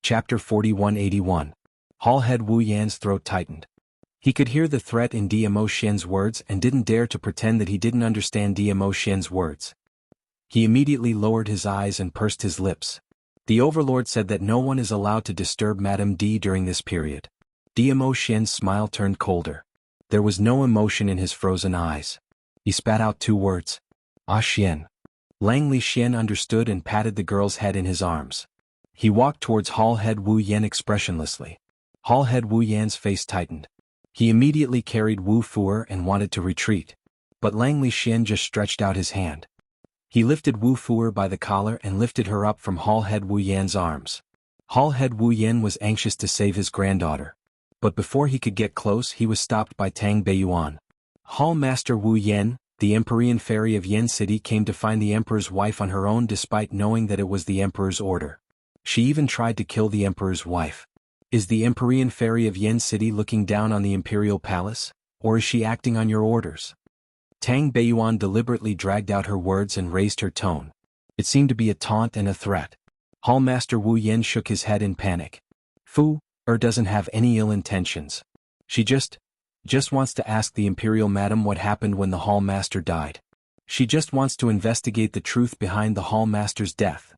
Chapter 4181. Hall Head Wu Yan's throat tightened. He could hear the threat in Dmo Xian's words and didn't dare to pretend that he didn't understand Dmo Xian's words. He immediately lowered his eyes and pursed his lips. The Overlord said that no one is allowed to disturb Madame D during this period. Dmo Xian's smile turned colder. There was no emotion in his frozen eyes. He spat out 2 words. Ah Xian. Langley Xian understood and patted the girl's head in his arms. He walked towards Hall Head Wu Yan expressionlessly. Hall Head Wu Yan's face tightened. He immediately carried Wu Fuer and wanted to retreat. But Langley Xian just stretched out his hand. He lifted Wu Fuer by the collar and lifted her up from Hall Head Wu Yan's arms. Hall Head Wu Yan was anxious to save his granddaughter. But before he could get close he was stopped by Tang Beiyuan. Hall Master Wu Yan, the Empyrean Fairy of Yan City, came to find the Emperor's wife on her own despite knowing that it was the Emperor's order. She even tried to kill the Emperor's wife. Is the Empyrean Fairy of Yan City looking down on the Imperial Palace, or is she acting on your orders? Tang Beiyuan deliberately dragged out her words and raised her tone. It seemed to be a taunt and a threat. Hall Master Wu Yan shook his head in panic. Fu doesn't have any ill intentions. She just wants to ask the Imperial Madam what happened when the Hall Master died. She just wants to investigate the truth behind the Hall Master's death.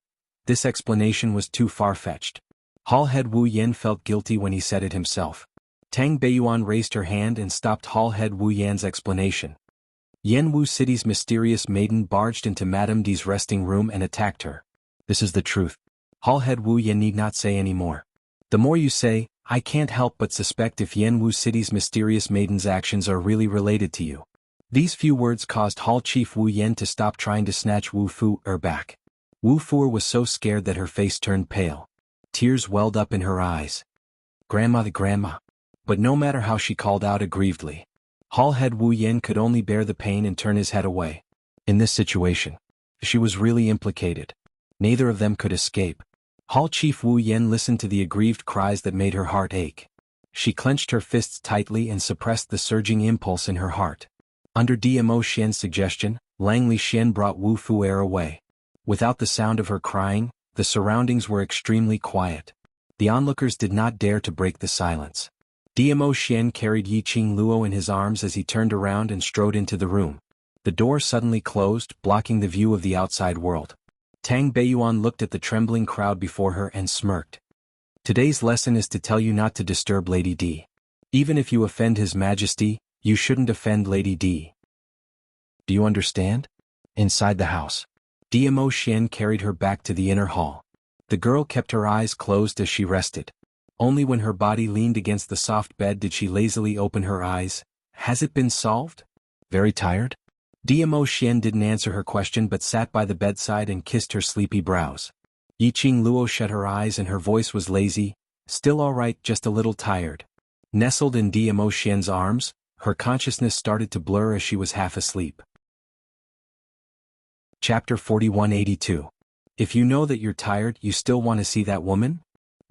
This explanation was too far-fetched. Hall Head Wu Yan felt guilty when he said it himself. Tang Beiyuan raised her hand and stopped Hall Head Wu Yan's explanation. Yanwu City's mysterious maiden barged into Madame D's resting room and attacked her. This is the truth. Hall Head Wu Yan need not say any more. The more you say, I can't help but suspect if Yanwu City's mysterious maiden's actions are really related to you. These few words caused Hall Chief Wu Yan to stop trying to snatch Wu Fuer back. Wu Fuer was so scared that her face turned pale. Tears welled up in her eyes. Grandma the grandma. But no matter how she called out aggrievedly, Hall Head Wu Yan could only bear the pain and turn his head away. In this situation, she was really implicated. Neither of them could escape. Hall Chief Wu Yan listened to the aggrieved cries that made her heart ache. She clenched her fists tightly and suppressed the surging impulse in her heart. Under Dmo Xian's suggestion, Langley Xian brought Wu Fuer away. Without the sound of her crying, the surroundings were extremely quiet. The onlookers did not dare to break the silence. Dmo Xian carried Yiqing Luo in his arms as he turned around and strode into the room. The door suddenly closed, blocking the view of the outside world. Tang Beiyuan looked at the trembling crowd before her and smirked. Today's lesson is to tell you not to disturb Lady D. Even if you offend His Majesty, you shouldn't offend Lady D. Do you understand? Inside the house, Dmo Xian carried her back to the inner hall. The girl kept her eyes closed as she rested. Only when her body leaned against the soft bed did she lazily open her eyes. Has it been solved? Very tired? Dmo Xian didn't answer her question but sat by the bedside and kissed her sleepy brows. Yiqing Luo shut her eyes and her voice was lazy. Still all right, just a little tired. Nestled in Dmo Xian's arms, her consciousness started to blur as she was half asleep. Chapter 4182. If you know that you're tired, you still want to see that woman?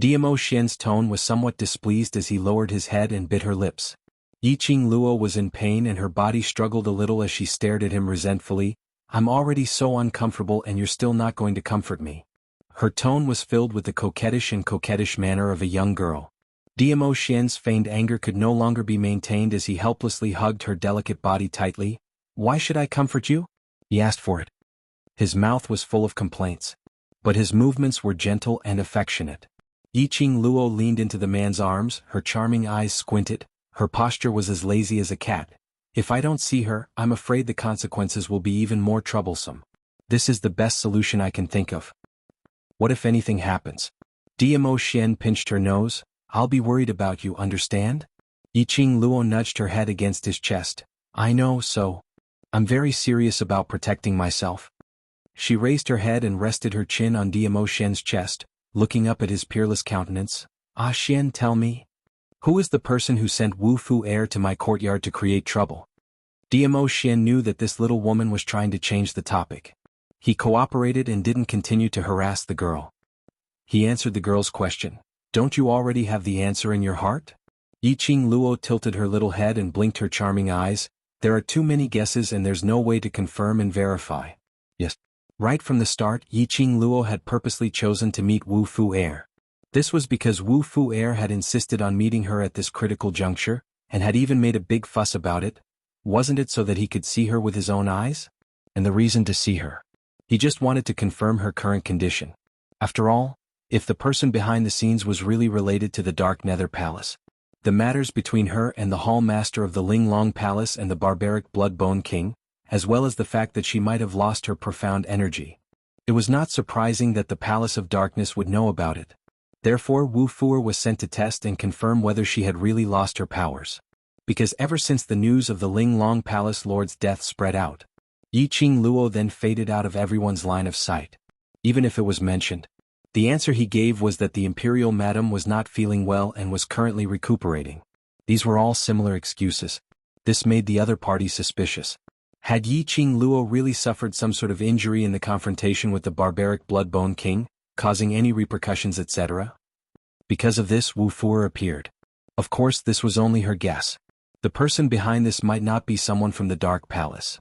Dmo Xian's tone was somewhat displeased as he lowered his head and bit her lips. Yiqing Luo was in pain and her body struggled a little as she stared at him resentfully. I'm already so uncomfortable and you're still not going to comfort me. Her tone was filled with the coquettish manner of a young girl. Dmo Xian's feigned anger could no longer be maintained as he helplessly hugged her delicate body tightly. Why should I comfort you? He asked for it. His mouth was full of complaints. But his movements were gentle and affectionate. Yiqing Luo leaned into the man's arms, her charming eyes squinted. Her posture was as lazy as a cat. If I don't see her, I'm afraid the consequences will be even more troublesome. This is the best solution I can think of. What if anything happens? Dmo Xian pinched her nose. I'll be worried about you, understand? Yiqing Luo nudged her head against his chest. I know, so. I'm very serious about protecting myself. She raised her head and rested her chin on Dmo Xian's chest, looking up at his peerless countenance. Ah Xian, tell me. Who is the person who sent Wu Fuer to my courtyard to create trouble? Dmo Xian knew that this little woman was trying to change the topic. He cooperated and didn't continue to harass the girl. He answered the girl's question. Don't you already have the answer in your heart? Yiqing Luo tilted her little head and blinked her charming eyes. There are too many guesses and there's no way to confirm and verify. Yes. Right from the start, Yiqing Luo had purposely chosen to meet Wu Fuer. This was because Wu Fu'er had insisted on meeting her at this critical juncture, and had even made a big fuss about it. Wasn't it so that he could see her with his own eyes? And the reason to see her? He just wanted to confirm her current condition. After all, if the person behind the scenes was really related to the Dark Nether Palace, the matters between her and the Hall Master of the Ling Long Palace and the barbaric Bloodbone King, as well as the fact that she might have lost her profound energy. It was not surprising that the Palace of Darkness would know about it. Therefore Wu Fu'er was sent to test and confirm whether she had really lost her powers. Because ever since the news of the Ling Long Palace Lord's death spread out, Yi Qing Luo then faded out of everyone's line of sight. Even if it was mentioned, the answer he gave was that the Imperial Madam was not feeling well and was currently recuperating. These were all similar excuses. This made the other party suspicious. Had Yi Qing Luo really suffered some sort of injury in the confrontation with the barbaric Bloodbone King, causing any repercussions, etc.? Because of this, Wu Fu'er appeared. Of course, this was only her guess. The person behind this might not be someone from the Dark Palace.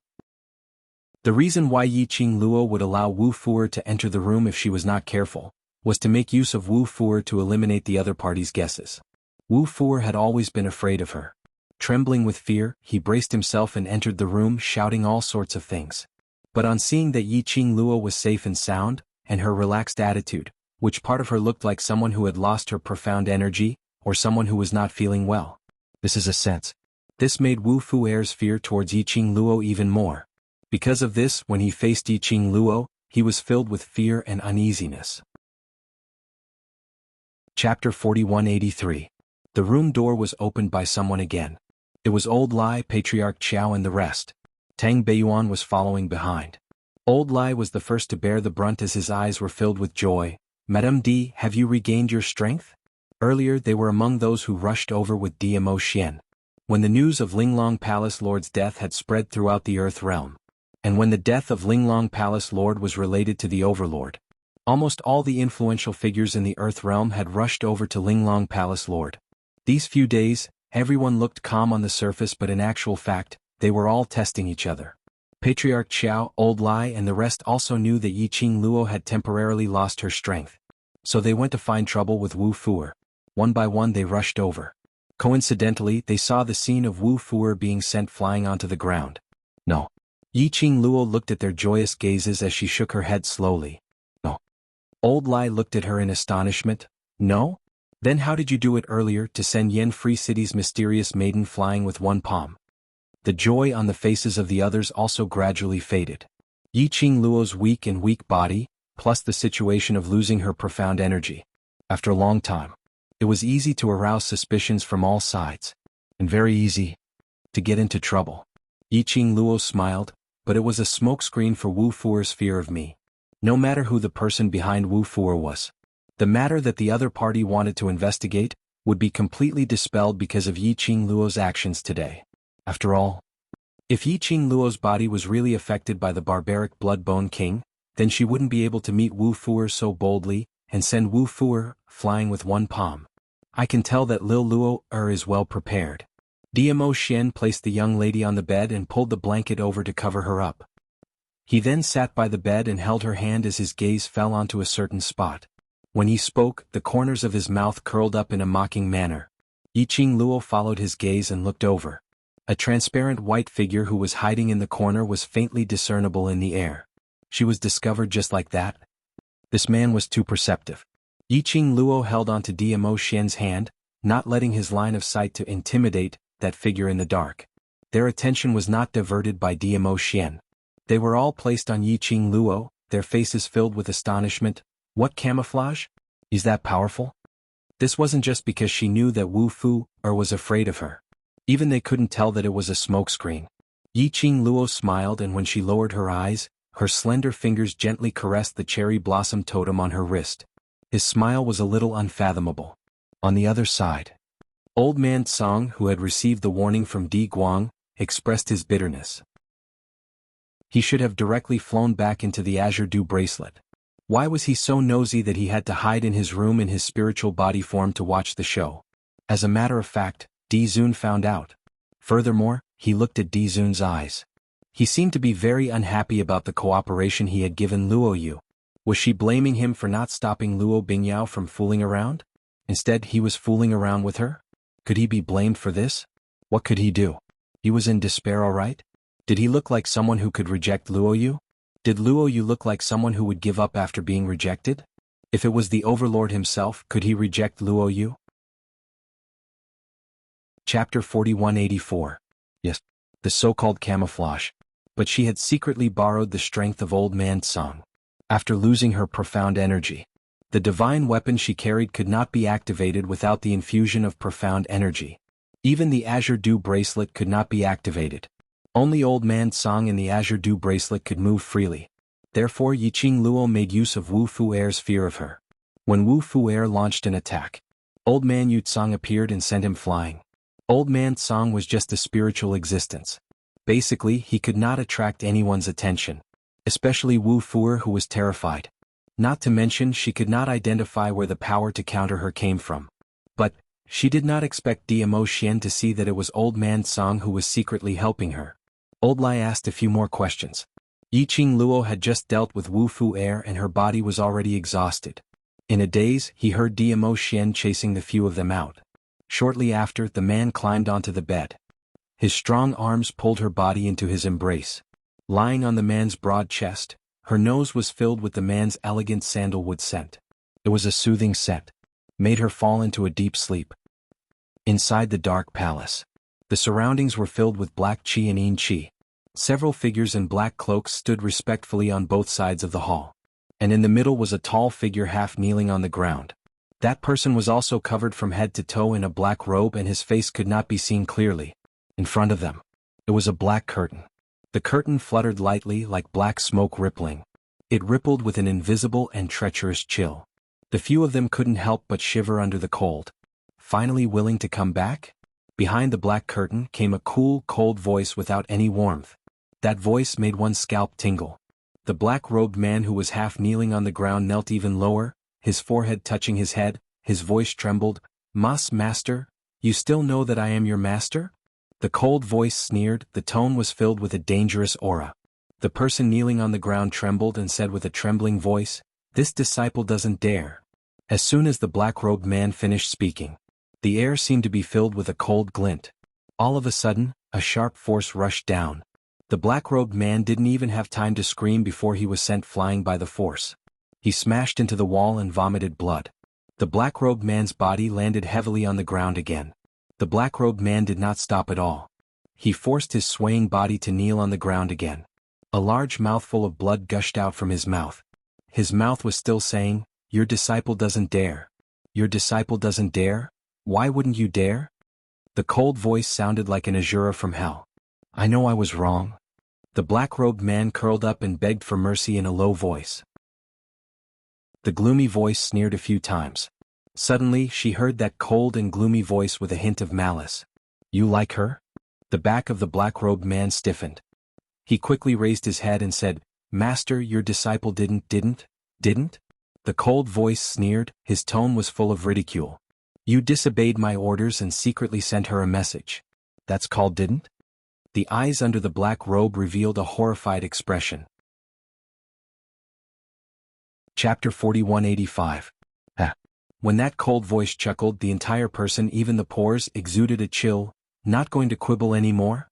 The reason why Yi Qing Luo would allow Wu Fu'er to enter the room if she was not careful, was to make use of Wu Fu'er to eliminate the other party's guesses. Wu Fu'er had always been afraid of her. Trembling with fear, he braced himself and entered the room shouting all sorts of things. But on seeing that Yi Qing Luo was safe and sound, and her relaxed attitude, which part of her looked like someone who had lost her profound energy, or someone who was not feeling well. This is a sense. This made Wu Fu'er's fear towards Yi Qing Luo even more. Because of this, when he faced Yi Qing Luo, he was filled with fear and uneasiness. Chapter 4183. The room door was opened by someone again. It was Old Lai, Patriarch Qiao and the rest. Tang Beiyuan was following behind. Old Lai was the first to bear the brunt as his eyes were filled with joy. Madame D, have you regained your strength? Earlier they were among those who rushed over with Dmo Xian. When the news of Linglong Palace Lord's death had spread throughout the Earth Realm, and when the death of Linglong Palace Lord was related to the Overlord, almost all the influential figures in the Earth Realm had rushed over to Linglong Palace Lord. These few days, everyone looked calm on the surface, but in actual fact, they were all testing each other. Patriarch Qiao, Old Lai and the rest also knew that Yi Qing Luo had temporarily lost her strength. So they went to find trouble with Wu Fu'er. One by one they rushed over. Coincidentally, they saw the scene of Wu Fu'er being sent flying onto the ground. No. Yi Qing Luo looked at their joyous gazes as she shook her head slowly. No. Old Lai looked at her in astonishment. No? Then how did you do it earlier to send Yen Free City's mysterious maiden flying with one palm? The joy on the faces of the others also gradually faded. Yi Qing Luo's weak body, plus the situation of losing her profound energy. After a long time, it was easy to arouse suspicions from all sides, and very easy to get into trouble. Yi Qing Luo smiled, but it was a smokescreen for Wu Fu'er's fear of me. No matter who the person behind Wu Fu'er was, the matter that the other party wanted to investigate would be completely dispelled because of Yi Qing Luo's actions today. After all, if Yi Qing Luo's body was really affected by the barbaric Bloodbone King, then she wouldn't be able to meet Wu Fu'er so boldly and send Wu Fu'er flying with one palm. I can tell that Lil Luo is well prepared. Dmo Xian placed the young lady on the bed and pulled the blanket over to cover her up. He then sat by the bed and held her hand as his gaze fell onto a certain spot. When he spoke, the corners of his mouth curled up in a mocking manner. Yi Qing Luo followed his gaze and looked over. A transparent white figure who was hiding in the corner was faintly discernible in the air. She was discovered just like that? This man was too perceptive. Yi Qing Luo held onto Dmo Xian's hand, not letting his line of sight to intimidate that figure in the dark. Their attention was not diverted by Dmo Xian. They were all placed on Yi Qing Luo, their faces filled with astonishment. What camouflage? Is that powerful? This wasn't just because she knew that Wu Fu'er was afraid of her. Even they couldn't tell that it was a smokescreen. Yi Qing Luo smiled, and when she lowered her eyes, her slender fingers gently caressed the cherry blossom totem on her wrist. His smile was a little unfathomable. On the other side, Old Man Tsang, who had received the warning from Di Guang, expressed his bitterness. He should have directly flown back into the Azure Dew bracelet. Why was he so nosy that he had to hide in his room in his spiritual body form to watch the show? As a matter of fact, Di Zun found out. Furthermore, he looked at Di Zun's eyes. He seemed to be very unhappy about the cooperation he had given Luo Yu. Was she blaming him for not stopping Luo Bingyao from fooling around? Instead, he was fooling around with her? Could he be blamed for this? What could he do? He was in despair, all right? Did he look like someone who could reject Luo Yu? Did Luo Yu look like someone who would give up after being rejected? If it was the Overlord himself, could he reject Luo Yu? Chapter 4184. Yes, the so-called camouflage. But she had secretly borrowed the strength of Old Man Tsang. After losing her profound energy, the divine weapon she carried could not be activated without the infusion of profound energy. Even the Azure Dew bracelet could not be activated. Only Old Man Tsang in the Azure Dew bracelet could move freely. Therefore Yiqing Luo made use of Wu Fuer's fear of her. When Wu Fuer launched an attack, Old Man Yu Tsang appeared and sent him flying. Old Man Tsang was just a spiritual existence. Basically, he could not attract anyone's attention, especially Wu Fuer, who was terrified. Not to mention she could not identify where the power to counter her came from. But she did not expect Diamo Xian to see that it was Old Man Tsang who was secretly helping her. Old Lai asked a few more questions. Yiqing Luo had just dealt with Wu Fuer and her body was already exhausted. In a daze, he heard Diamo Xian chasing the few of them out. Shortly after, the man climbed onto the bed. His strong arms pulled her body into his embrace. Lying on the man's broad chest, her nose was filled with the man's elegant sandalwood scent. It was a soothing scent, made her fall into a deep sleep. Inside the dark palace, the surroundings were filled with black qi and yin qi. Several figures in black cloaks stood respectfully on both sides of the hall. And in the middle was a tall figure half kneeling on the ground. That person was also covered from head to toe in a black robe and his face could not be seen clearly. In front of them, it was a black curtain. The curtain fluttered lightly like black smoke rippling. It rippled with an invisible and treacherous chill. The few of them couldn't help but shiver under the cold. Finally willing to come back? Behind the black curtain came a cool, cold voice without any warmth. That voice made one's scalp tingle. The black-robed man who was half kneeling on the ground knelt even lower, his forehead touching his head, his voice trembled. Master, you still know that I am your master? The cold voice sneered, the tone was filled with a dangerous aura. The person kneeling on the ground trembled and said with a trembling voice, "This disciple doesn't dare." As soon as the black-robed man finished speaking, the air seemed to be filled with a cold glint. All of a sudden, a sharp force rushed down. The black-robed man didn't even have time to scream before he was sent flying by the force. He smashed into the wall and vomited blood. The black-robed man's body landed heavily on the ground again. The black-robed man did not stop at all. He forced his swaying body to kneel on the ground again. A large mouthful of blood gushed out from his mouth. His mouth was still saying, "Your disciple doesn't dare. Your disciple doesn't dare? Why wouldn't you dare?" The cold voice sounded like an Azura from hell. "I know I was wrong." The black-robed man curled up and begged for mercy in a low voice. The gloomy voice sneered a few times. Suddenly, she heard that cold and gloomy voice with a hint of malice. "You like her?" The back of the black-robed man stiffened. He quickly raised his head and said, "Master, your disciple didn't? The cold voice sneered, his tone was full of ridicule. "You disobeyed my orders and secretly sent her a message. That's called didn't?" The eyes under the black robe revealed a horrified expression. Chapter 4185. When that cold voice chuckled, the entire person, even the pores, exuded a chill. "Not going to quibble anymore?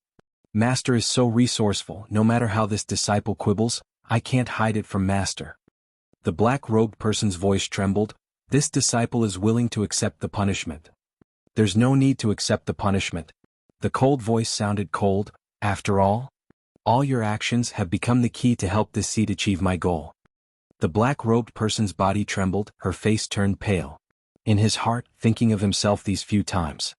Master is so resourceful, no matter how this disciple quibbles, I can't hide it from Master." The black-robed person's voice trembled. "This disciple is willing to accept the punishment." "There's no need to accept the punishment." The cold voice sounded cold. "After all your actions have become the key to help this seed achieve my goal." The black-robed person's body trembled, her face turned pale. In his heart, thinking of himself these few times,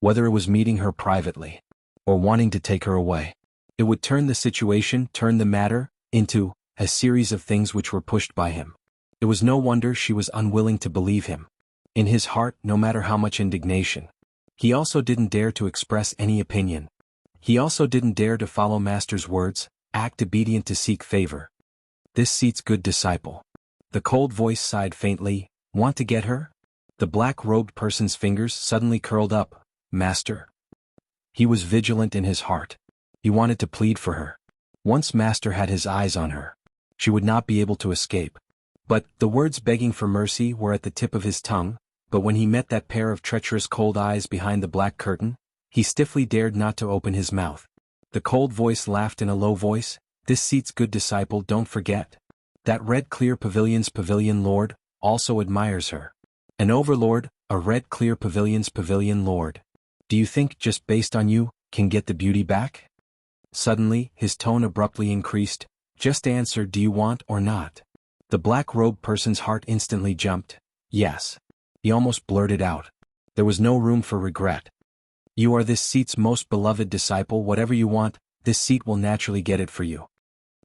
whether it was meeting her privately, or wanting to take her away, it would turn the matter, into a series of things which were pushed by him. It was no wonder she was unwilling to believe him. In his heart, no matter how much indignation, he also didn't dare to express any opinion. He also didn't dare to follow Master's words, act obedient to seek favor. This seats good disciple. The cold voice sighed faintly. "Want to get her?" The black-robed person's fingers suddenly curled up. "Master." He was vigilant in his heart. He wanted to plead for her. Once Master had his eyes on her, she would not be able to escape. But the words begging for mercy were at the tip of his tongue, but when he met that pair of treacherous cold eyes behind the black curtain, he stiffly dared not to open his mouth. The cold voice laughed in a low voice, "This seat's good disciple, don't forget. That red clear pavilion's pavilion lord also admires her. An overlord, a red clear pavilion's pavilion lord. Do you think, just based on you, can get the beauty back?" Suddenly, his tone abruptly increased, "Just answer, do you want or not?" The black-robed person's heart instantly jumped. "Yes." He almost blurted out. There was no room for regret. "You are this seat's most beloved disciple, whatever you want, this seat will naturally get it for you."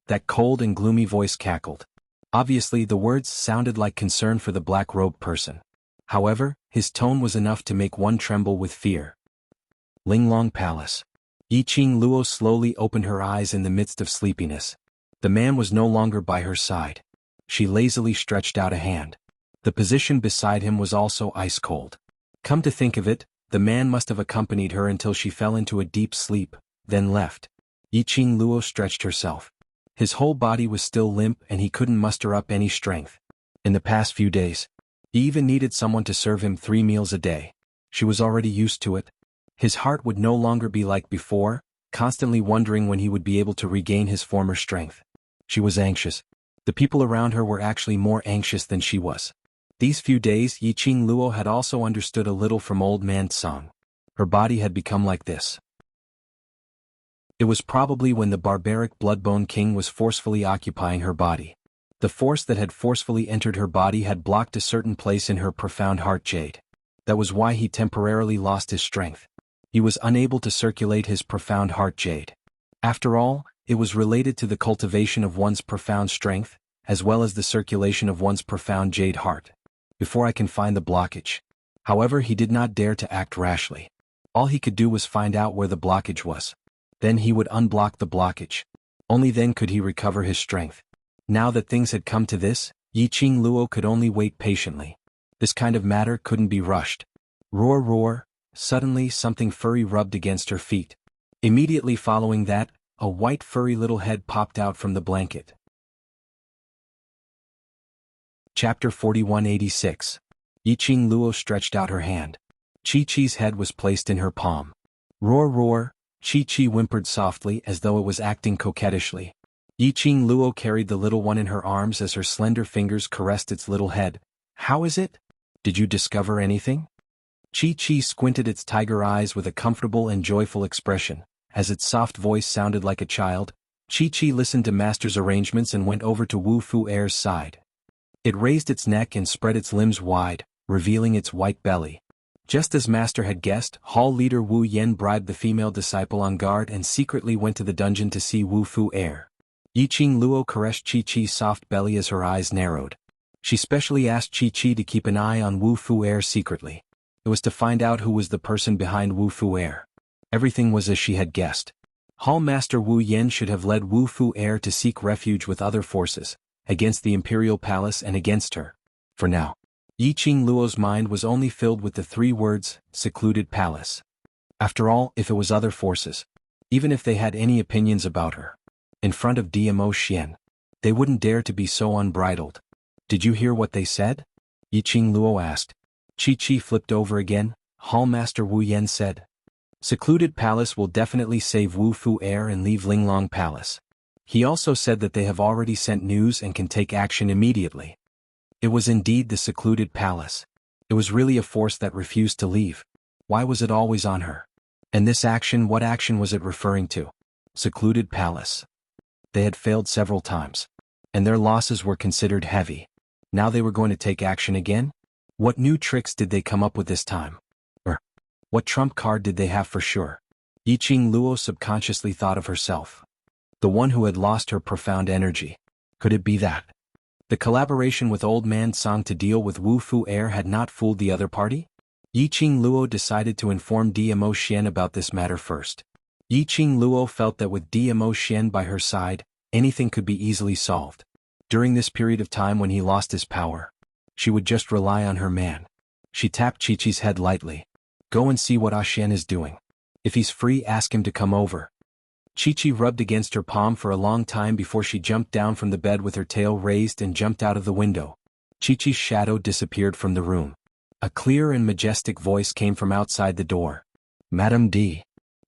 That cold and gloomy voice cackled. Obviously the words sounded like concern for the black-robed person. However, his tone was enough to make one tremble with fear. Linglong Palace. Yiqing Luo slowly opened her eyes in the midst of sleepiness. The man was no longer by her side. She lazily stretched out a hand. The position beside him was also ice-cold. Come to think of it, the man must have accompanied her until she fell into a deep sleep, then left. Yiqing Luo stretched herself. His whole body was still limp and he couldn't muster up any strength. In the past few days, he even needed someone to serve him 3 meals a day. She was already used to it. His heart would no longer be like before, constantly wondering when he would be able to regain his former strength. She was anxious. The people around her were actually more anxious than she was. These few days Yiqing Luo had also understood a little from Old Man Tsang. Her body had become like this. It was probably when the barbaric Bloodbone King was forcefully occupying her body. The force that had forcefully entered her body had blocked a certain place in her profound heart jade. That was why he temporarily lost his strength. He was unable to circulate his profound heart jade. After all, it was related to the cultivation of one's profound strength, as well as the circulation of one's profound jade heart. Before I can find the blockage. However, he did not dare to act rashly. All he could do was find out where the blockage was. Then he would unblock the blockage. Only then could he recover his strength. Now that things had come to this, Yiqing Luo could only wait patiently. This kind of matter couldn't be rushed. Roar roar, suddenly something furry rubbed against her feet. Immediately following that, a white furry little head popped out from the blanket. Chapter 4186. Yiqing Luo stretched out her hand. Chi-Chi's head was placed in her palm. Roar roar, Chi-Chi whimpered softly as though it was acting coquettishly. Yiqing Luo carried the little one in her arms as her slender fingers caressed its little head. "How is it? Did you discover anything?" Chi-Chi squinted its tiger eyes with a comfortable and joyful expression. As its soft voice sounded like a child, Chi-Chi listened to Master's arrangements and went over to Wu Fu Er's side. It raised its neck and spread its limbs wide, revealing its white belly. Just as Master had guessed, Hall leader Wu Yen bribed the female disciple on guard and secretly went to the dungeon to see Wu Fu Er. Yiqing Luo caressed Chi-Chi's soft belly as her eyes narrowed. She specially asked Chi-Chi to keep an eye on Wu Fu Er secretly. It was to find out who was the person behind Wu Fu Er. Everything was as she had guessed. Hall Master Wu Yen should have led Wu Fu Er to seek refuge with other forces, against the Imperial Palace and against her. For now, Yiqing Luo's mind was only filled with the 3 words, secluded palace. After all, if it was other forces, even if they had any opinions about her, in front of DMO Xian, they wouldn't dare to be so unbridled. "Did you hear what they said?" Yiqing Luo asked. Chi-Chi flipped over again. Hall Master Wu Yen said, "Secluded palace will definitely save Wu Fu Er and leave Linglong Palace. He also said that they have already sent news and can take action immediately." It was indeed the secluded palace. It was really a force that refused to leave. Why was it always on her? And this action, what action was it referring to? Secluded palace. They had failed several times. And their losses were considered heavy. Now they were going to take action again? What new tricks did they come up with this time? Or, what trump card did they have for sure? Yiqing Luo subconsciously thought of herself. The one who had lost her profound energy. Could it be that? The collaboration with Old Man Tsang to deal with Wu Fu Er had not fooled the other party? Yiqing Luo decided to inform DMO Xian about this matter first. Yiqing Luo felt that with DMO Xian by her side, anything could be easily solved. During this period of time when he lost his power, she would just rely on her man. She tapped Chi-Chi's head lightly. "Go and see what Xian is doing. If he's free, ask him to come over." Chi-Chi rubbed against her palm for a long time before she jumped down from the bed with her tail raised and jumped out of the window. Chi-Chi's shadow disappeared from the room. A clear and majestic voice came from outside the door. Madame D.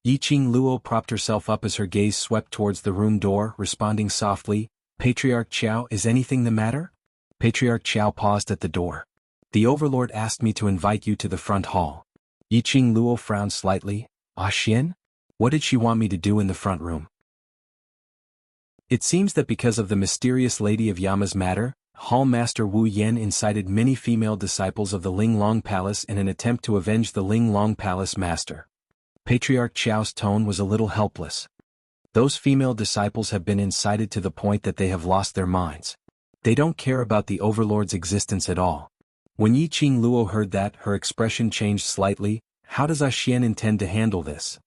Yiqing Luo propped herself up as her gaze swept towards the room door, responding softly, Patriarch Qiao, is anything the matter? Patriarch Qiao paused at the door. The Overlord asked me to invite you to the front hall. Yiqing Luo frowned slightly. Ah Xian? What did she want me to do in the front room? It seems that because of the mysterious Lady of Yama's matter, Hall Master Wu Yan incited many female disciples of the Ling Long Palace in an attempt to avenge the Ling Long Palace master. Patriarch Qiao's tone was a little helpless. Those female disciples have been incited to the point that they have lost their minds. They don't care about the Overlord's existence at all. When Yiqing Luo heard that, her expression changed slightly. How does Ah Xian intend to handle this?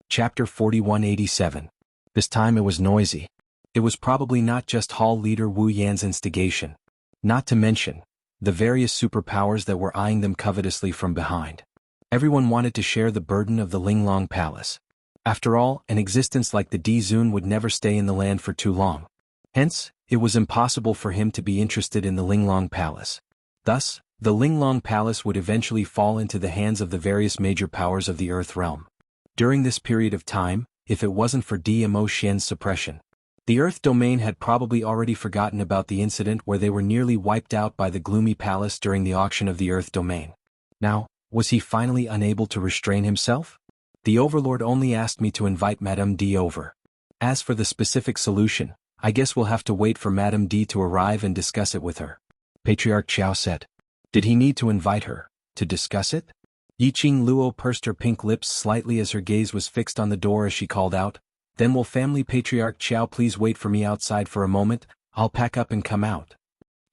Chapter 4187. This time it was noisy. It was probably not just Hall leader Wu Yan's instigation. Not to mention the various superpowers that were eyeing them covetously from behind. Everyone wanted to share the burden of the Linglong Palace. After all, an existence like the Dizun would never stay in the land for too long. Hence, it was impossible for him to be interested in the Linglong Palace. Thus, the Linglong Palace would eventually fall into the hands of the various major powers of the Earth realm. During this period of time, if it wasn't for Mo Xian's suppression, the Earth domain had probably already forgotten about the incident where they were nearly wiped out by the Gloomy Palace during the auction of the Earth domain. Now, was he finally unable to restrain himself? The Overlord only asked me to invite Madame D over. As for the specific solution, I guess we'll have to wait for Madame D to arrive and discuss it with her. Patriarch Qiao said. Did he need to invite her to discuss it? Yiqing Luo pursed her pink lips slightly as her gaze was fixed on the door as she called out, Then will Family Patriarch Qiao please wait for me outside for a moment? I'll pack up and come out.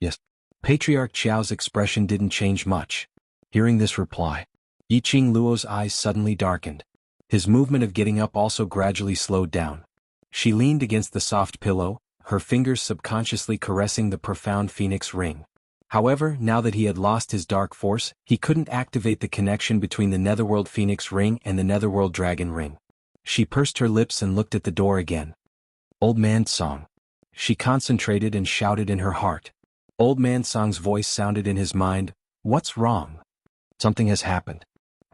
Yes. Patriarch Qiao's expression didn't change much. Hearing this reply, Yiqing Luo's eyes suddenly darkened. His movement of getting up also gradually slowed down. She leaned against the soft pillow, her fingers subconsciously caressing the profound phoenix ring. However, now that he had lost his dark force, he couldn't activate the connection between the Netherworld Phoenix ring and the Netherworld Dragon ring. She pursed her lips and looked at the door again. Old Man Song. She concentrated and shouted in her heart. Old Man Song's voice sounded in his mind, What's wrong? Something has happened.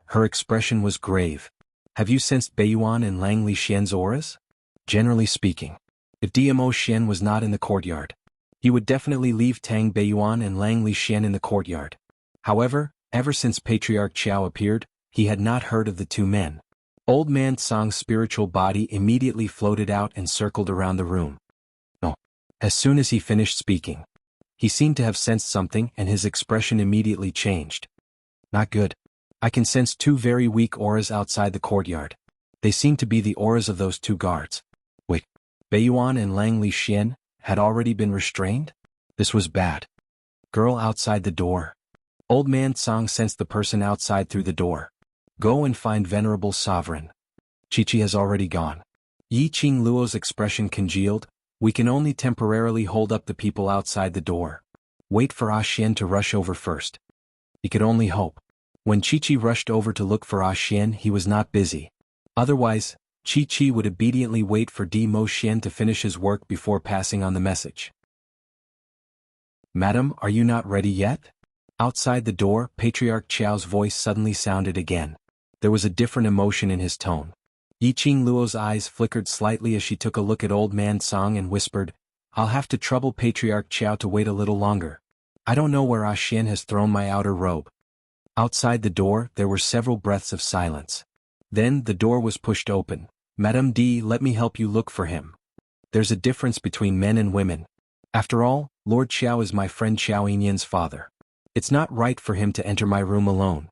Her expression was grave. Have you sensed Beiyuan and Lang Li Xian's auras? Generally speaking, if Mo Xian was not in the courtyard, he would definitely leave Tang Beiyuan and Lang Li Xian in the courtyard. However, ever since Patriarch Qiao appeared, he had not heard of the two men. Old Man Song's spiritual body immediately floated out and circled around the room. No. As soon as he finished speaking, he seemed to have sensed something and his expression immediately changed. Not good. I can sense two very weak auras outside the courtyard. They seem to be the auras of those two guards. Wait, Beiyuan and Lang Li Xian had already been restrained? This was bad. Girl outside the door. Old Man Song sensed the person outside through the door. Go and find Venerable Sovereign. Chi-Chi has already gone. Yiqing Luo's expression congealed. We can only temporarily hold up the people outside the door. Wait for Ah Xian to rush over first. He could only hope. When Chi-Chi rushed over to look for Ah Xian, he was not busy. Otherwise, Chi-Chi would obediently wait for Mo Xian to finish his work before passing on the message. Madam, are you not ready yet? Outside the door, Patriarch Qiao's voice suddenly sounded again. There was a different emotion in his tone. Yiqing Luo's eyes flickered slightly as she took a look at Old Man Song and whispered, I'll have to trouble Patriarch Qiao to wait a little longer. I don't know where Ah Xian has thrown my outer robe. Outside the door, there were several breaths of silence. Then the door was pushed open. Madame D, let me help you look for him. There's a difference between men and women. After all, Lord Qiao is my friend Qiao Yinyan's father. It's not right for him to enter my room alone.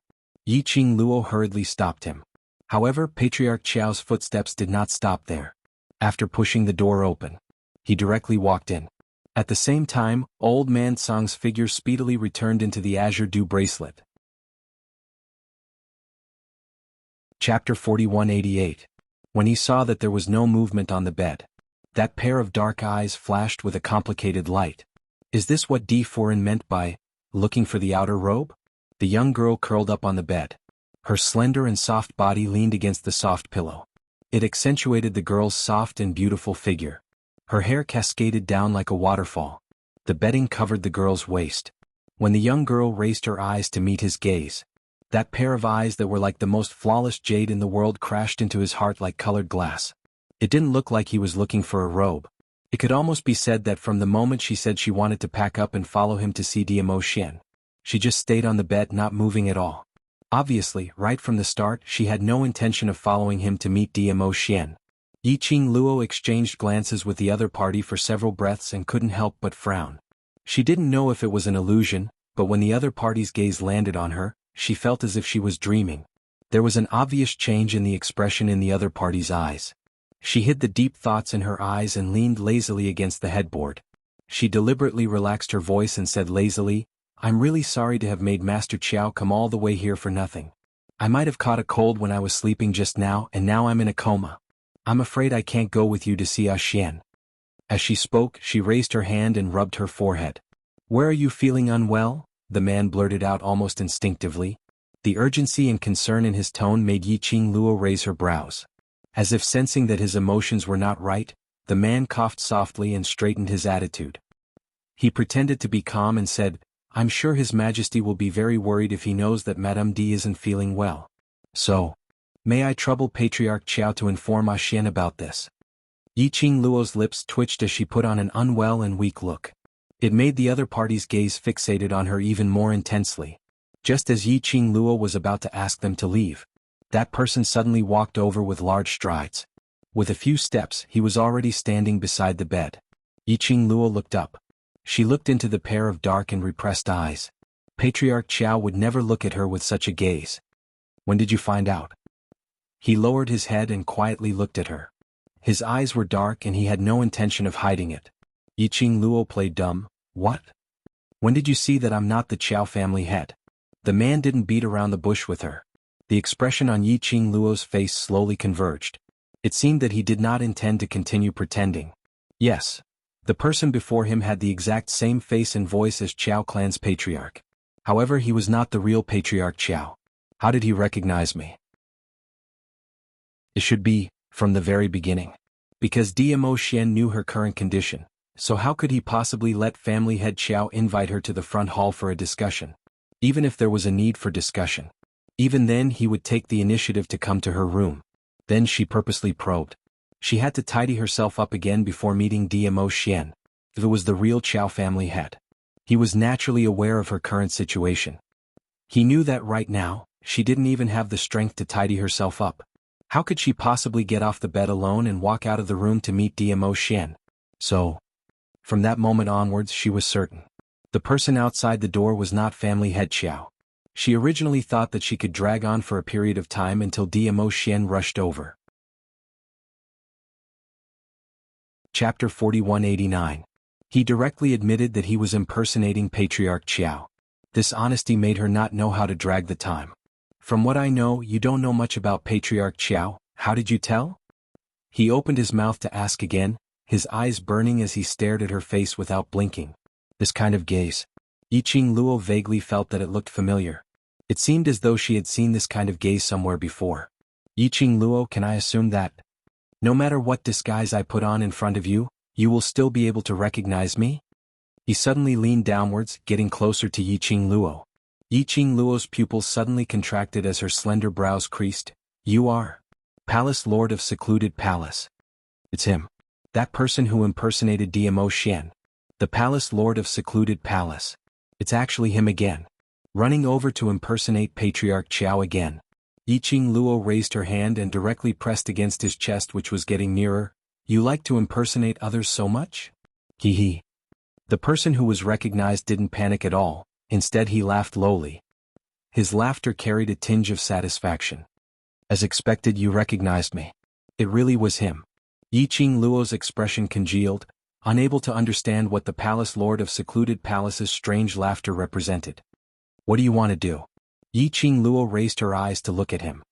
Yiqing Luo hurriedly stopped him. However, Patriarch Qiao's footsteps did not stop there. After pushing the door open, he directly walked in. At the same time, Old Man Song's figure speedily returned into the azure dew bracelet. Chapter 4188. When he saw that there was no movement on the bed, that pair of dark eyes flashed with a complicated light. Is this what D. Foreign meant by looking for the outer robe? The young girl curled up on the bed. Her slender and soft body leaned against the soft pillow. It accentuated the girl's soft and beautiful figure. Her hair cascaded down like a waterfall. The bedding covered the girl's waist. When the young girl raised her eyes to meet his gaze, that pair of eyes that were like the most flawless jade in the world crashed into his heart like colored glass. It didn't look like he was looking for a robe. It could almost be said that from the moment she said she wanted to pack up and follow him to see Diamo, she just stayed on the bed not moving at all. Obviously, right from the start, she had no intention of following him to meet Diamo. Yiqing Luo exchanged glances with the other party for several breaths and couldn't help but frown. She didn't know if it was an illusion, but when the other party's gaze landed on her, she felt as if she was dreaming. There was an obvious change in the expression in the other party's eyes. She hid the deep thoughts in her eyes and leaned lazily against the headboard. She deliberately relaxed her voice and said lazily, "I'm really sorry to have made Master Qiao come all the way here for nothing. I might have caught a cold when I was sleeping just now and now I'm in a coma. I'm afraid I can't go with you to see Xian." As she spoke, she raised her hand and rubbed her forehead. "Where are you feeling unwell?" the man blurted out almost instinctively. The urgency and concern in his tone made Yiqing Luo raise her brows. As if sensing that his emotions were not right, the man coughed softly and straightened his attitude. He pretended to be calm and said, "I'm sure His Majesty will be very worried if he knows that Madame D isn't feeling well. So, may I trouble Patriarch Qiao to inform Xian about this?" Yiqing Luo's lips twitched as she put on an unwell and weak look. It made the other party's gaze fixated on her even more intensely. Just as Yiqing Luo was about to ask them to leave, that person suddenly walked over with large strides. With a few steps, he was already standing beside the bed. Yiqing Luo looked up. She looked into the pair of dark and repressed eyes. Patriarch Qiao would never look at her with such a gaze. "When did you find out?" He lowered his head and quietly looked at her. His eyes were dark and he had no intention of hiding it. Yiqing Luo played dumb. "What? When did you see that I'm not the Qiao family head?" The man didn't beat around the bush with her. The expression on Yiqing Luo's face slowly converged. It seemed that he did not intend to continue pretending. Yes. The person before him had the exact same face and voice as Qiao clan's patriarch. However, he was not the real Patriarch Qiao. How did he recognize me? It should be, from the very beginning. Because Diamo knew her current condition, so how could he possibly let family head Qiao invite her to the front hall for a discussion? Even if there was a need for discussion. Even then he would take the initiative to come to her room. Then she purposely probed. She had to tidy herself up again before meeting Diamo. If it was the real Qiao family head. He was naturally aware of her current situation. He knew that right now, she didn't even have the strength to tidy herself up. How could she possibly get off the bed alone and walk out of the room to meet Diamo? So, from that moment onwards she was certain. The person outside the door was not family head Qiao. She originally thought that she could drag on for a period of time until Diamo rushed over. Chapter 4189. He directly admitted that he was impersonating Patriarch Qiao. This honesty made her not know how to drag the time. "From what I know, you don't know much about Patriarch Qiao. How did you tell?" He opened his mouth to ask again, his eyes burning as he stared at her face without blinking. This kind of gaze. Yiqing Luo vaguely felt that it looked familiar. It seemed as though she had seen this kind of gaze somewhere before. "Yiqing Luo, can I assume that no matter what disguise I put on in front of you, you will still be able to recognize me?" He suddenly leaned downwards, getting closer to Yiqing Luo. Yiqing Luo's pupils suddenly contracted as her slender brows creased. "You are Palace Lord of Secluded Palace." It's him. That person who impersonated Diamo. The Palace Lord of Secluded Palace. It's actually him again. Running over to impersonate Patriarch Qiao again. Yiqing Luo raised her hand and directly pressed against his chest, which was getting nearer. "You like to impersonate others so much?" Hee. The person who was recognized didn't panic at all, instead he laughed lowly. His laughter carried a tinge of satisfaction. "As expected, you recognized me." It really was him. Yiqing Luo's expression congealed, unable to understand what the Palace Lord of Secluded Palace's strange laughter represented. "What do you want to do?" Yiqing Luo raised her eyes to look at him.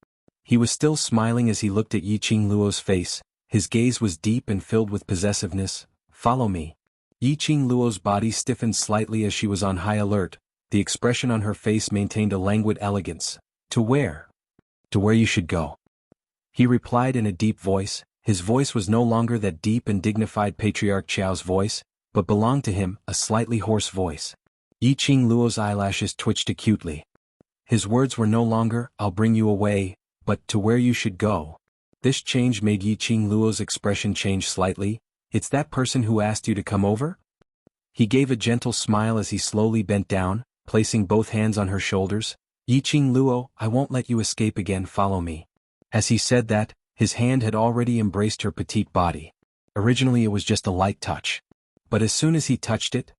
He was still smiling as he looked at Yiqing Luo's face. His gaze was deep and filled with possessiveness. "Follow me." Yiqing Luo's body stiffened slightly as she was on high alert. The expression on her face maintained a languid elegance. "To where?" To where you should go. He replied in a deep voice. His voice was no longer that deep and dignified Patriarch Chao's voice, but belonged to him, a slightly hoarse voice. Yi Qing Luo's eyelashes twitched acutely. His words were no longer, "I'll bring you away," but "to where you should go." This change made Yi Qing Luo's expression change slightly. "It's that person who asked you to come over?" He gave a gentle smile as he slowly bent down, placing both hands on her shoulders. "Yi Qing Luo, I won't let you escape again, follow me." As he said that, his hand had already embraced her petite body. Originally it was just a light touch. But as soon as he touched it,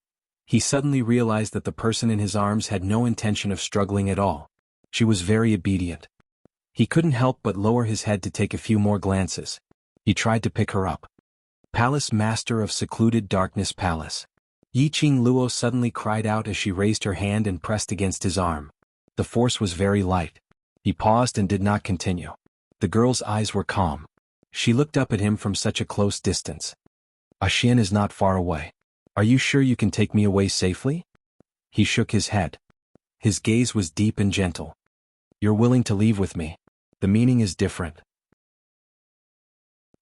he suddenly realized that the person in his arms had no intention of struggling at all. She was very obedient. He couldn't help but lower his head to take a few more glances. He tried to pick her up. Palace Master of Secluded Darkness Palace. Yi Qing Luo suddenly cried out as she raised her hand and pressed against his arm. The force was very light. He paused and did not continue. The girl's eyes were calm. She looked up at him from such a close distance. "Xian is not far away. Are you sure you can take me away safely?" He shook his head. His gaze was deep and gentle. "You're willing to leave with me. The meaning is different."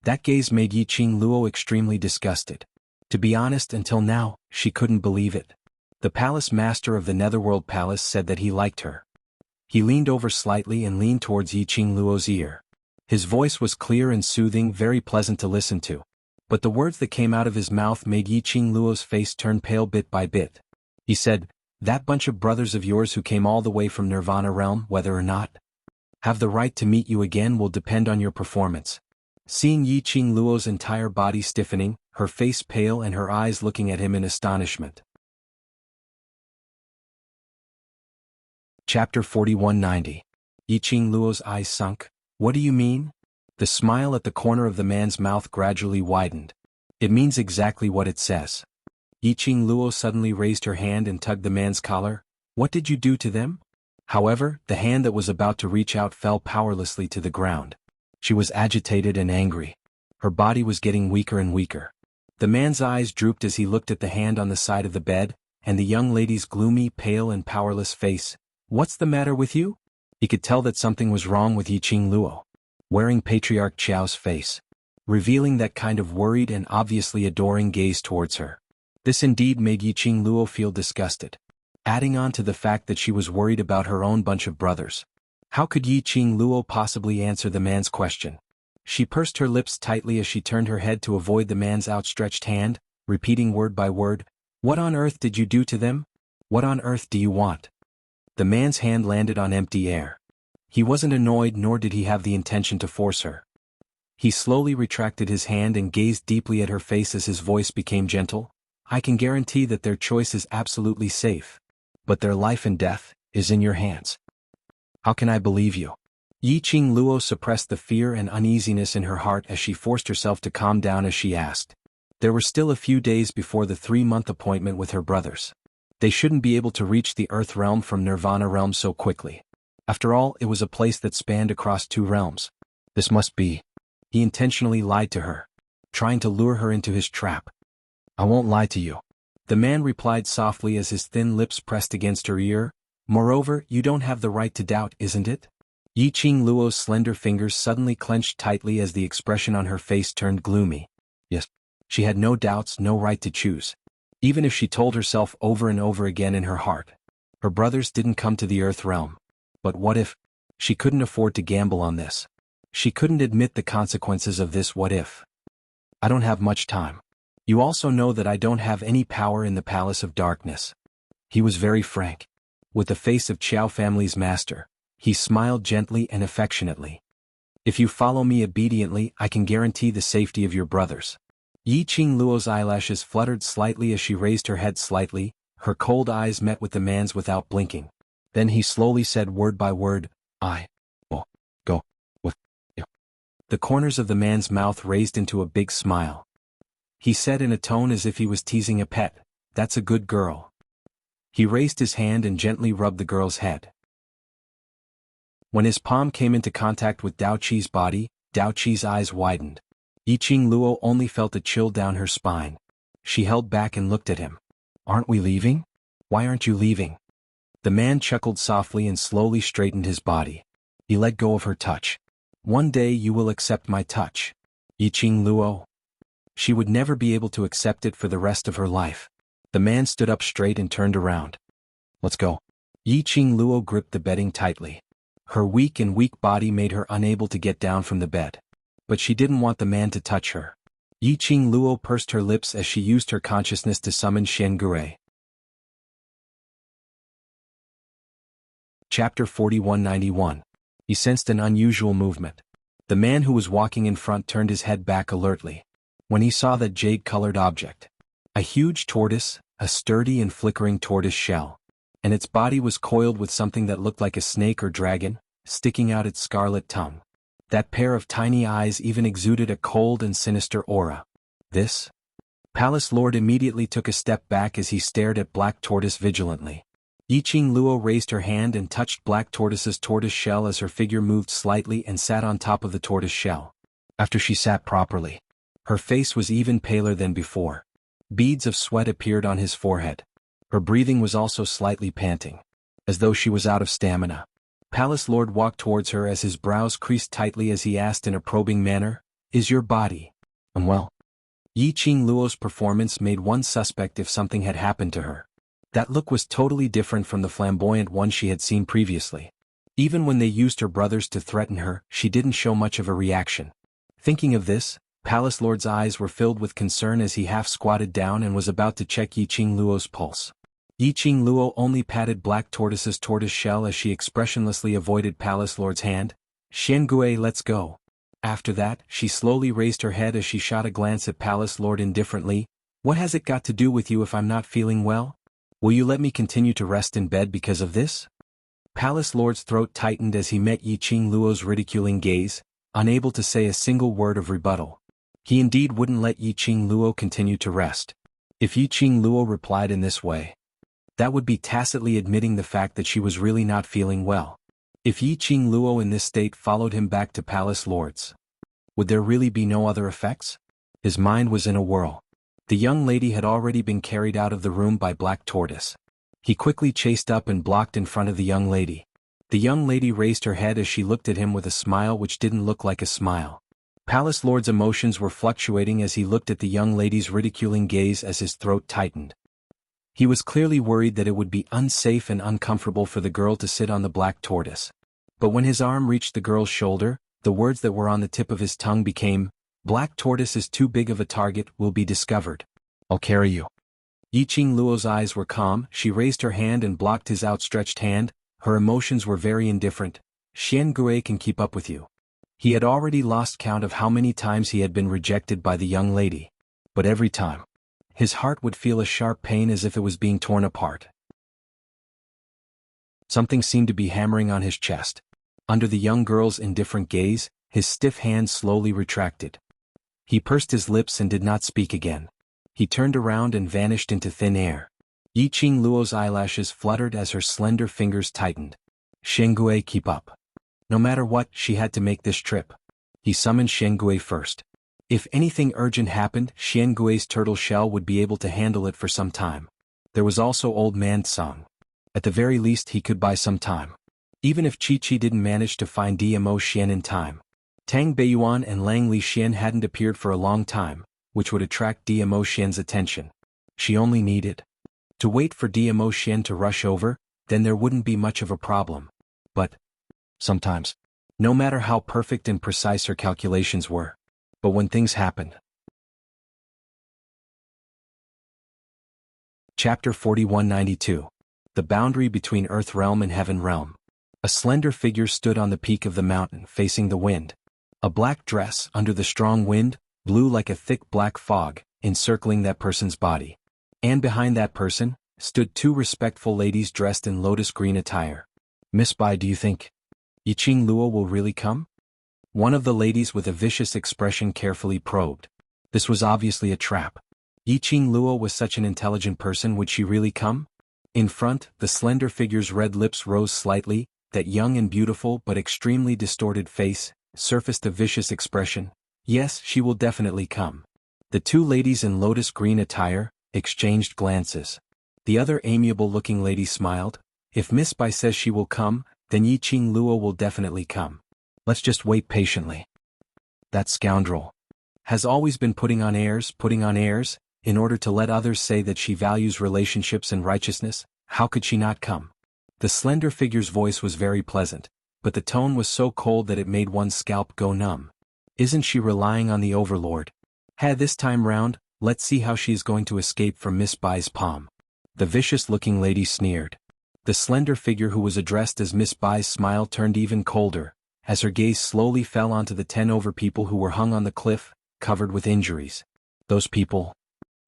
That gaze made Yi Qing Luo extremely disgusted. To be honest, until now, she couldn't believe it. The palace master of the Netherworld Palace said that he liked her. He leaned over slightly and leaned towards Yi Qing Luo's ear. His voice was clear and soothing, very pleasant to listen to. But the words that came out of his mouth made Yi Qing Luo's face turn pale bit by bit. He said, "That bunch of brothers of yours who came all the way from Nirvana Realm, whether or not have the right to meet you again will depend on your performance." Seeing Yi Qing Luo's entire body stiffening, her face pale and her eyes looking at him in astonishment. Chapter 4190. Yi Qing Luo's eyes sunk. "What do you mean?" The smile at the corner of the man's mouth gradually widened. "It means exactly what it says." Yi Qing Luo suddenly raised her hand and tugged the man's collar. "What did you do to them?" However, the hand that was about to reach out fell powerlessly to the ground. She was agitated and angry. Her body was getting weaker and weaker. The man's eyes drooped as he looked at the hand on the side of the bed, and the young lady's gloomy, pale and powerless face. "What's the matter with you?" He could tell that something was wrong with Yi Qing Luo. Wearing Patriarch Chao's face, revealing that kind of worried and obviously adoring gaze towards her. This indeed made Yi Qing Luo feel disgusted. Adding on to the fact that she was worried about her own bunch of brothers. How could Yi Qing Luo possibly answer the man's question? She pursed her lips tightly as she turned her head to avoid the man's outstretched hand, repeating word by word, "What on earth did you do to them? What on earth do you want?" The man's hand landed on empty air. He wasn't annoyed, nor did he have the intention to force her. He slowly retracted his hand and gazed deeply at her face as his voice became gentle. "I can guarantee that their choice is absolutely safe. But their life and death is in your hands. How can I believe you?" Yi Qing Luo suppressed the fear and uneasiness in her heart as she forced herself to calm down as she asked. There were still a few days before the 3-month appointment with her brothers. They shouldn't be able to reach the Earth Realm from Nirvana Realm so quickly. After all, it was a place that spanned across 2 realms. This must be. He intentionally lied to her, trying to lure her into his trap. "I won't lie to you," the man replied softly as his thin lips pressed against her ear. "Moreover, you don't have the right to doubt, isn't it?" Yi Qing Luo's slender fingers suddenly clenched tightly as the expression on her face turned gloomy. Yes, she had no doubts, no right to choose. Even if she told herself over and over again in her heart, her brothers didn't come to the Earth Realm. But what if? She couldn't afford to gamble on this. She couldn't admit the consequences of this what if. "I don't have much time. You also know that I don't have any power in the Palace of Darkness." He was very frank. With the face of Qiao family's master, he smiled gently and affectionately. "If you follow me obediently, I can guarantee the safety of your brothers." Yi Qing Luo's eyelashes fluttered slightly as she raised her head slightly, her cold eyes met with the man's without blinking. Then he slowly said word by word, "I will go with you." The corners of the man's mouth raised into a big smile. He said in a tone as if he was teasing a pet, "That's a good girl." He raised his hand and gently rubbed the girl's head. When his palm came into contact with Dao Qi's body, Dao Qi's eyes widened. Yi Qing Luo only felt a chill down her spine. She held back and looked at him. "Aren't we leaving? Why aren't you leaving?" The man chuckled softly and slowly straightened his body. He let go of her touch. One day you will accept my touch. Yiqing Luo. She would never be able to accept it for the rest of her life. The man stood up straight and turned around. Let's go. Yiqing Luo gripped the bedding tightly. Her weak body made her unable to get down from the bed. But she didn't want the man to touch her. Yiqing Luo pursed her lips as she used her consciousness to summon Xianghui. Chapter 4191. He sensed an unusual movement. The man who was walking in front turned his head back alertly. When he saw that jade-colored object. A huge tortoise, a sturdy and flickering tortoise shell. And its body was coiled with something that looked like a snake or dragon, sticking out its scarlet tongue. That pair of tiny eyes even exuded a cold and sinister aura. This? Palace Lord immediately took a step back as he stared at Black Tortoise vigilantly. Yiqing Luo raised her hand and touched Black Tortoise's tortoise shell as her figure moved slightly and sat on top of the tortoise shell. After she sat properly, her face was even paler than before. Beads of sweat appeared on his forehead. Her breathing was also slightly panting, as though she was out of stamina. Palace Lord walked towards her as his brows creased tightly as he asked in a probing manner, "Is your body unwell?" Yiqing Luo's performance made one suspect if something had happened to her. That look was totally different from the flamboyant one she had seen previously. Even when they used her brothers to threaten her, she didn't show much of a reaction. Thinking of this, Palace Lord's eyes were filled with concern as he half squatted down and was about to check Yiqing Luo's pulse. Yiqing Luo only patted Black Tortoise's tortoise shell as she expressionlessly avoided Palace Lord's hand. "Xianghui, let's go." After that, she slowly raised her head as she shot a glance at Palace Lord indifferently. "What has it got to do with you if I'm not feeling well? Will you let me continue to rest in bed because of this?" Palace Lord's throat tightened as he met Yiqing Luo's ridiculing gaze, unable to say a single word of rebuttal. He indeed wouldn't let Yiqing Luo continue to rest. If Yiqing Luo replied in this way, that would be tacitly admitting the fact that she was really not feeling well. If Yiqing Luo in this state followed him back to Palace Lord's, would there really be no other effects? His mind was in a whirl. The young lady had already been carried out of the room by Black Tortoise. He quickly chased up and blocked in front of the young lady. The young lady raised her head as she looked at him with a smile which didn't look like a smile. Palace Lord's emotions were fluctuating as he looked at the young lady's ridiculing gaze as his throat tightened. He was clearly worried that it would be unsafe and uncomfortable for the girl to sit on the Black Tortoise. But when his arm reached the girl's shoulder, the words that were on the tip of his tongue became, "Black Tortoise is too big of a target, will be discovered. I'll carry you." Yiqing Luo's eyes were calm. She raised her hand and blocked his outstretched hand. Her emotions were very indifferent. "Xianghui can keep up with you." He had already lost count of how many times he had been rejected by the young lady. But every time, his heart would feel a sharp pain as if it was being torn apart. Something seemed to be hammering on his chest. Under the young girl's indifferent gaze, his stiff hand slowly retracted. He pursed his lips and did not speak again. He turned around and vanished into thin air. Yiqing Luo's eyelashes fluttered as her slender fingers tightened. "Xianghui, keep up." No matter what, she had to make this trip. He summoned Xianghui first. If anything urgent happened, Xianghui's turtle shell would be able to handle it for some time. There was also Old Man Tsang. At the very least he could buy some time. Even if Chi-Chi didn't manage to find Dmo Xian in time. Tang Beiyuan and Lang Li Xian hadn't appeared for a long time, which would attract Dmo Xian's attention. She only needed to wait for Dmo Xian to rush over, then there wouldn't be much of a problem. But sometimes, no matter how perfect and precise her calculations were, but when things happened. Chapter 4192. The boundary between Earth Realm and Heaven Realm. A slender figure stood on the peak of the mountain facing the wind. A black dress under the strong wind blew like a thick black fog, encircling that person's body. And behind that person stood two respectful ladies dressed in lotus green attire. "Miss Bai, do you think Yiqing Luo will really come?" One of the ladies with a vicious expression carefully probed. This was obviously a trap. Yiqing Luo was such an intelligent person, would she really come? In front, the slender figure's red lips rose slightly, that young and beautiful but extremely distorted face surfaced a vicious expression. "Yes, she will definitely come." The two ladies in lotus green attire exchanged glances. The other amiable-looking lady smiled. "If Miss Bai says she will come, then Yi Qing Luo will definitely come. Let's just wait patiently. That scoundrel has always been putting on airs, in order to let others say that she values relationships and righteousness. How could she not come? The slender figure's voice was very pleasant, but the tone was so cold that it made one's scalp go numb. Isn't she relying on the overlord? This time round, let's see how she is going to escape from Miss Bai's palm. The vicious-looking lady sneered. The slender figure who was addressed as Miss Bai's smile turned even colder, as her gaze slowly fell onto the 10 over people who were hung on the cliff, covered with injuries. Those people?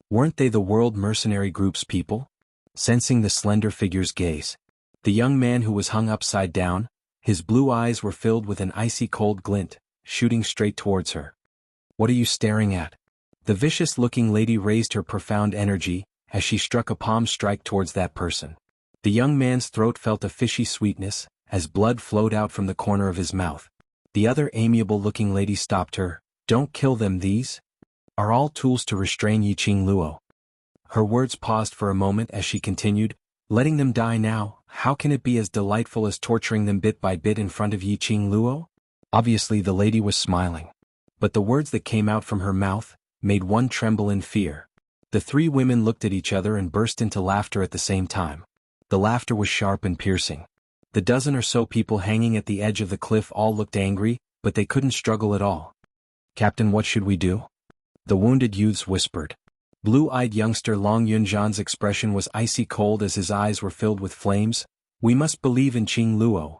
Weren't they the World Mercenary Group's people? Sensing the slender figure's gaze, the young man who was hung upside down, his blue eyes were filled with an icy cold glint, shooting straight towards her. What are you staring at? The vicious-looking lady raised her profound energy, as she struck a palm strike towards that person. The young man's throat felt a fishy sweetness, as blood flowed out from the corner of his mouth. The other amiable-looking lady stopped her. Don't kill them. These are all tools to restrain Yi Qing Luo. Her words paused for a moment as she continued, letting them die now. How can it be as delightful as torturing them bit by bit in front of Yi Qing Luo? Obviously the lady was smiling. But the words that came out from her mouth made one tremble in fear. The three women looked at each other and burst into laughter at the same time. The laughter was sharp and piercing. The dozen or so people hanging at the edge of the cliff all looked angry, but they couldn't struggle at all. Captain, what should we do? The wounded youths whispered. Blue-eyed youngster Long Yunzhan's expression was icy cold as his eyes were filled with flames. We must believe in Qing Luo.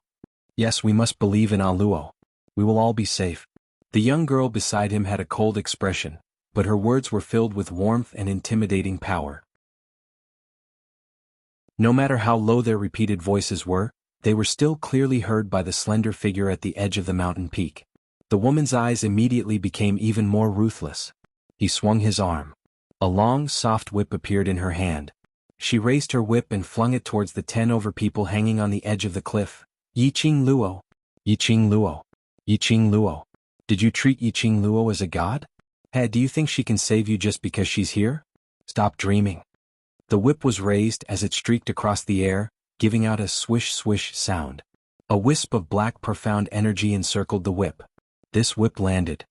Yes, we must believe in Luo. We will all be safe. The young girl beside him had a cold expression, but her words were filled with warmth and intimidating power. No matter how low their repeated voices were, they were still clearly heard by the slender figure at the edge of the mountain peak. The woman's eyes immediately became even more ruthless. He swung his arm. A long, soft whip appeared in her hand. She raised her whip and flung it towards the 10 over people hanging on the edge of the cliff. Yi Qing Luo! Yi Qing Luo! Yi Qing Luo! Did you treat Yi Qing Luo as a god? Do you think she can save you just because she's here? Stop dreaming. The whip was raised as it streaked across the air, giving out a swish-swish sound. A wisp of black profound energy encircled the whip. This whip landed.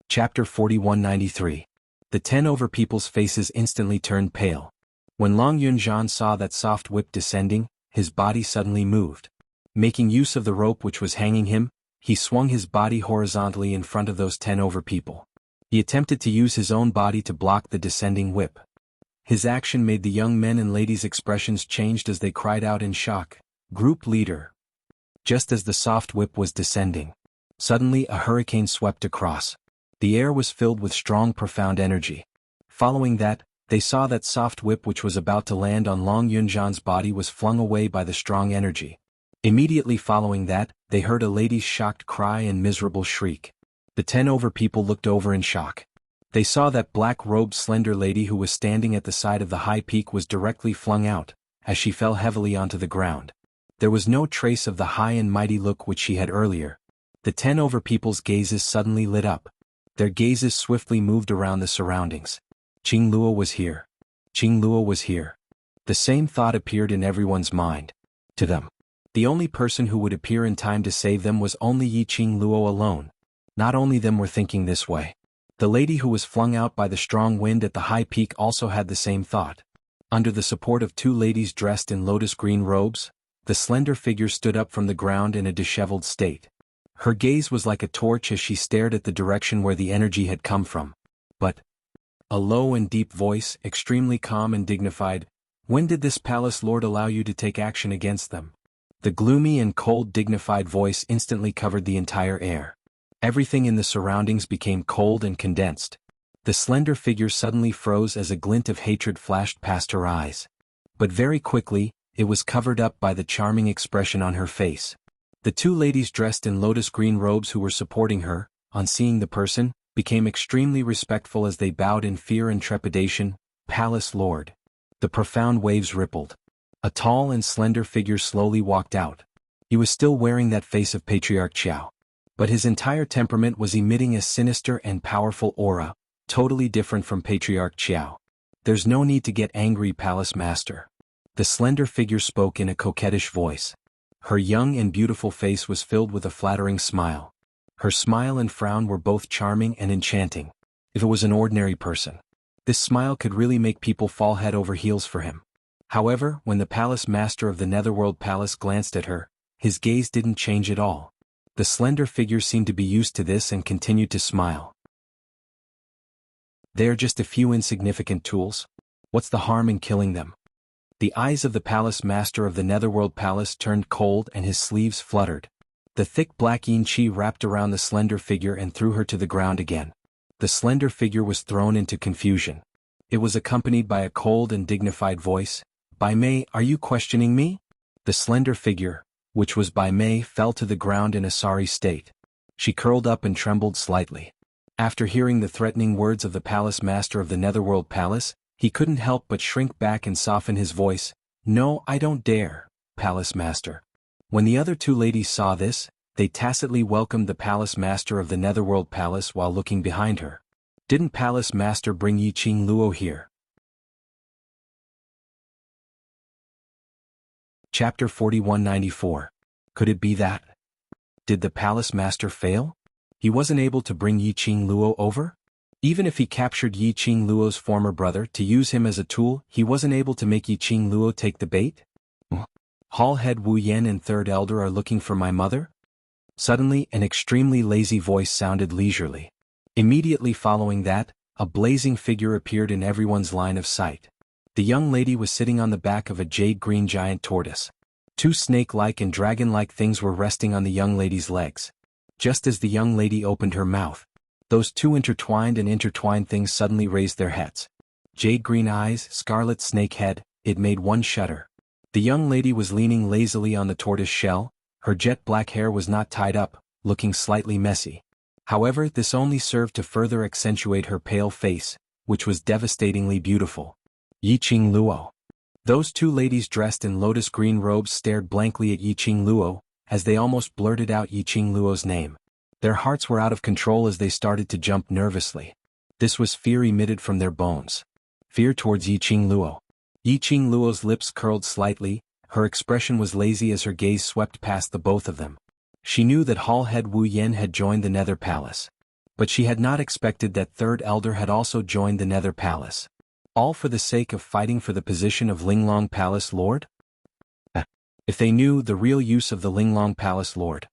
Chapter 4193. The 10 over people's faces instantly turned pale. When Long Yunzhan saw that soft whip descending, his body suddenly moved. Making use of the rope which was hanging him, he swung his body horizontally in front of those 10 over people. He attempted to use his own body to block the descending whip. His action made the young men and ladies' expressions changed as they cried out in shock. Group leader. Just as the soft whip was descending, suddenly a hurricane swept across. The air was filled with strong profound energy. Following that, they saw that soft whip which was about to land on Long Yunzhan's body was flung away by the strong energy. Immediately following that, they heard a lady's shocked cry and miserable shriek. The 10 over people looked over in shock. They saw that black-robed slender lady who was standing at the side of the high peak was directly flung out, as she fell heavily onto the ground. There was no trace of the high and mighty look which she had earlier. The 10 over people's gazes suddenly lit up. Their gazes swiftly moved around the surroundings. Qing Luo was here. Qing Luo was here. The same thought appeared in everyone's mind. To them, the only person who would appear in time to save them was only Yi Qing Luo alone. Not only them were thinking this way. The lady who was flung out by the strong wind at the high peak also had the same thought. Under the support of two ladies dressed in lotus green robes, the slender figure stood up from the ground in a disheveled state. Her gaze was like a torch as she stared at the direction where the energy had come from. But a low and deep voice, extremely calm and dignified, "When did this palace lord allow you to take action against them?" The gloomy and cold dignified voice instantly covered the entire air. Everything in the surroundings became cold and condensed. The slender figure suddenly froze as a glint of hatred flashed past her eyes. But very quickly, it was covered up by the charming expression on her face. The two ladies dressed in lotus green robes who were supporting her, on seeing the person, became extremely respectful as they bowed in fear and trepidation. "Palace Lord." The profound waves rippled. A tall and slender figure slowly walked out. He was still wearing that face of Patriarch Qiao. But his entire temperament was emitting a sinister and powerful aura, totally different from Patriarch Qiao. "There's no need to get angry, Palace Master." The slender figure spoke in a coquettish voice. Her young and beautiful face was filled with a flattering smile. Her smile and frown were both charming and enchanting. If it was an ordinary person, this smile could really make people fall head over heels for him. However, when the palace master of the Netherworld Palace glanced at her, his gaze didn't change at all. The slender figure seemed to be used to this and continued to smile. They are just a few insignificant tools. What's the harm in killing them? The eyes of the palace master of the Netherworld Palace turned cold and his sleeves fluttered. The thick black yin chi wrapped around the slender figure and threw her to the ground again. The slender figure was thrown into confusion. It was accompanied by a cold and dignified voice. Bai Mei, are you questioning me? The slender figure, which was Bai Mei, fell to the ground in a sorry state. She curled up and trembled slightly. After hearing the threatening words of the palace master of the Netherworld Palace, he couldn't help but shrink back and soften his voice. No, I don't dare, Palace Master. When the other two ladies saw this, they tacitly welcomed the Palace Master of the Netherworld Palace while looking behind her. Didn't Palace Master bring Yi Qing Luo here? Chapter 4194. Could it be that? Did the Palace Master fail? He wasn't able to bring Yi Qing Luo over? Even if he captured Yi Qing Luo's former brother to use him as a tool, he wasn't able to make Yi Qing Luo take the bait? Hall Head Wu Yan and Third Elder are looking for my mother? Suddenly, an extremely lazy voice sounded leisurely. Immediately following that, a blazing figure appeared in everyone's line of sight. The young lady was sitting on the back of a jade-green giant tortoise. Two snake-like and dragon-like things were resting on the young lady's legs. Just as the young lady opened her mouth, those two intertwined things suddenly raised their heads. Jade-green eyes, scarlet snake head, it made one shudder. The young lady was leaning lazily on the tortoise shell. Her jet-black hair was not tied up, looking slightly messy. However, this only served to further accentuate her pale face, which was devastatingly beautiful. Yi Qing Luo. Those two ladies dressed in lotus green robes stared blankly at Yi Qing Luo, as they almost blurted out Yi Qing Luo's name. Their hearts were out of control as they started to jump nervously. This was fear emitted from their bones. Fear towards Yi Qing Luo. Yi Qing Luo's lips curled slightly, her expression was lazy as her gaze swept past the both of them. She knew that Hall Head Wu Yan had joined the Nether Palace. But she had not expected that Third Elder had also joined the Nether Palace. All for the sake of fighting for the position of Linglong Palace Lord? If they knew the real use of the Linglong Palace Lord,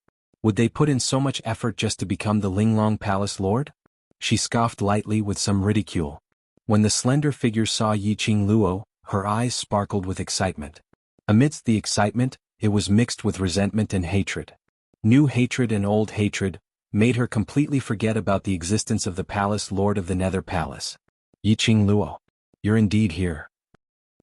would they put in so much effort just to become the Linglong Palace Lord? She scoffed lightly with some ridicule. When the slender figure saw Yi Qing Luo, her eyes sparkled with excitement. Amidst the excitement, it was mixed with resentment and hatred. New hatred and old hatred made her completely forget about the existence of the Palace Lord of the Nether Palace. Yi Qing Luo, you're indeed here.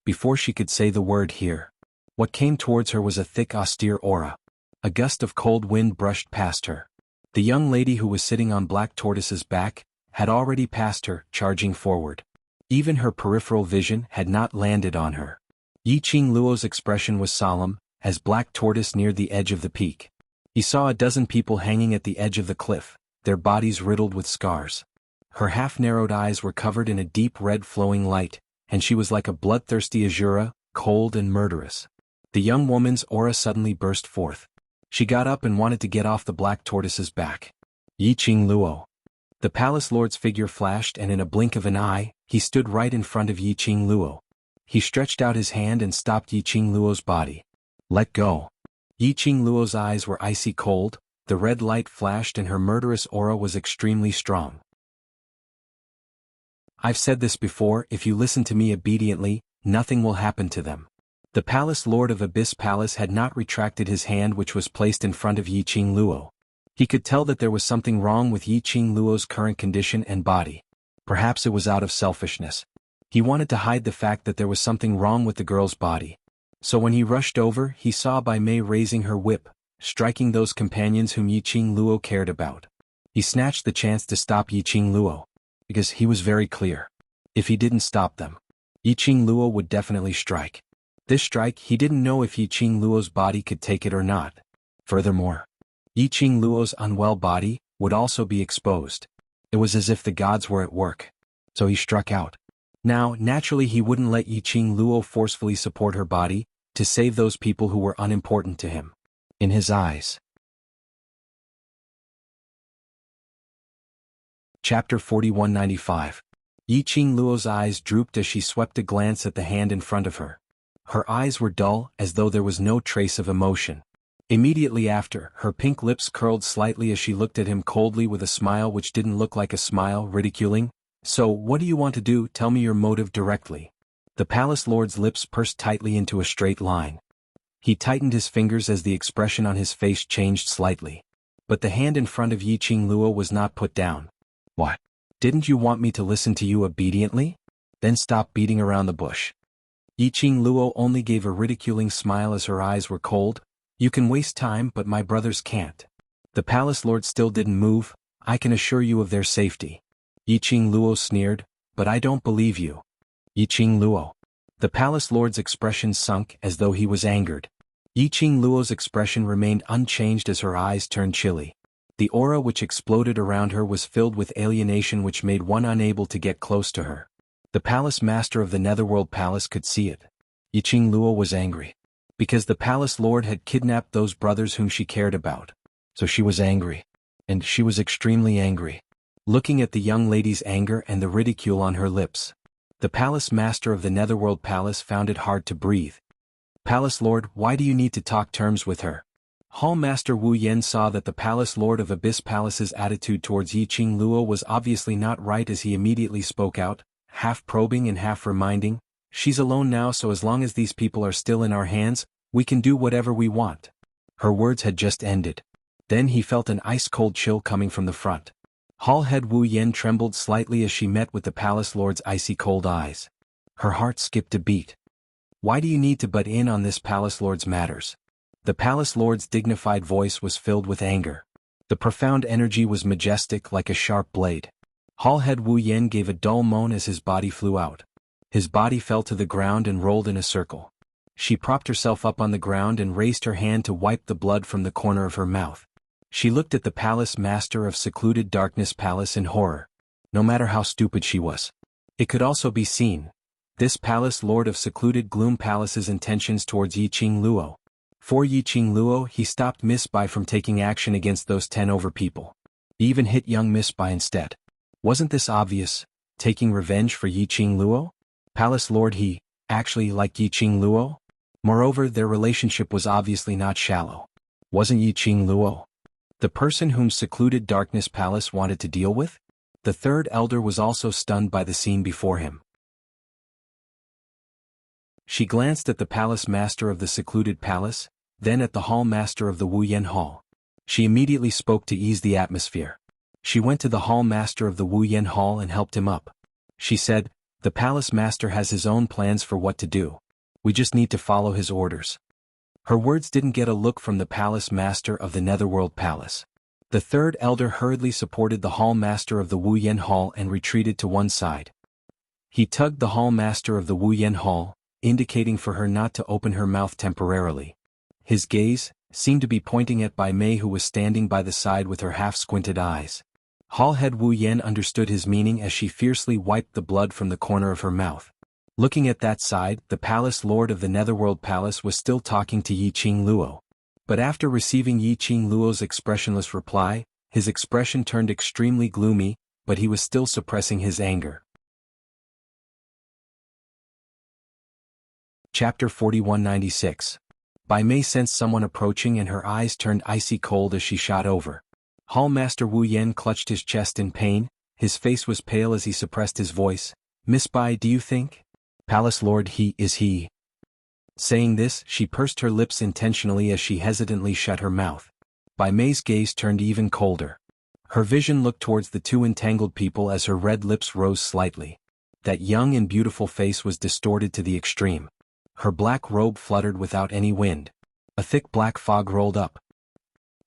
Before she could say the word here, what came towards her was a thick austere aura. A gust of cold wind brushed past her. The young lady who was sitting on Black Tortoise's back had already passed her, charging forward. Even her peripheral vision had not landed on her. Yi Qing Luo's expression was solemn, as Black Tortoise neared the edge of the peak. He saw a dozen people hanging at the edge of the cliff, their bodies riddled with scars. Her half-narrowed eyes were covered in a deep red flowing light, and she was like a bloodthirsty azura, cold and murderous. The young woman's aura suddenly burst forth. She got up and wanted to get off the Black Tortoise's back. Yi Qing Luo. The Palace Lord's figure flashed and in a blink of an eye, he stood right in front of Yi Qing Luo. He stretched out his hand and stopped Yi Qing Luo's body. Let go. Yi Qing Luo's eyes were icy cold, the red light flashed and her murderous aura was extremely strong. I've said this before, if you listen to me obediently, nothing will happen to them. The Palace Lord of Abyss Palace had not retracted his hand which was placed in front of Yi Qing Luo. He could tell that there was something wrong with Yi Qing Luo's current condition and body. Perhaps it was out of selfishness. He wanted to hide the fact that there was something wrong with the girl's body. So when he rushed over, he saw Bai Mei raising her whip, striking those companions whom Yi Qing Luo cared about. He snatched the chance to stop Yi Qing Luo, because he was very clear. If he didn't stop them, Yi Qing Luo would definitely strike. This strike, he didn't know if Yi Qing Luo's body could take it or not. Furthermore, Yi Qing Luo's unwell body would also be exposed. It was as if the gods were at work. So he struck out. Now, naturally he wouldn't let Yiqing Luo forcefully support her body, to save those people who were unimportant to him. In his eyes. Chapter 4195. Yiqing Luo's eyes drooped as she swept a glance at the hand in front of her. Her eyes were dull, as though there was no trace of emotion. Immediately after, her pink lips curled slightly as she looked at him coldly with a smile which didn't look like a smile, ridiculing. "So, what do you want to do? Tell me your motive directly." The palace lord's lips pursed tightly into a straight line. He tightened his fingers as the expression on his face changed slightly. But the hand in front of Yiqing Luo was not put down. "What? Didn't you want me to listen to you obediently? Then stop beating around the bush." Yiqing Luo only gave a ridiculing smile as her eyes were cold. "You can waste time, but my brothers can't." The palace lord still didn't move. "I can assure you of their safety." Yiqing Luo sneered, "But I don't believe you." Yiqing Luo. The palace lord's expression sunk as though he was angered. Yiqing Luo's expression remained unchanged as her eyes turned chilly. The aura which exploded around her was filled with alienation which made one unable to get close to her. The palace master of the Netherworld Palace could see it. Yiqing Luo was angry. Because the palace lord had kidnapped those brothers whom she cared about. So she was angry. And she was extremely angry. Looking at the young lady's anger and the ridicule on her lips. The palace master of the Netherworld Palace found it hard to breathe. "Palace lord, why do you need to talk terms with her?" Hall Master Wu Yan saw that the palace lord of Abyss Palace's attitude towards Yiqing Luo was obviously not right as he immediately spoke out, half probing and half reminding, "She's alone now, so as long as these people are still in our hands, we can do whatever we want." Her words had just ended. Then he felt an ice-cold chill coming from the front. Hall head Wu Yan trembled slightly as she met with the palace lord's icy cold eyes. Her heart skipped a beat. "Why do you need to butt in on this palace lord's matters?" The palace lord's dignified voice was filled with anger. The profound energy was majestic like a sharp blade. Hall head Wu Yan gave a dull moan as his body flew out. His body fell to the ground and rolled in a circle. She propped herself up on the ground and raised her hand to wipe the blood from the corner of her mouth. She looked at the palace master of Secluded Darkness Palace in horror. No matter how stupid she was. It could also be seen. This palace lord of Secluded Gloom Palace's intentions towards Yiqing Luo. For Yiqing Luo, he stopped Miss Bai from taking action against those 10 over people. He even hit young Miss Bai instead. Wasn't this obvious? Taking revenge for Yiqing Luo? Palace lord he, actually liked Yiqing Luo? Moreover, their relationship was obviously not shallow. Wasn't Yiqing Luo the person whom Secluded Darkness Palace wanted to deal with? The third elder was also stunned by the scene before him. She glanced at the palace master of the Secluded Palace, then at the hall master of the Wu Yan Hall. She immediately spoke to ease the atmosphere. She went to the hall master of the Wu Yan Hall and helped him up. She said, "The palace master has his own plans for what to do. We just need to follow his orders." Her words didn't get a look from the palace master of the Netherworld Palace. The third elder hurriedly supported the hall master of the Wu Yan Hall and retreated to one side. He tugged the hall master of the Wu Yan Hall, indicating for her not to open her mouth temporarily. His gaze seemed to be pointing at Bai Mei, who was standing by the side with her half-squinted eyes. Hall head Wu Yan understood his meaning as she fiercely wiped the blood from the corner of her mouth. Looking at that side, the palace lord of the Netherworld Palace was still talking to Yiqing Luo. But after receiving Yiqing Luo's expressionless reply, his expression turned extremely gloomy, but he was still suppressing his anger. Chapter 4196. Bai Mei sensed someone approaching and her eyes turned icy cold as she shot over. Hall Master Wu Yan clutched his chest in pain, his face was pale as he suppressed his voice. "Miss Bai, do you think? Palace Lord, he is he." Saying this, she pursed her lips intentionally as she hesitantly shut her mouth. Bai Mei's gaze turned even colder. Her vision looked towards the two entangled people as her red lips rose slightly. That young and beautiful face was distorted to the extreme. Her black robe fluttered without any wind. A thick black fog rolled up.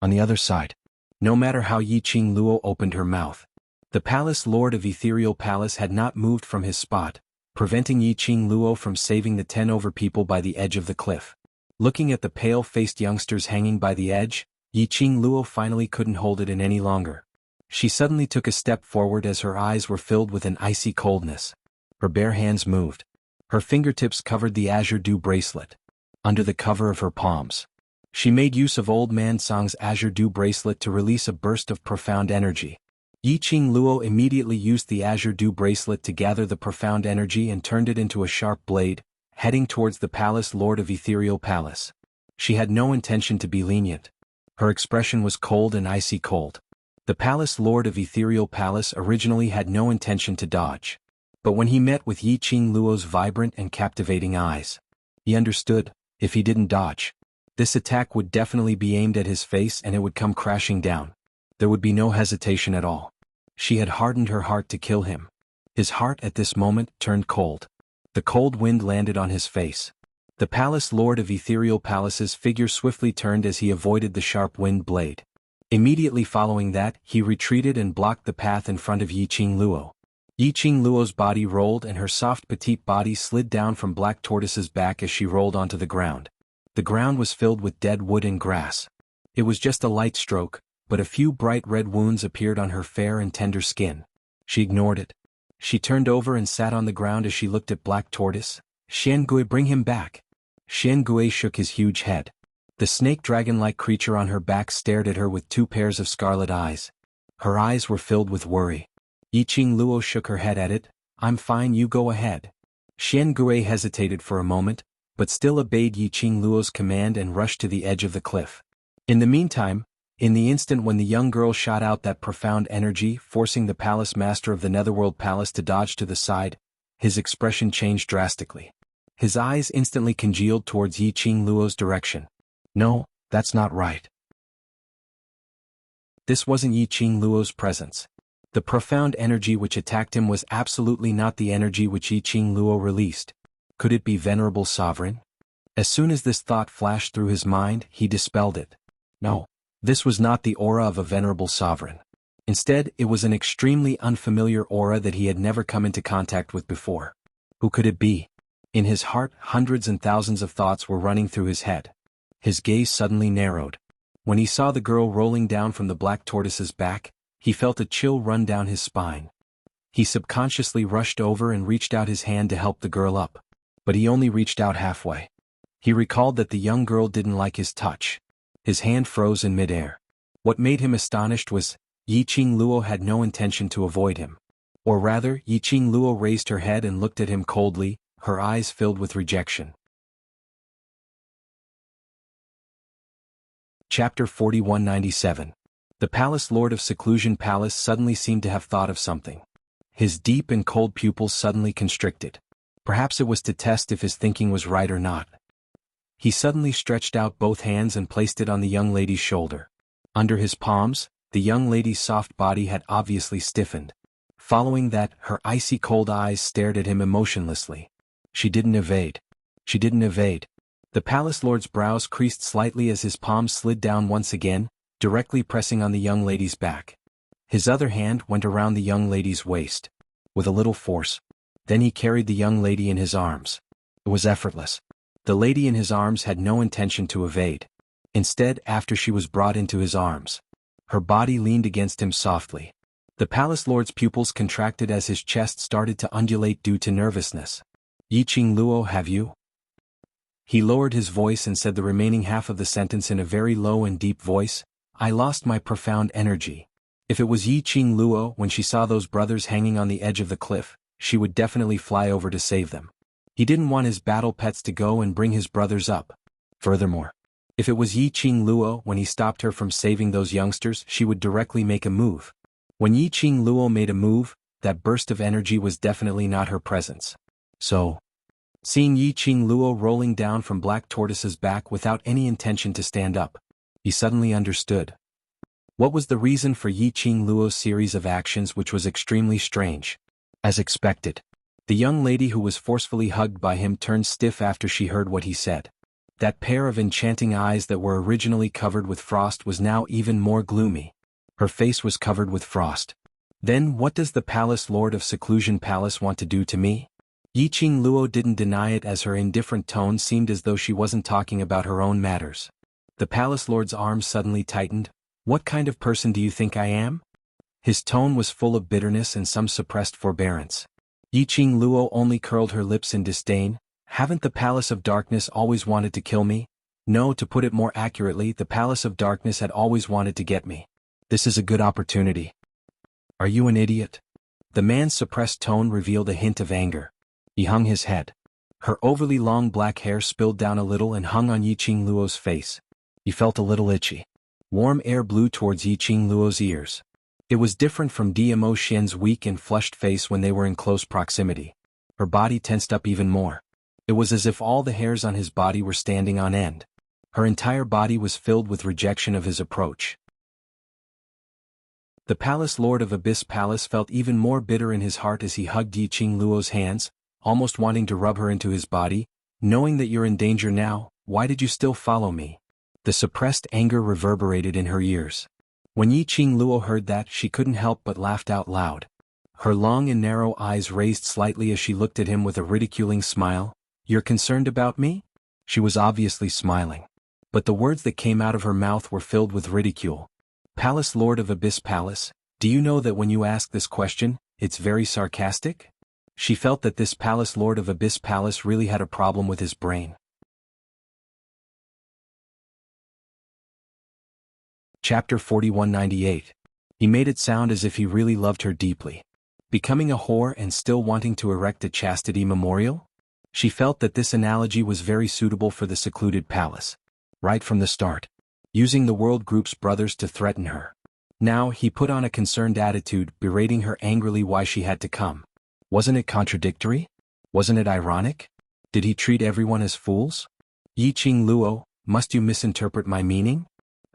On the other side, no matter how Yiqing Luo opened her mouth, the palace lord of Ethereal Palace had not moved from his spot, preventing Yiqing Luo from saving the 10 over people by the edge of the cliff. Looking at the pale-faced youngsters hanging by the edge, Yiqing Luo finally couldn't hold it in any longer. She suddenly took a step forward as her eyes were filled with an icy coldness. Her bare hands moved. Her fingertips covered the azure dew bracelet. Under the cover of her palms, she made use of Old Man Song's azure dew bracelet to release a burst of profound energy. Yi Qing Luo immediately used the azure dew bracelet to gather the profound energy and turned it into a sharp blade, heading towards the palace lord of Ethereal Palace. She had no intention to be lenient. Her expression was cold and icy cold. The palace lord of Ethereal Palace originally had no intention to dodge. But when he met with Yi Qing Luo's vibrant and captivating eyes, he understood, if he didn't dodge, this attack would definitely be aimed at his face and it would come crashing down. There would be no hesitation at all. She had hardened her heart to kill him. His heart at this moment turned cold. The cold wind landed on his face. The palace lord of Ethereal Palace's figure swiftly turned as he avoided the sharp wind blade. Immediately following that, he retreated and blocked the path in front of Yi Qing Luo. Yi Qing Luo's body rolled and her soft petite body slid down from Black Tortoise's back as she rolled onto the ground. The ground was filled with dead wood and grass. It was just a light stroke, but a few bright red wounds appeared on her fair and tender skin. She ignored it. She turned over and sat on the ground as she looked at Black Tortoise. "Xiangui, bring him back." Xiangui shook his huge head. The snake dragon-like creature on her back stared at her with two pairs of scarlet eyes. Her eyes were filled with worry. Yi Qing Luo shook her head at it. "I'm fine, you go ahead." Xiangui hesitated for a moment, but still obeyed Yi Qing Luo's command and rushed to the edge of the cliff. In the meantime, in the instant when the young girl shot out that profound energy, forcing the palace master of the Netherworld Palace to dodge to the side, his expression changed drastically. His eyes instantly congealed towards Yi Qing Luo's direction. No, that's not right. This wasn't Yi Qing Luo's presence. The profound energy which attacked him was absolutely not the energy which Yi Qing Luo released. Could it be Venerable Sovereign? As soon as this thought flashed through his mind, he dispelled it. No, this was not the aura of a Venerable Sovereign. Instead, it was an extremely unfamiliar aura that he had never come into contact with before. Who could it be? In his heart, hundreds and thousands of thoughts were running through his head. His gaze suddenly narrowed. When he saw the girl rolling down from the Black Tortoise's back, he felt a chill run down his spine. He subconsciously rushed over and reached out his hand to help the girl up. But he only reached out halfway. He recalled that the young girl didn't like his touch. His hand froze in midair. What made him astonished was, Yi Qing Luo had no intention to avoid him. Or rather, Yi Qing Luo raised her head and looked at him coldly, her eyes filled with rejection. Chapter 4197. The Palace Lord of Seclusion Palace suddenly seemed to have thought of something. His deep and cold pupils suddenly constricted. Perhaps it was to test if his thinking was right or not. He suddenly stretched out both hands and placed it on the young lady's shoulder. Under his palms, the young lady's soft body had obviously stiffened. Following that, her icy cold eyes stared at him emotionlessly. She didn't evade. She didn't evade. The Palace Lord's brows creased slightly as his palms slid down once again, directly pressing on the young lady's back. His other hand went around the young lady's waist. With a little force. Then he carried the young lady in his arms. It was effortless. The lady in his arms had no intention to evade. Instead, after she was brought into his arms, her body leaned against him softly. The Palace Lord's pupils contracted as his chest started to undulate due to nervousness. "Yi Qing Luo, have you?" He lowered his voice and said the remaining half of the sentence in a very low and deep voice. "I lost my profound energy." If it was Yi Qing Luo, when she saw those brothers hanging on the edge of the cliff, she would definitely fly over to save them. He didn't want his battle pets to go and bring his brothers up. Furthermore, if it was Yi Qing Luo, when he stopped her from saving those youngsters, she would directly make a move. When Yi Qing Luo made a move, that burst of energy was definitely not her presence. So, seeing Yi Qing Luo rolling down from Black Tortoise's back without any intention to stand up, he suddenly understood. What was the reason for Yi Qing Luo's series of actions, which was extremely strange? As expected, the young lady who was forcefully hugged by him turned stiff after she heard what he said. That pair of enchanting eyes that were originally covered with frost was now even more gloomy. Her face was covered with frost. "Then what does the Palace Lord of Seclusion Palace want to do to me?" Yi Qing Luo didn't deny it, as her indifferent tone seemed as though she wasn't talking about her own matters. The Palace Lord's arms suddenly tightened. "What kind of person do you think I am?" His tone was full of bitterness and some suppressed forbearance. Yiqing Luo only curled her lips in disdain. Haven't the Palace of Darkness always wanted to kill me? No, to put it more accurately, the Palace of Darkness had always wanted to get me. This is a good opportunity. Are you an idiot? The man's suppressed tone revealed a hint of anger. He hung his head. Her overly long black hair spilled down a little and hung on Yiqing Luo's face. He felt a little itchy. Warm air blew towards Yiqing Luo's ears. It was different from Dmo Xian's weak and flushed face when they were in close proximity. Her body tensed up even more. It was as if all the hairs on his body were standing on end. Her entire body was filled with rejection of his approach. The Palace Lord of Abyss Palace felt even more bitter in his heart as he hugged Yiqing Luo's hands, almost wanting to rub her into his body. Knowing that you're in danger now, why did you still follow me? The suppressed anger reverberated in her ears. When Yiqing Luo heard that, she couldn't help but laughed out loud. Her long and narrow eyes raised slightly as she looked at him with a ridiculing smile. You're concerned about me? She was obviously smiling. But the words that came out of her mouth were filled with ridicule. Palace Lord of Abyss Palace, do you know that when you ask this question, it's very sarcastic? She felt that this Palace Lord of Abyss Palace really had a problem with his brain. Chapter 4198. He made it sound as if he really loved her deeply. Becoming a whore and still wanting to erect a chastity memorial? She felt that this analogy was very suitable for the secluded palace. Right from the start. Using the World Group's brothers to threaten her. Now he put on a concerned attitude, berating her angrily why she had to come. Wasn't it contradictory? Wasn't it ironic? Did he treat everyone as fools? Yiqing Luo, must you misinterpret my meaning?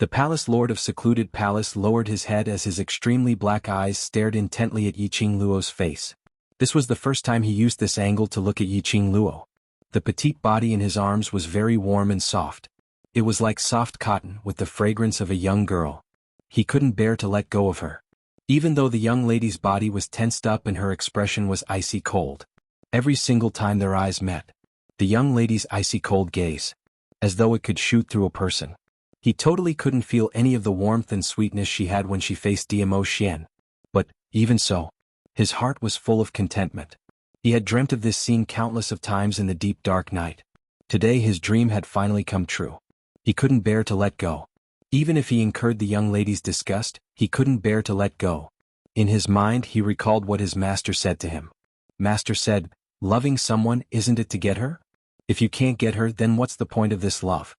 The Palace Lord of Secluded Palace lowered his head as his extremely black eyes stared intently at Yiqing Luo's face. This was the first time he used this angle to look at Yiqing Luo. The petite body in his arms was very warm and soft. It was like soft cotton with the fragrance of a young girl. He couldn't bear to let go of her. Even though the young lady's body was tensed up and her expression was icy cold. Every single time their eyes met. The young lady's icy cold gaze. As though it could shoot through a person. He totally couldn't feel any of the warmth and sweetness she had when she faced Dmo Xian. But, even so, his heart was full of contentment. He had dreamt of this scene countless of times in the deep dark night. Today his dream had finally come true. He couldn't bear to let go. Even if he incurred the young lady's disgust, he couldn't bear to let go. In his mind he recalled what his master said to him. Master said, loving someone isn't it to get her? If you can't get her, then what's the point of this love?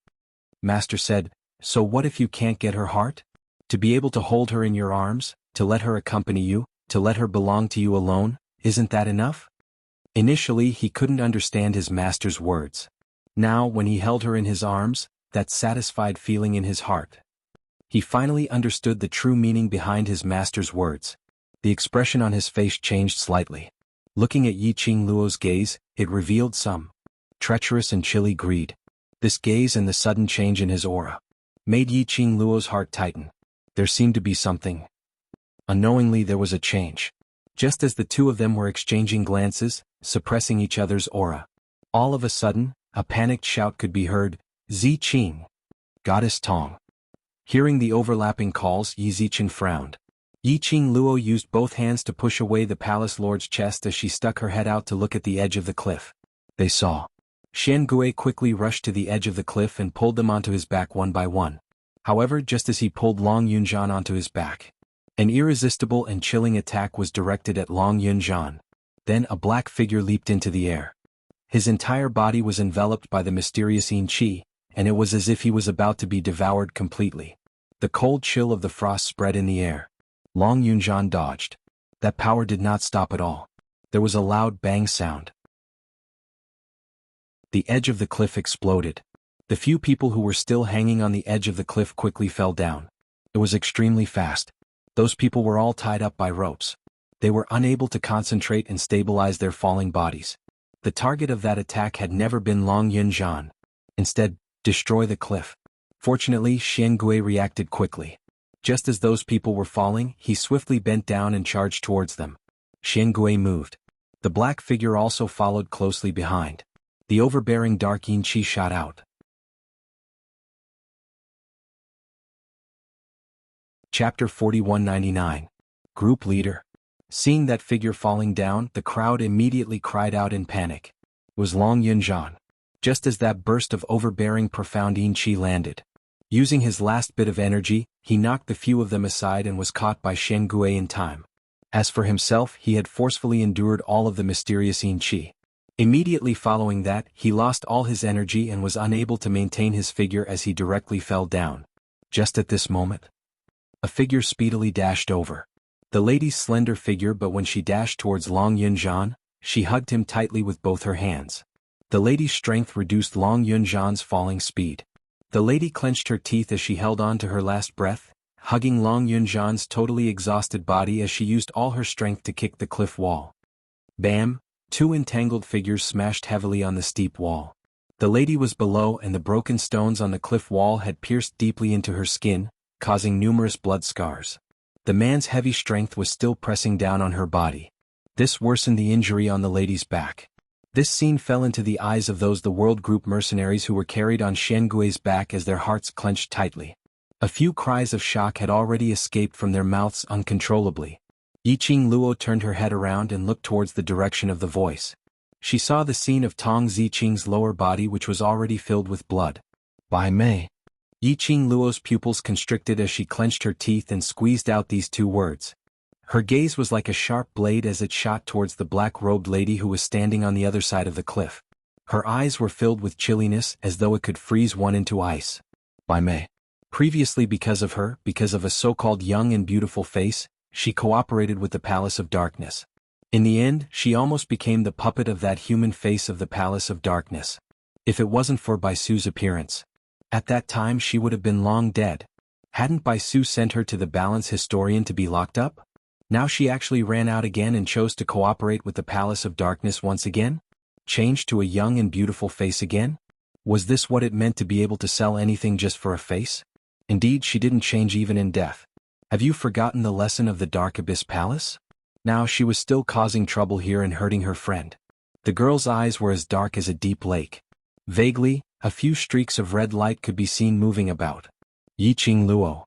Master said, so what if you can't get her heart? To be able to hold her in your arms, to let her accompany you, to let her belong to you alone, isn't that enough? Initially he couldn't understand his master's words. Now when he held her in his arms, that satisfied feeling in his heart. He finally understood the true meaning behind his master's words. The expression on his face changed slightly. Looking at Yiqing Luo's gaze, it revealed some treacherous and chilly greed. This gaze and the sudden change in his aura made Yiqing Luo's heart tighten. There seemed to be something. Unknowingly there was a change. Just as the two of them were exchanging glances, suppressing each other's aura. All of a sudden, a panicked shout could be heard, Zi Qing. Goddess Tong. Hearing the overlapping calls, Yi Zichen frowned. Yiqing Luo used both hands to push away the palace lord's chest as she stuck her head out to look at the edge of the cliff. They saw. Xianghu quickly rushed to the edge of the cliff and pulled them onto his back one by one. However, just as he pulled Long Yunzhan onto his back, an irresistible and chilling attack was directed at Long Yunzhan. Then a black figure leaped into the air. His entire body was enveloped by the mysterious Yin Qi, and it was as if he was about to be devoured completely. The cold chill of the frost spread in the air. Long Yunzhan dodged. That power did not stop at all. There was a loud bang sound. The edge of the cliff exploded. The few people who were still hanging on the edge of the cliff quickly fell down. It was extremely fast. Those people were all tied up by ropes. They were unable to concentrate and stabilize their falling bodies. The target of that attack had never been Long Yunzhan. Instead, destroy the cliff. Fortunately, Xianghu reacted quickly. Just as those people were falling, he swiftly bent down and charged towards them. Xianghu moved. The black figure also followed closely behind. The overbearing dark Yin Qi shot out. Chapter 4199. Group Leader. Seeing that figure falling down, the crowd immediately cried out in panic. It was Long Yunzhan. Just as that burst of overbearing profound yin qi landed. Using his last bit of energy, he knocked the few of them aside and was caught by Shen Gui in time. As for himself, he had forcefully endured all of the mysterious yin qi. Immediately following that, he lost all his energy and was unable to maintain his figure as he directly fell down. Just at this moment, a figure speedily dashed over the lady's slender figure, but when she dashed towards Long Yunzhan, she hugged him tightly with both her hands. The lady's strength reduced Long Yunzhan's falling speed. The lady clenched her teeth as she held on to her last breath, hugging Long Yunzhan's totally exhausted body as she used all her strength to kick the cliff wall. Bam! Two entangled figures smashed heavily on the steep wall. The lady was below and the broken stones on the cliff wall had pierced deeply into her skin, causing numerous blood scars. The man's heavy strength was still pressing down on her body. This worsened the injury on the lady's back. This scene fell into the eyes of those the World Group mercenaries who were carried on Shen Gui's back as their hearts clenched tightly. A few cries of shock had already escaped from their mouths uncontrollably. Yiqing Luo turned her head around and looked towards the direction of the voice. She saw the scene of Tong Ziqing's lower body, which was already filled with blood. Bai Mei. Yiqing Luo's pupils constricted as she clenched her teeth and squeezed out these two words. Her gaze was like a sharp blade as it shot towards the black-robed lady who was standing on the other side of the cliff. Her eyes were filled with chilliness as though it could freeze one into ice. Bai Mei. Previously, because of a so-called young and beautiful face, she cooperated with the Palace of Darkness. In the end, she almost became the puppet of that human face of the Palace of Darkness. If it wasn't for Bai Su's appearance, at that time she would have been long dead. Hadn't Bai Su sent her to the balance historian to be locked up? Now she actually ran out again and chose to cooperate with the Palace of Darkness once again? Changed to a young and beautiful face again? Was this what it meant to be able to sell anything just for a face? Indeed, she didn't change even in death. Have you forgotten the lesson of the Dark Abyss Palace? Now she was still causing trouble here and hurting her friend. The girl's eyes were as dark as a deep lake. Vaguely, a few streaks of red light could be seen moving about. Yiqing Luo.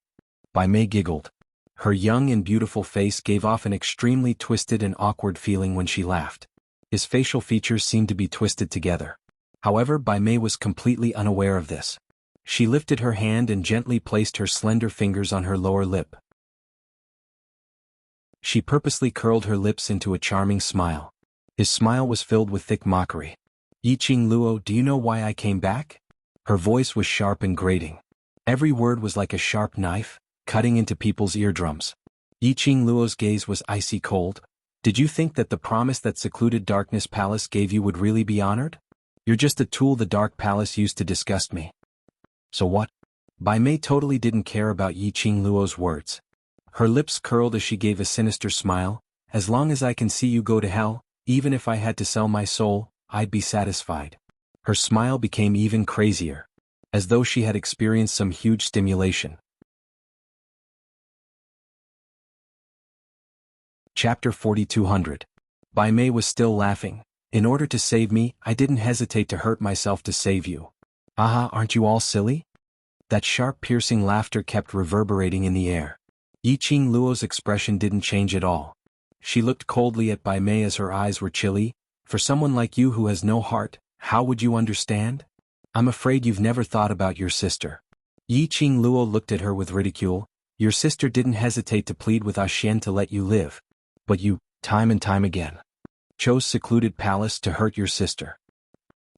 Bai Mei giggled. Her young and beautiful face gave off an extremely twisted and awkward feeling when she laughed. His facial features seemed to be twisted together. However, Bai Mei was completely unaware of this. She lifted her hand and gently placed her slender fingers on her lower lip. She purposely curled her lips into a charming smile. His smile was filled with thick mockery. Yiqing Luo, do you know why I came back? Her voice was sharp and grating. Every word was like a sharp knife, cutting into people's eardrums. Yiqing Luo's gaze was icy cold. Did you think that the promise that secluded Darkness Palace gave you would really be honored? You're just a tool the Dark Palace used to disgust me. So what? Bai Mei totally didn't care about Yiqing Luo's words. Her lips curled as she gave a sinister smile. As long as I can see you go to hell, even if I had to sell my soul, I'd be satisfied. Her smile became even crazier, as though she had experienced some huge stimulation. Chapter 4200. Bai Mei was still laughing. In order to save me, I didn't hesitate to hurt myself to save you. Aha, aren't you all silly? That sharp piercing laughter kept reverberating in the air. Yiqing Luo's expression didn't change at all. She looked coldly at Bai Mei as her eyes were chilly. For someone like you who has no heart, how would you understand? I'm afraid you've never thought about your sister. Yiqing Luo looked at her with ridicule. Your sister didn't hesitate to plead with Xian to let you live. But you, time and time again, chose secluded palace to hurt your sister.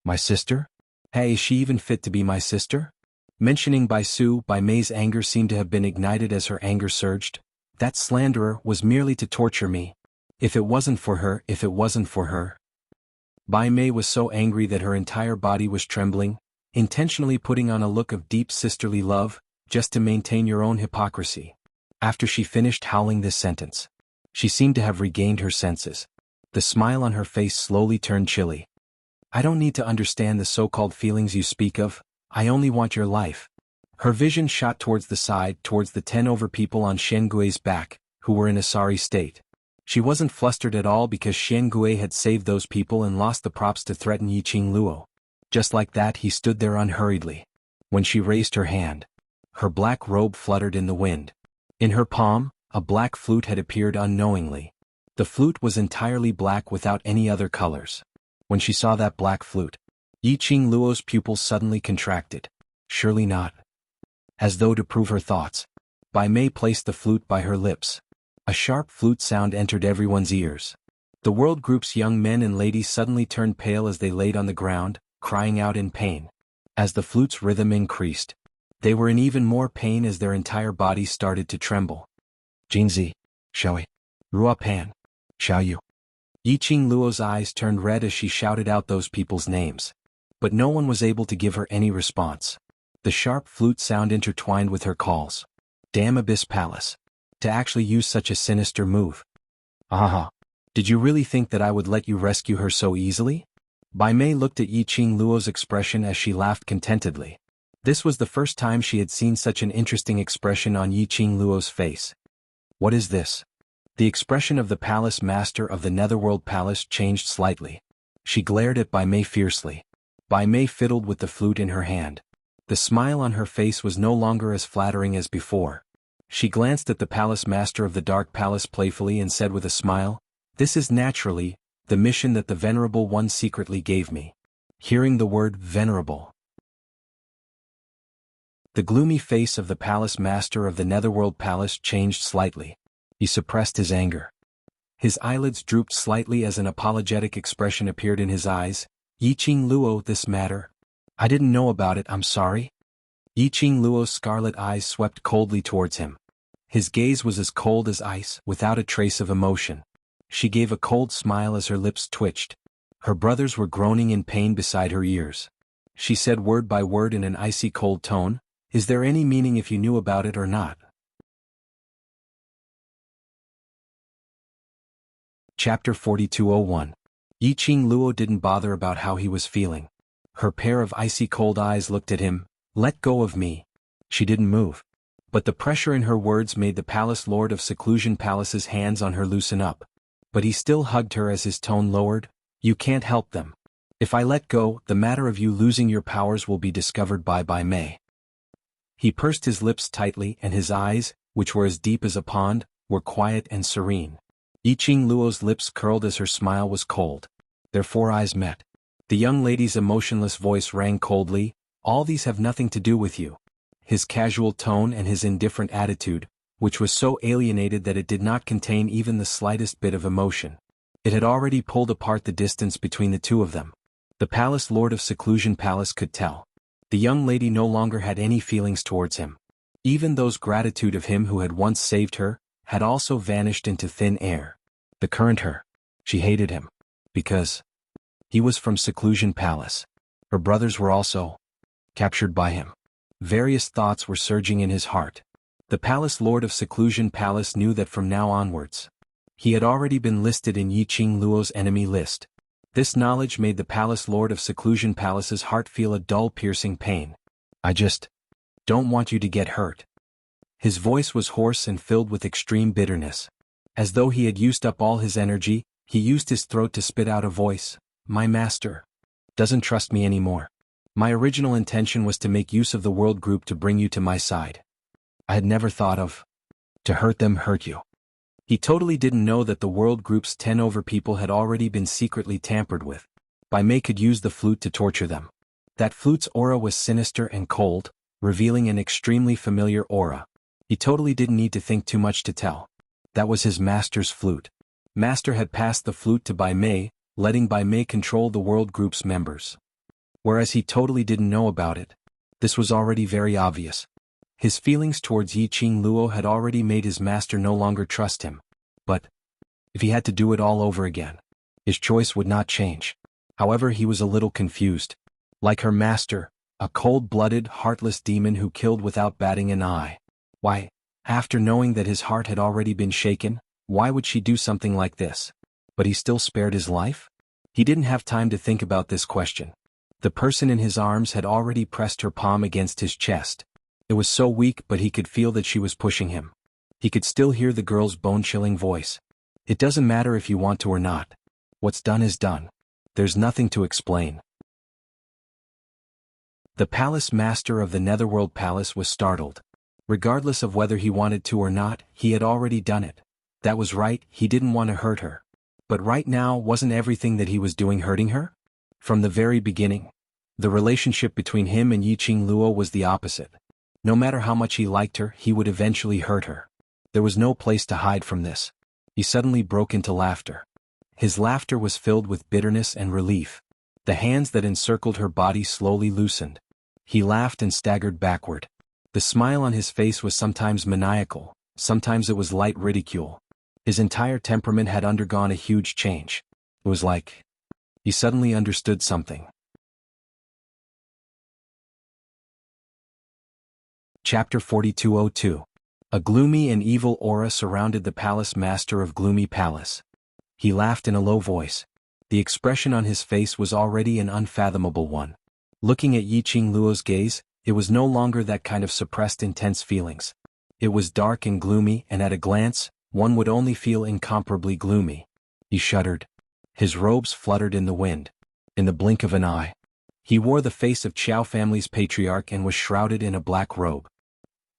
My sister? Hey, is she even fit to be my sister? Mentioning Bai Su, Bai Mei's anger seemed to have been ignited as her anger surged. That slanderer was merely to torture me. If it wasn't for her. Bai Mei was so angry that her entire body was trembling, intentionally putting on a look of deep sisterly love, just to maintain your own hypocrisy. After she finished howling this sentence, she seemed to have regained her senses. The smile on her face slowly turned chilly. I don't need to understand the so-called feelings you speak of, I only want your life. Her vision shot towards the side, towards the 10 over people on Shen Gui's back, who were in a sorry state. She wasn't flustered at all because Shen Gui had saved those people and lost the props to threaten Yiqing Luo. Just like that, he stood there unhurriedly. When she raised her hand, her black robe fluttered in the wind. In her palm, a black flute had appeared unknowingly. The flute was entirely black without any other colors. When she saw that black flute, Yi Qing Luo's pupils suddenly contracted. Surely not. As though to prove her thoughts, Bai Mei placed the flute by her lips. A sharp flute sound entered everyone's ears. The world group's young men and ladies suddenly turned pale as they laid on the ground, crying out in pain. As the flute's rhythm increased, they were in even more pain as their entire bodies started to tremble. Jinzi, Shui, Rua Pan, Xiao Yu. Yi Qing Luo's eyes turned red as she shouted out those people's names. But no one was able to give her any response. The sharp flute sound intertwined with her calls. Damn Abyss Palace. To actually use such a sinister move. Aha. Did you really think that I would let you rescue her so easily? Bai Mei looked at Yi Qing Luo's expression as she laughed contentedly. This was the first time she had seen such an interesting expression on Yi Qing Luo's face. What is this? The expression of the palace master of the Netherworld Palace changed slightly. She glared at Bai Mei fiercely. Bai Mei fiddled with the flute in her hand. The smile on her face was no longer as flattering as before. She glanced at the palace master of the Dark Palace playfully and said with a smile, "This is naturally the mission that the Venerable One secretly gave me." Hearing the word venerable, the gloomy face of the palace master of the Netherworld Palace changed slightly. He suppressed his anger. His eyelids drooped slightly as an apologetic expression appeared in his eyes. Yi Qing Luo, this matter? I didn't know about it, I'm sorry. Yi Qing Luo's scarlet eyes swept coldly towards him. His gaze was as cold as ice, without a trace of emotion. She gave a cold smile as her lips twitched. Her brothers were groaning in pain beside her ears. She said word by word in an icy cold tone, "Is there any meaning if you knew about it or not?" Chapter 4201. Yi Qing Luo didn't bother about how he was feeling. Her pair of icy cold eyes looked at him. "Let go of me." She didn't move. But the pressure in her words made the Palace Lord of Seclusion Palace's hands on her loosen up. But he still hugged her as his tone lowered. "You can't help them. If I let go, the matter of you losing your powers will be discovered by Bai Mei." He pursed his lips tightly and his eyes, which were as deep as a pond, were quiet and serene. Yi Qing Luo's lips curled as her smile was cold. Their four eyes met. The young lady's emotionless voice rang coldly, "All these have nothing to do with you." His casual tone and his indifferent attitude, which was so alienated that it did not contain even the slightest bit of emotion. It had already pulled apart the distance between the two of them. The Palace Lord of Seclusion Palace could tell. The young lady no longer had any feelings towards him. Even those gratitude of him who had once saved her, had also vanished into thin air. The current her. She hated him. Because he was from Seclusion Palace. Her brothers were also captured by him. Various thoughts were surging in his heart. The Palace Lord of Seclusion Palace knew that from now onwards, he had already been listed in Yi Qing Luo's enemy list. This knowledge made the Palace Lord of Seclusion Palace's heart feel a dull piercing pain. "I just don't want you to get hurt." His voice was hoarse and filled with extreme bitterness. As though he had used up all his energy, he used his throat to spit out a voice. "My master doesn't trust me anymore. My original intention was to make use of the world group to bring you to my side. I had never thought of to hurt them, hurt you." He totally didn't know that the world group's 10 over people had already been secretly tampered with. Bai Mei could use the flute to torture them. That flute's aura was sinister and cold, revealing an extremely familiar aura. He totally didn't need to think too much to tell. That was his master's flute. Master had passed the flute to Bai Mei, letting Bai Mei control the world group's members. Whereas he totally didn't know about it. This was already very obvious. His feelings towards Yi Qing Luo had already made his master no longer trust him. But if he had to do it all over again, his choice would not change. However, he was a little confused. Like her master, a cold-blooded, heartless demon who killed without batting an eye. Why, after knowing that his heart had already been shaken, why would she do something like this? But he still spared his life? He didn't have time to think about this question. The person in his arms had already pressed her palm against his chest. It was so weak, but he could feel that she was pushing him. He could still hear the girl's bone-chilling voice. "It doesn't matter if you want to or not. What's done is done. There's nothing to explain." The palace master of the Netherworld Palace was startled. Regardless of whether he wanted to or not, he had already done it. That was right, he didn't want to hurt her. But right now, wasn't everything that he was doing hurting her? From the very beginning, the relationship between him and Yiqing Luo was the opposite. No matter how much he liked her, he would eventually hurt her. There was no place to hide from this. He suddenly broke into laughter. His laughter was filled with bitterness and relief. The hands that encircled her body slowly loosened. He laughed and staggered backward. The smile on his face was sometimes maniacal, sometimes it was light ridicule. His entire temperament had undergone a huge change. It was like he suddenly understood something. Chapter 4202. A gloomy and evil aura surrounded the palace master of Gloomy Palace. He laughed in a low voice. The expression on his face was already an unfathomable one. Looking at Yiqing Luo's gaze, it was no longer that kind of suppressed intense feelings. It was dark and gloomy, and at a glance, one would only feel incomparably gloomy. He shuddered. His robes fluttered in the wind. In the blink of an eye, he wore the face of Qiao family's patriarch and was shrouded in a black robe.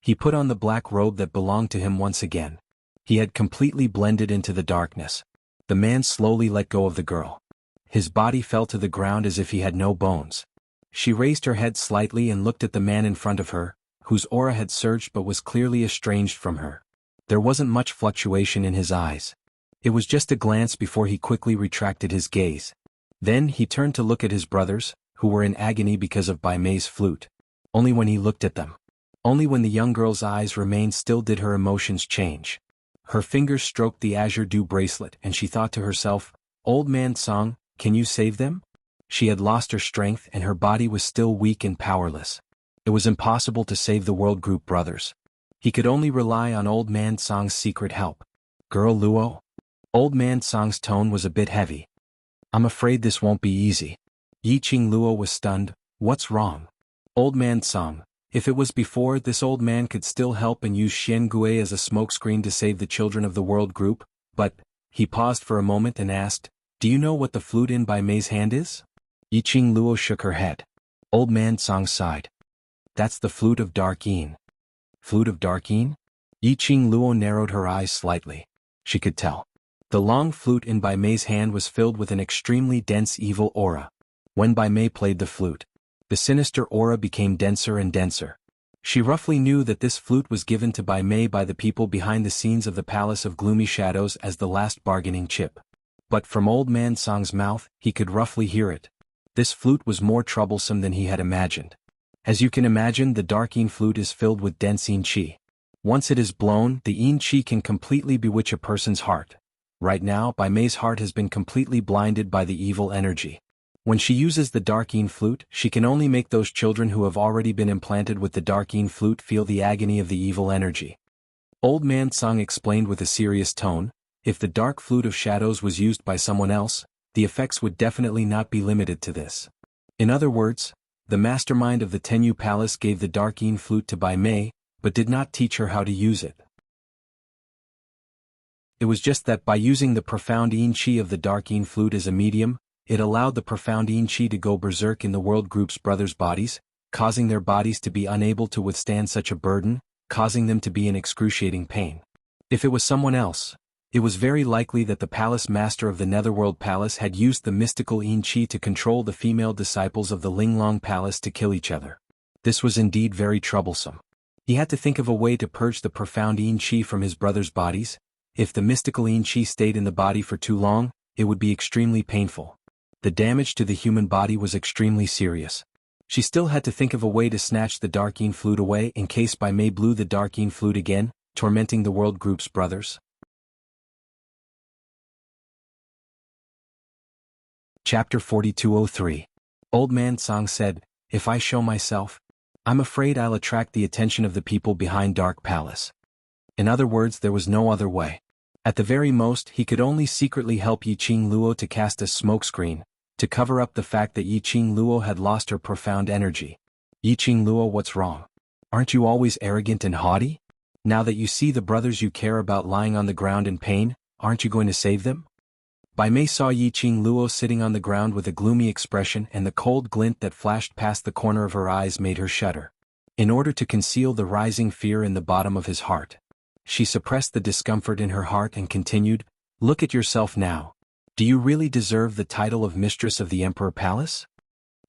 He put on the black robe that belonged to him once again. He had completely blended into the darkness. The man slowly let go of the girl. His body fell to the ground as if he had no bones. She raised her head slightly and looked at the man in front of her, whose aura had surged but was clearly estranged from her. There wasn't much fluctuation in his eyes. It was just a glance before he quickly retracted his gaze. Then he turned to look at his brothers, who were in agony because of Bai Mei's flute. Only when he looked at them, only when the young girl's eyes remained still did her emotions change. Her fingers stroked the azure dew bracelet and she thought to herself, "Old man Song, can you save them?" She had lost her strength and her body was still weak and powerless. It was impossible to save the World Group brothers. He could only rely on Old Man Song's secret help. "Girl Luo?" Old Man Song's tone was a bit heavy. "I'm afraid this won't be easy." Yiqing Luo was stunned. "What's wrong?" "Old Man Song, if it was before, this old man could still help and use Xian Gui as a smokescreen to save the children of the World Group, but..." He paused for a moment and asked, "Do you know what the flute in Bai Mei's hand is?" Yiqing Luo shook her head. Old Man Song sighed. "That's the flute of Dark Yin." Flute of Dark Yin? Yiqing Luo narrowed her eyes slightly. She could tell. The long flute in Bai Mei's hand was filled with an extremely dense evil aura. When Bai Mei played the flute, the sinister aura became denser and denser. She roughly knew that this flute was given to Bai Mei by the people behind the scenes of the Palace of Gloomy Shadows as the last bargaining chip. But from Old Man Song's mouth, he could roughly hear it. This flute was more troublesome than he had imagined. As you can imagine, the dark Yin flute is filled with dense Yin Qi. Once it is blown, the Yin Qi can completely bewitch a person's heart. Right now, Bai Mei's heart has been completely blinded by the evil energy. When she uses the dark Yin flute, she can only make those children who have already been implanted with the dark Yin flute feel the agony of the evil energy. Old Man Song explained with a serious tone, if the dark flute of shadows was used by someone else, the effects would definitely not be limited to this. In other words, the mastermind of the Tenyu Palace gave the dark Yin flute to Bai Mei, but did not teach her how to use it. It was just that by using the profound Yin Qi of the dark Yin flute as a medium, it allowed the profound Yin Qi to go berserk in the World Group's brothers' bodies, causing their bodies to be unable to withstand such a burden, causing them to be in excruciating pain. If it was someone else, it was very likely that the palace master of the Netherworld Palace had used the mystical Yin Qi to control the female disciples of the Linglong Palace to kill each other. This was indeed very troublesome. He had to think of a way to purge the profound Yin Qi from his brothers' bodies. If the mystical Yin Qi stayed in the body for too long, it would be extremely painful. The damage to the human body was extremely serious. She still had to think of a way to snatch the dark Yin flute away in case Bai Mei blew the dark Yin flute again, tormenting the World Group's brothers. Chapter 4203. Old Man Song said, "If I show myself, I'm afraid I'll attract the attention of the people behind Dark Palace." In other words, there was no other way. At the very most, he could only secretly help Yiqing Luo to cast a smokescreen, to cover up the fact that Yiqing Luo had lost her profound energy. "Yiqing Luo, what's wrong? Aren't you always arrogant and haughty? Now that you see the brothers you care about lying on the ground in pain, aren't you going to save them?" Bai Mei saw Yiqing Luo sitting on the ground with a gloomy expression, and the cold glint that flashed past the corner of her eyes made her shudder. In order to conceal the rising fear in the bottom of his heart, She suppressed the discomfort in her heart and continued, "Look at yourself now. Do you really deserve the title of Mistress of the Emperor Palace?"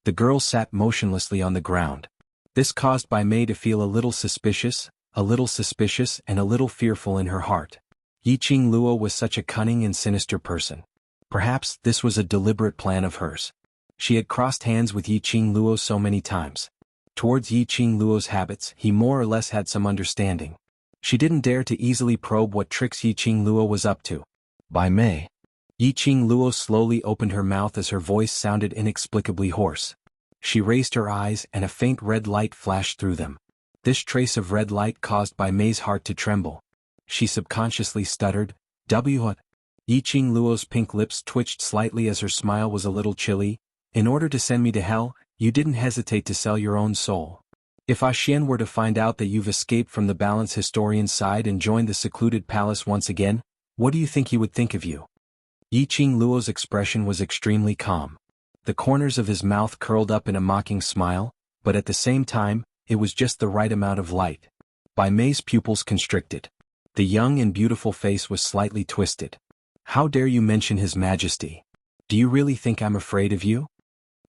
The girl sat motionlessly on the ground. This caused Bai Mei to feel a little suspicious and a little fearful in her heart. Yi Qing Luo was such a cunning and sinister person. Perhaps this was a deliberate plan of hers. She had crossed hands with Yi Qing Luo so many times. Towards Yi Qing Luo's habits, he more or less had some understanding. She didn't dare to easily probe what tricks Yi Qing Luo was up to. "Bai Mei." Yi Qing Luo slowly opened her mouth as her voice sounded inexplicably hoarse. She raised her eyes and a faint red light flashed through them. This trace of red light caused Bai Mei's heart to tremble. She subconsciously stuttered, "What?" Yi Qing Luo's pink lips twitched slightly as her smile was a little chilly. "In order to send me to hell, you didn't hesitate to sell your own soul. If Ah Xian were to find out that you've escaped from the balance historian's side and joined the secluded palace once again, what do you think he would think of you?" Yi Qing Luo's expression was extremely calm. The corners of his mouth curled up in a mocking smile, but at the same time, it was just the right amount of light. Bai Mei's pupils constricted. The young and beautiful face was slightly twisted. "How dare you mention His Majesty? Do you really think I'm afraid of you?"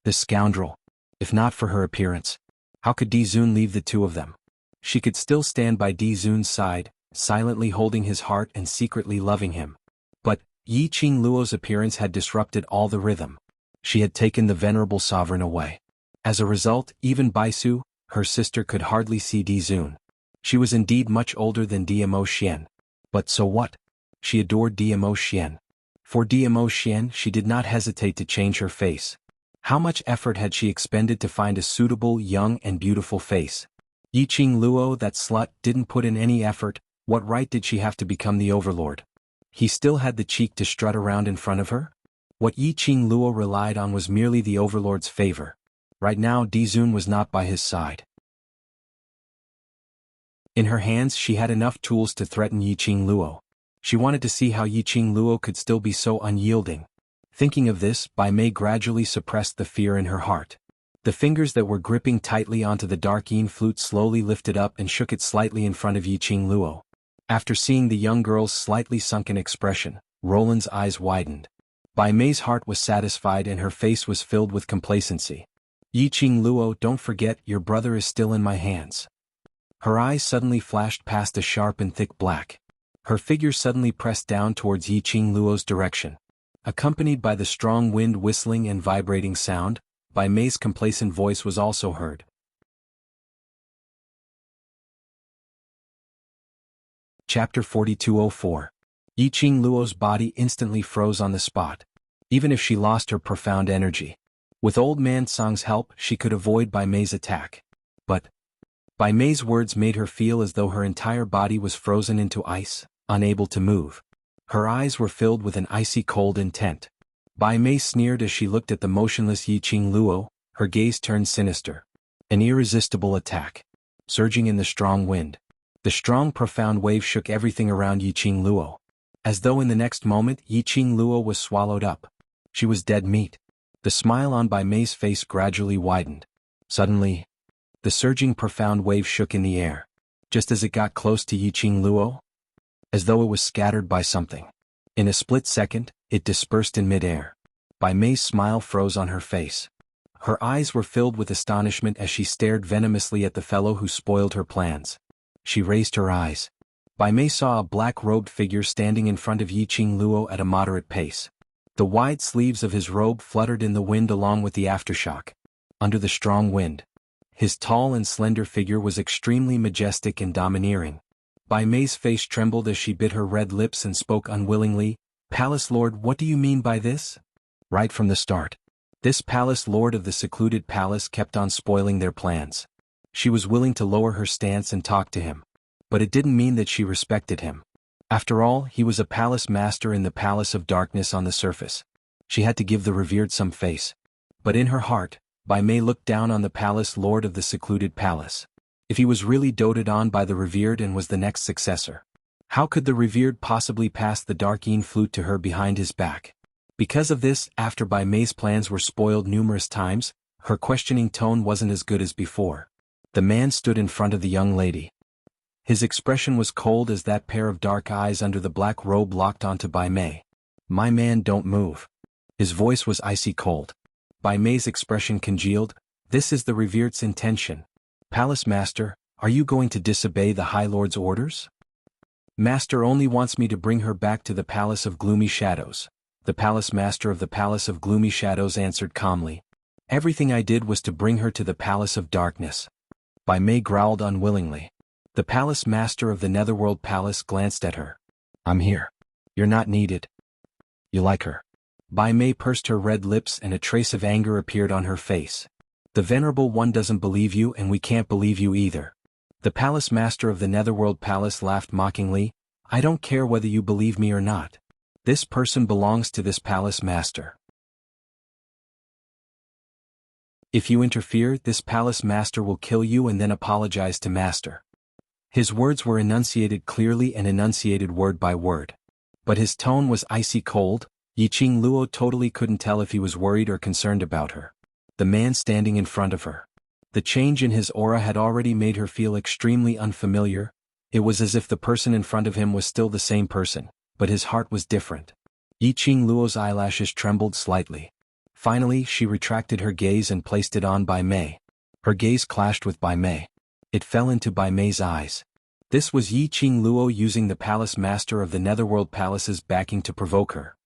The scoundrel. If not for her appearance, how could Di Zun leave the two of them? She could still stand by Di Zun's side, silently holding his heart and secretly loving him. But Yi Qing Luo's appearance had disrupted all the rhythm. She had taken the venerable sovereign away. As a result, even Baisu, her sister, could hardly see Di Zun. She was indeed much older than Dmo Xian. But so what? She adored Dmo Xian. For Dmo Xian, she did not hesitate to change her face. How much effort had she expended to find a suitable, young and beautiful face? Yi Qing Luo, that slut, didn't put in any effort. What right did she have to become the overlord? He still had the cheek to strut around in front of her? What Yi Qing Luo relied on was merely the overlord's favor. Right now Di Zun was not by his side. In her hands she had enough tools to threaten Yi Qing Luo. She wanted to see how Yi Qing Luo could still be so unyielding. Thinking of this, Bai Mei gradually suppressed the fear in her heart. The fingers that were gripping tightly onto the dark yin flute slowly lifted up and shook it slightly in front of Yi Qing Luo. After seeing the young girl's slightly sunken expression, Roland's eyes widened. Bai Mei's heart was satisfied and her face was filled with complacency. "Yi Qing Luo, don't forget, your brother is still in my hands." Her eyes suddenly flashed past a sharp and thick black. Her figure suddenly pressed down towards Yi Qing Luo's direction. Accompanied by the strong wind whistling and vibrating sound, Bai Mei's complacent voice was also heard. Chapter 4204. Yi Qing Luo's body instantly froze on the spot. Even if she lost her profound energy. With old man Song's help she could avoid Bai Mei's attack. But Bai Mei's words made her feel as though her entire body was frozen into ice, unable to move. Her eyes were filled with an icy cold intent. Bai Mei sneered as she looked at the motionless Yi Qing Luo, her gaze turned sinister. An irresistible attack. Surging in the strong wind. The strong profound wave shook everything around Yi Qing Luo. As though in the next moment Yi Qing Luo was swallowed up. She was dead meat. The smile on Bai Mei's face gradually widened. Suddenly, the surging profound wave shook in the air. Just as it got close to Yi Qing Luo, as though it was scattered by something. In a split second, it dispersed in midair. Bai Mei's smile froze on her face. Her eyes were filled with astonishment as she stared venomously at the fellow who spoiled her plans. She raised her eyes. Bai Mei saw a black-robed figure standing in front of Yi Qing Luo at a moderate pace. The wide sleeves of his robe fluttered in the wind along with the aftershock. Under the strong wind, his tall and slender figure was extremely majestic and domineering. Bai Mei's face trembled as she bit her red lips and spoke unwillingly, "Palace Lord, what do you mean by this?" Right from the start, this Palace Lord of the secluded palace kept on spoiling their plans. She was willing to lower her stance and talk to him. But it didn't mean that she respected him. After all, he was a palace master in the palace of darkness on the surface. She had to give the revered some face. But in her heart, Bai Mei looked down on the Palace Lord of the secluded palace. If he was really doted on by the revered and was the next successor, how could the revered possibly pass the dark yin flute to her behind his back? Because of this, after Bai Mei's plans were spoiled numerous times, her questioning tone wasn't as good as before. The man stood in front of the young lady. His expression was cold as that pair of dark eyes under the black robe locked onto Bai Mei. "My man, don't move." His voice was icy cold. Bai Mei's expression congealed. "This is the revered's intention. Palace Master, are you going to disobey the High Lord's orders?" "Master only wants me to bring her back to the Palace of Gloomy Shadows." The Palace Master of the Palace of Gloomy Shadows answered calmly. "Everything I did was to bring her to the Palace of Darkness." Bai Mei growled unwillingly. The Palace Master of the Netherworld Palace glanced at her. "I'm here. You're not needed. You like her." Bai Mei pursed her red lips and a trace of anger appeared on her face. "The Venerable One doesn't believe you and we can't believe you either." The Palace Master of the Netherworld Palace laughed mockingly. "I don't care whether you believe me or not. This person belongs to this Palace Master. If you interfere, this Palace Master will kill you and then apologize to Master." His words were enunciated clearly and enunciated word by word. But his tone was icy cold. Yiqing Luo totally couldn't tell if he was worried or concerned about her. The man standing in front of her. The change in his aura had already made her feel extremely unfamiliar. It was as if the person in front of him was still the same person, but his heart was different. Yiqing Luo's eyelashes trembled slightly. Finally, she retracted her gaze and placed it on Bai Mei. Her gaze clashed with Bai Mei. It fell into Bai Mei's eyes. This was Yiqing Luo using the Palace Master of the Netherworld Palace's backing to provoke her.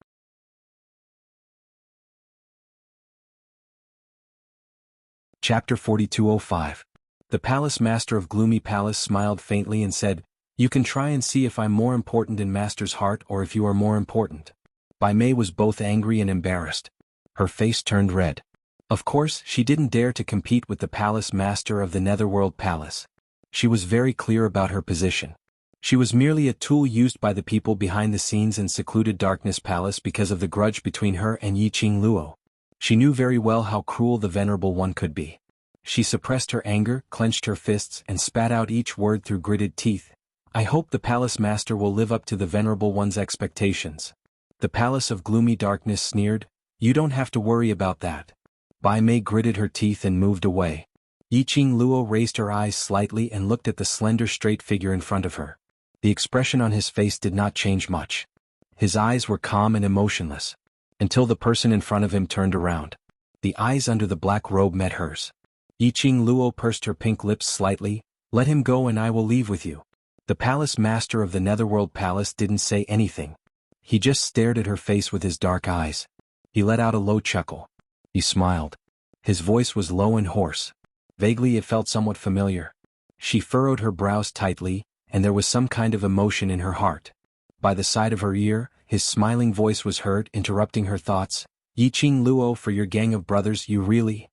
Chapter 4205. The Palace Master of Gloomy Palace smiled faintly and said, "You can try and see if I'm more important in Master's heart or if you are more important." Bai Mei was both angry and embarrassed. Her face turned red. Of course, she didn't dare to compete with the Palace Master of the Netherworld Palace. She was very clear about her position. She was merely a tool used by the people behind the scenes in secluded Darkness Palace because of the grudge between her and Yiqing Luo. She knew very well how cruel the Venerable One could be. She suppressed her anger, clenched her fists, and spat out each word through gritted teeth. "I hope the Palace Master will live up to the Venerable One's expectations." The Palace of Gloomy Darkness sneered. "You don't have to worry about that." Bai Mei gritted her teeth and moved away. Yiqing Luo raised her eyes slightly and looked at the slender straight figure in front of her. The expression on his face did not change much. His eyes were calm and emotionless. Until the person in front of him turned around. The eyes under the black robe met hers. Yiqing Luo pursed her pink lips slightly. "Let him go and I will leave with you." The Palace Master of the Netherworld Palace didn't say anything. He just stared at her face with his dark eyes. He let out a low chuckle. He smiled. His voice was low and hoarse. Vaguely it felt somewhat familiar. She furrowed her brows tightly, and there was some kind of emotion in her heart. By the side of her ear, his smiling voice was heard, interrupting her thoughts. "Yiqing Luo, for your gang of brothers you really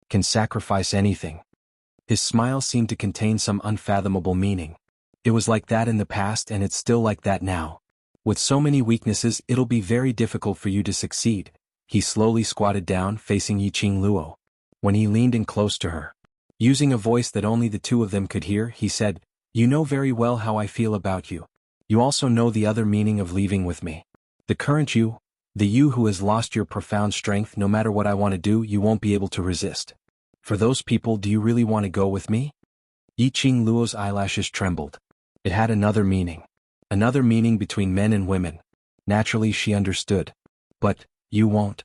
can sacrifice anything." His smile seemed to contain some unfathomable meaning. "It was like that in the past and it's still like that now. With so many weaknesses it'll be very difficult for you to succeed." He slowly squatted down, facing Yiqing Luo. When he leaned in close to her, using a voice that only the two of them could hear, he said, "You know very well how I feel about you. You also know the other meaning of leaving with me. The current you, the you who has lost your profound strength. No matter what I want to do, you won't be able to resist. For those people, do you really want to go with me?" Yiqing Luo's eyelashes trembled. It had another meaning. Another meaning between men and women. Naturally she understood. "But, you won't?"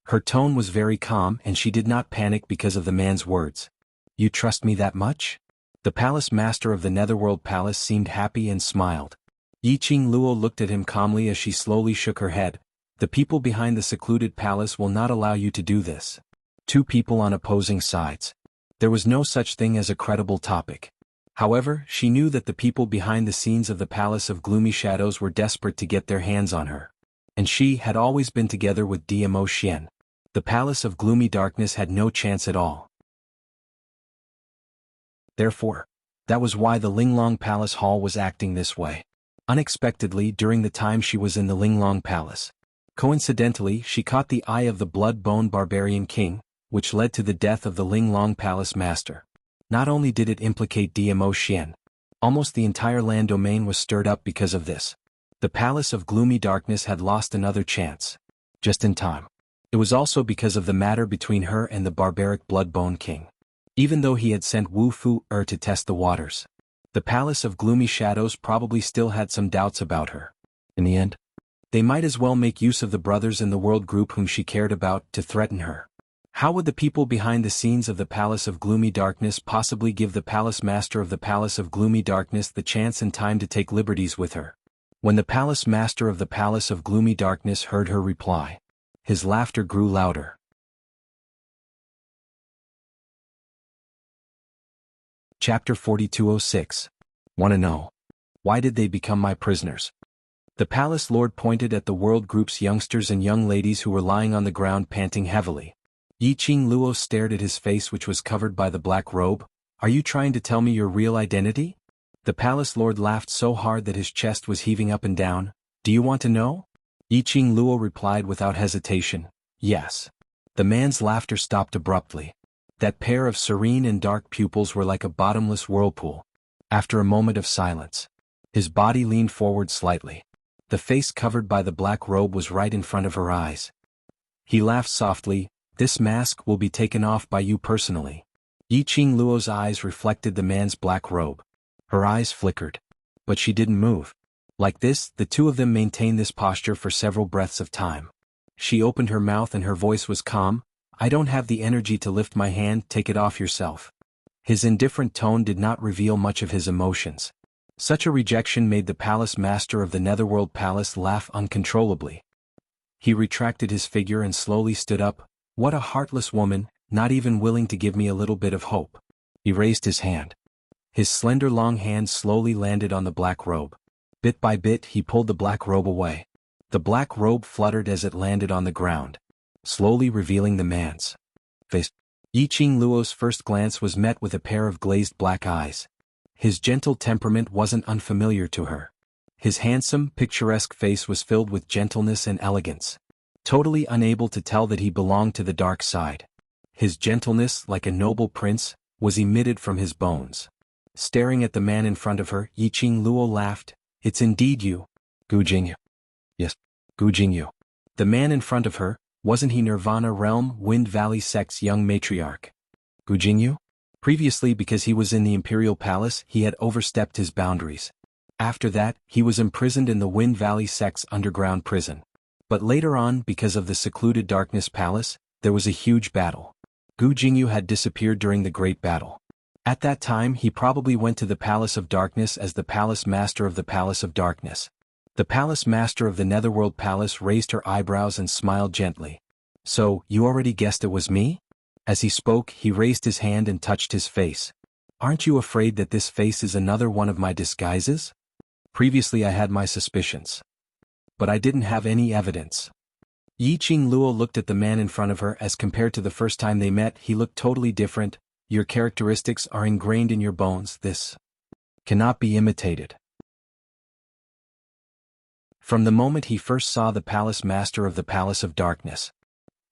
Her tone was very calm and she did not panic because of the man's words. "You trust me that much?" The Palace Master of the Netherworld Palace seemed happy and smiled. Yiqing Luo looked at him calmly as she slowly shook her head. "The people behind the secluded palace will not allow you to do this." Two people on opposing sides. There was no such thing as a credible topic. However, she knew that the people behind the scenes of the Palace of Gloomy Shadows were desperate to get their hands on her. And she had always been together with Dmo Xian. The Palace of Gloomy Darkness had no chance at all. Therefore, that was why the Linglong Palace Hall was acting this way. Unexpectedly, during the time she was in the Linglong Palace, coincidentally she caught the eye of the blood-bone barbarian king, which led to the death of the Linglong Palace Master. Not only did it implicate Dmo Xian, almost the entire land domain was stirred up because of this. The Palace of Gloomy Darkness had lost another chance. Just in time. It was also because of the matter between her and the barbaric blood-bone king. Even though he had sent Wu Fu to test the waters. The Palace of Gloomy Shadows probably still had some doubts about her. In the end, they might as well make use of the brothers in the world group whom she cared about to threaten her. How would the people behind the scenes of the Palace of Gloomy Darkness possibly give the Palace Master of the Palace of Gloomy Darkness the chance and time to take liberties with her? When the Palace Master of the Palace of Gloomy Darkness heard her reply, his laughter grew louder. Chapter 4206. Wanna know? Why did they become my prisoners? The Palace Lord pointed at the World Group's youngsters and young ladies who were lying on the ground panting heavily. Yi Qing Luo stared at his face, which was covered by the black robe. Are you trying to tell me your real identity? The Palace Lord laughed so hard that his chest was heaving up and down. Do you want to know? Yi Qing Luo replied without hesitation, yes. The man's laughter stopped abruptly. That pair of serene and dark pupils were like a bottomless whirlpool. After a moment of silence, his body leaned forward slightly. The face covered by the black robe was right in front of her eyes. He laughed softly. This mask will be taken off by you personally. Yi Qing Luo's eyes reflected the man's black robe. Her eyes flickered, but she didn't move. Like this, the two of them maintained this posture for several breaths of time. She opened her mouth and her voice was calm. I don't have the energy to lift my hand, take it off yourself. His indifferent tone did not reveal much of his emotions. Such a rejection made the Palace Master of the Netherworld Palace laugh uncontrollably. He retracted his figure and slowly stood up. What a heartless woman, not even willing to give me a little bit of hope. He raised his hand. His slender long hand slowly landed on the black robe. Bit by bit he pulled the black robe away. The black robe fluttered as it landed on the ground, slowly revealing the man's face. Yi Qing Luo's first glance was met with a pair of glazed black eyes. His gentle temperament wasn't unfamiliar to her. His handsome, picturesque face was filled with gentleness and elegance. Totally unable to tell that he belonged to the dark side. His gentleness, like a noble prince, was emitted from his bones. Staring at the man in front of her, Yi Qing Luo laughed. It's indeed you. Gu Jingyu. Yes, Gu Jingyu. The man in front of her, wasn't he Nirvana Realm Wind Valley Sect's young matriarch? Gu Jingyu? Previously, because he was in the Imperial Palace, he had overstepped his boundaries. After that, he was imprisoned in the Wind Valley Sect's underground prison. But later on, because of the secluded Darkness Palace, there was a huge battle. Gu Jingyu had disappeared during the Great Battle. At that time, he probably went to the Palace of Darkness as the Palace Master of the Palace of Darkness. The Palace Master of the Netherworld Palace raised her eyebrows and smiled gently. So, you already guessed it was me? As he spoke, he raised his hand and touched his face. Aren't you afraid that this face is another one of my disguises? Previously I had my suspicions, but I didn't have any evidence. Yi Qing Luo looked at the man in front of her. As compared to the first time they met, he looked totally different. Your characteristics are ingrained in your bones. This cannot be imitated. From the moment he first saw the Palace Master of the Palace of Darkness,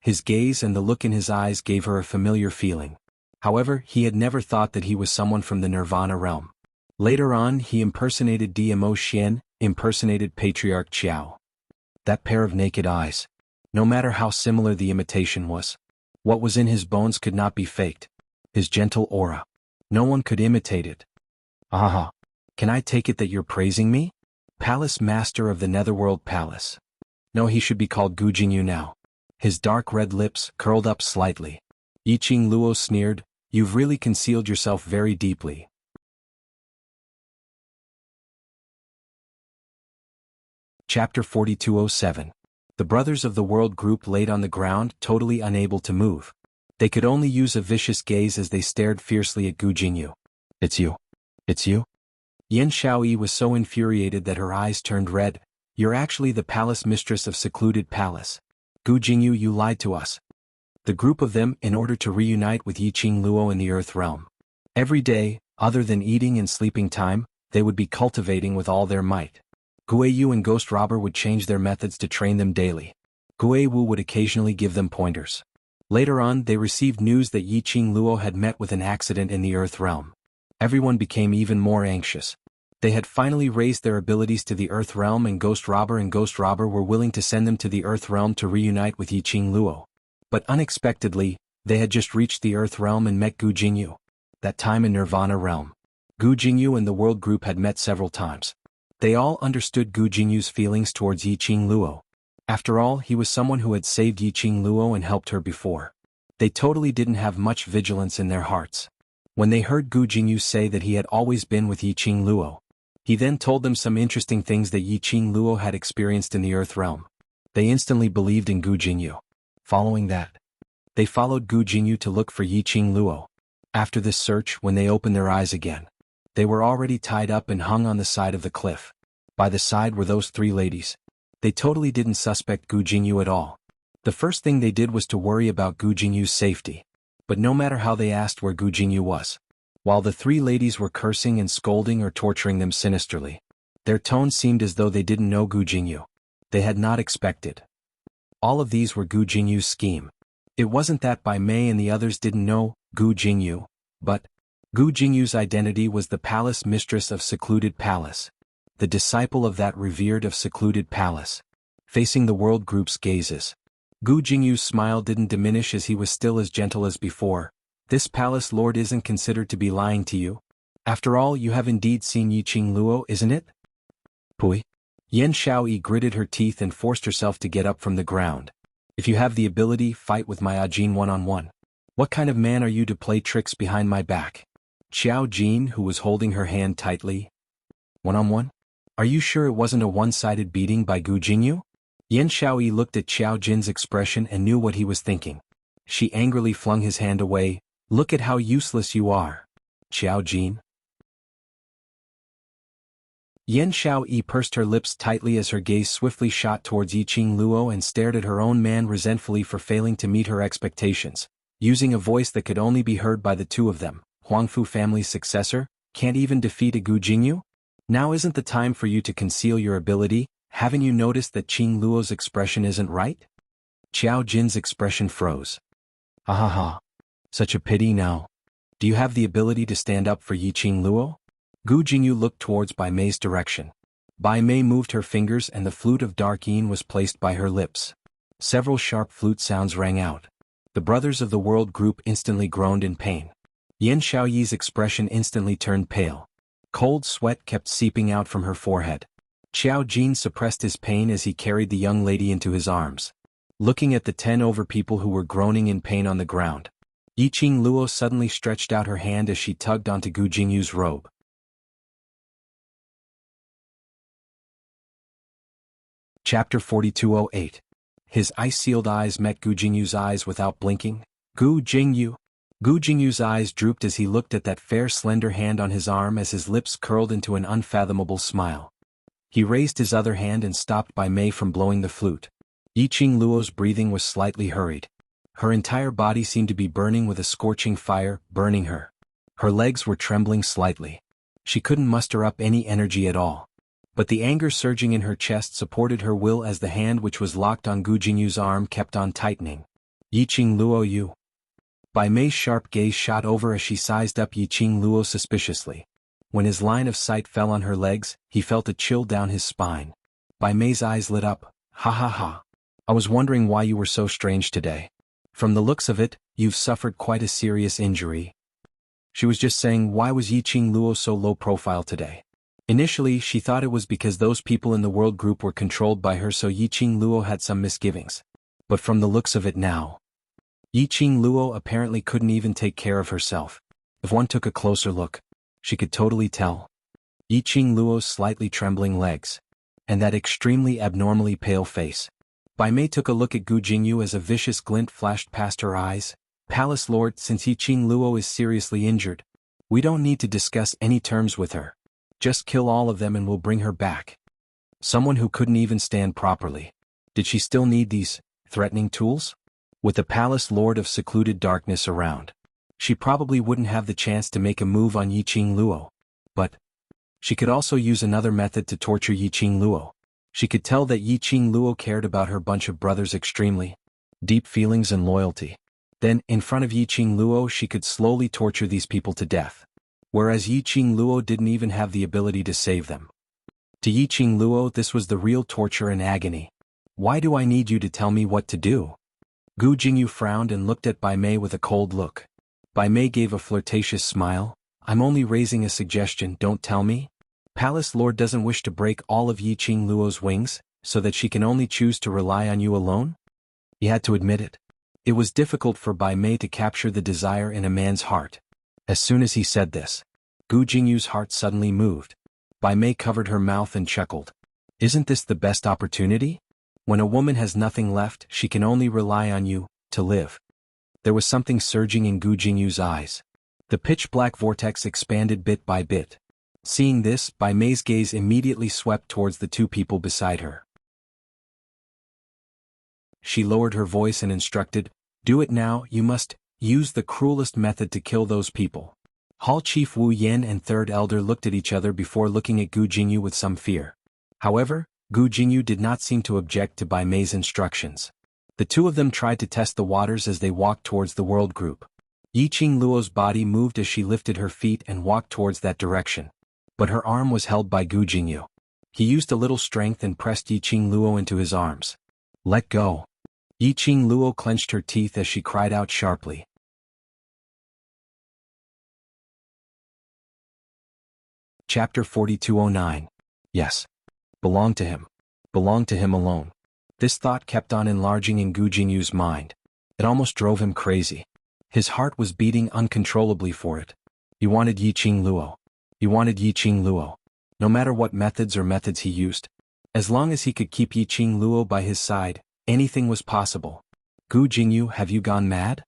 his gaze and the look in his eyes gave her a familiar feeling. However, he had never thought that he was someone from the Nirvana realm. Later on, he impersonated Dmo Xian, impersonated Patriarch Qiao. That pair of naked eyes. No matter how similar the imitation was, what was in his bones could not be faked. His gentle aura. No one could imitate it. Aha. Can I take it that you're praising me? Palace Master of the Netherworld Palace. No, he should be called Gu Jingyu now. His dark red lips curled up slightly. Yi Qing Luo sneered, you've really concealed yourself very deeply. Chapter 4207. The brothers of the world group laid on the ground, totally unable to move. They could only use a vicious gaze as they stared fiercely at Gu Jingyu. It's you. It's you? Yan Xiaoyi was so infuriated that her eyes turned red. You're actually the palace mistress of Secluded Palace. Gu Jingyu, you lied to us. The group of them, in order to reunite with Yi Qing Luo in the Earth Realm. Every day, other than eating and sleeping time, they would be cultivating with all their might. Guiyu and Ghost Robber would change their methods to train them daily. Guiwu would occasionally give them pointers. Later on, they received news that Yi Qing Luo had met with an accident in the Earth Realm. Everyone became even more anxious. They had finally raised their abilities to the Earth Realm, and Ghost Robber were willing to send them to the Earth Realm to reunite with Yi Qing Luo. But unexpectedly, they had just reached the Earth Realm and met Gu Jingyu. That time in Nirvana Realm. Gu Jingyu and the World Group had met several times. They all understood Gu Jingyu's feelings towards Yiqing Luo. After all, he was someone who had saved Yiqing Luo and helped her before. They totally didn't have much vigilance in their hearts. When they heard Gu Jingyu say that he had always been with Yiqing Luo, he then told them some interesting things that Yiqing Luo had experienced in the Earth Realm. They instantly believed in Gu Jingyu. Following that, they followed Gu Jingyu to look for Yiqing Luo. After this search, when they opened their eyes again, they were already tied up and hung on the side of the cliff. By the side were those three ladies. They totally didn't suspect Gu Jingyu at all. The first thing they did was to worry about Gu Jingyu's safety. But no matter how they asked where Gu Jingyu was, while the three ladies were cursing and scolding or torturing them sinisterly, their tone seemed as though they didn't know Gu Jingyu. They had not expected. All of these were Gu Jingyu's scheme. It wasn't that Bai Mei and the others didn't know Gu Jingyu, but Gu Jingyu's identity was the palace mistress of Secluded Palace, the disciple of that revered of Secluded Palace. Facing the World Group's gazes, Gu Jingyu's smile didn't diminish as he was still as gentle as before. This palace lord isn't considered to be lying to you. After all, you have indeed seen Yiqing Luo, isn't it? Pui. Yan Shaoyi gritted her teeth and forced herself to get up from the ground. If you have the ability, fight with my Ajin one-on-one. What kind of man are you to play tricks behind my back? Xiao Jin, who was holding her hand tightly. One-on-one? Are you sure it wasn't a one-sided beating by Gu Jingyu? Yan Shaoyi looked at Xiao Jin's expression and knew what he was thinking. She angrily flung his hand away. Look at how useless you are. Xiao Jin. Yan Shaoyi pursed her lips tightly as her gaze swiftly shot towards Yiqing Luo and stared at her own man resentfully for failing to meet her expectations. Using a voice that could only be heard by the two of them, Huangfu family's successor, can't even defeat a Gu Jingyu? Now isn't the time for you to conceal your ability? Haven't you noticed that Qing Luo's expression isn't right? Xiao Jin's expression froze. Ha ha ha. Such a pity now. Do you have the ability to stand up for Yiqing Luo? Gu Jingyu looked towards Bai Mei's direction. Bai Mei moved her fingers and the flute of dark yin was placed by her lips. Several sharp flute sounds rang out. The brothers of the World Group instantly groaned in pain. Yan Shaoyi's expression instantly turned pale. Cold sweat kept seeping out from her forehead. Xiao Jin suppressed his pain as he carried the young lady into his arms. Looking at the 10 over people who were groaning in pain on the ground, Yiqing Luo suddenly stretched out her hand as she tugged onto Gu Jingyu's robe. Chapter 4208. His ice-sealed eyes met Gu Jingyu's eyes without blinking. Gu Jingyu. Gu Jingyu's eyes drooped as he looked at that fair slender hand on his arm as his lips curled into an unfathomable smile. He raised his other hand and stopped Bai Mei from blowing the flute. Yiqing Luo's breathing was slightly hurried. Her entire body seemed to be burning with a scorching fire, burning her. Her legs were trembling slightly. She couldn't muster up any energy at all. But the anger surging in her chest supported her will as the hand which was locked on Gu Jingyu's arm kept on tightening. Yiqing Luo, you. Bai Mei's sharp gaze shot over as she sized up Yiqing Luo suspiciously. When his line of sight fell on her legs, he felt a chill down his spine. Bai Mei's eyes lit up. Ha ha ha. I was wondering why you were so strange today. From the looks of it, you've suffered quite a serious injury. She was just saying, why was Yiqing Luo so low profile today? Initially, she thought it was because those people in the World Group were controlled by her, so Yiqing Luo had some misgivings. But from the looks of it now, Yiqing Luo apparently couldn't even take care of herself. If one took a closer look, she could totally tell. Yiqing Luo's slightly trembling legs, and that extremely abnormally pale face. Bai Mei took a look at Gu Jingyu as a vicious glint flashed past her eyes. Palace Lord, since Yiqing Luo is seriously injured, we don't need to discuss any terms with her. Just kill all of them and we'll bring her back. Someone who couldn't even stand properly. Did she still need these threatening tools? With the Palace Lord of Secluded Darkness around, she probably wouldn't have the chance to make a move on Yiqing Luo. But she could also use another method to torture Yiqing Luo. She could tell that Yiqing Luo cared about her bunch of brothers extremely. Deep feelings and loyalty. Then, in front of Yiqing Luo, she could slowly torture these people to death. Whereas Yiqing Luo didn't even have the ability to save them. To Yiqing Luo, this was the real torture and agony. Why do I need you to tell me what to do? Gu Jingyu frowned and looked at Bai Mei with a cold look. Bai Mei gave a flirtatious smile. I'm only raising a suggestion, don't tell me? Palace Lord doesn't wish to break all of Yi Qing Luo's wings, so that she can only choose to rely on you alone? He had to admit it. It was difficult for Bai Mei to capture the desire in a man's heart. As soon as he said this, Gu Jingyu's heart suddenly moved. Bai Mei covered her mouth and chuckled. Isn't this the best opportunity? When a woman has nothing left, she can only rely on you, to live. There was something surging in Gu Jingyu's eyes. The pitch-black vortex expanded bit by bit. Seeing this, Bai Mei's gaze immediately swept towards the two people beside her. She lowered her voice and instructed, "Do it now, you must use the cruelest method to kill those people." Hall Chief Wu Yan and Third Elder looked at each other before looking at Gu Jingyu with some fear. However, Gu Jingyu did not seem to object to Bai Mei's instructions. The two of them tried to test the waters as they walked towards the world group. Yi Qing Luo's body moved as she lifted her feet and walked towards that direction. But her arm was held by Gu Jingyu. He used a little strength and pressed Yi Qing Luo into his arms. "Let go." Yi Qing Luo clenched her teeth as she cried out sharply. Chapter 4209. Yes. Belong to him. Belong to him alone. This thought kept on enlarging in Gu Jingyu's mind. It almost drove him crazy. His heart was beating uncontrollably for it. He wanted Yi Qing Luo. He wanted Yi Qing Luo. No matter what methods he used. As long as he could keep Yi Qing Luo by his side, anything was possible. "Gu Jingyu, have you gone mad?"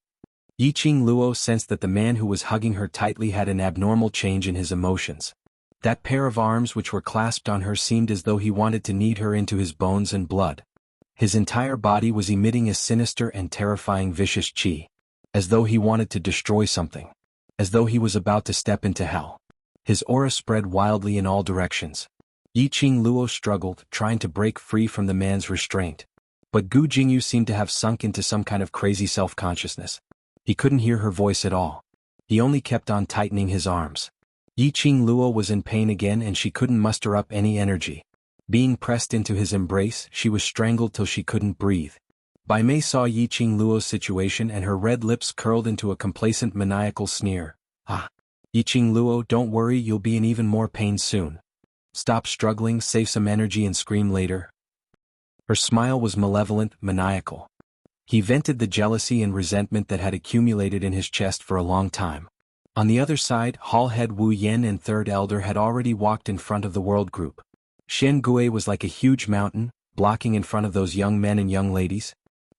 Yi Qing Luo sensed that the man who was hugging her tightly had an abnormal change in his emotions. That pair of arms which were clasped on her seemed as though he wanted to knead her into his bones and blood. His entire body was emitting a sinister and terrifying vicious qi. As though he wanted to destroy something. As though he was about to step into hell. His aura spread wildly in all directions. Yi Qing Luo struggled, trying to break free from the man's restraint. But Gu Jingyu seemed to have sunk into some kind of crazy self-consciousness. He couldn't hear her voice at all. He only kept on tightening his arms. Yi Qing Luo was in pain again and she couldn't muster up any energy. Being pressed into his embrace, she was strangled till she couldn't breathe. Bai Mei saw Yi Qing Luo's situation and her red lips curled into a complacent maniacal sneer. "Ah. Yi Qing Luo, don't worry, you'll be in even more pain soon. Stop struggling, save some energy and scream later." Her smile was malevolent, maniacal. He vented the jealousy and resentment that had accumulated in his chest for a long time. On the other side, Hall Head Wu Yan and Third Elder had already walked in front of the world group. Shen Gui was like a huge mountain, blocking in front of those young men and young ladies.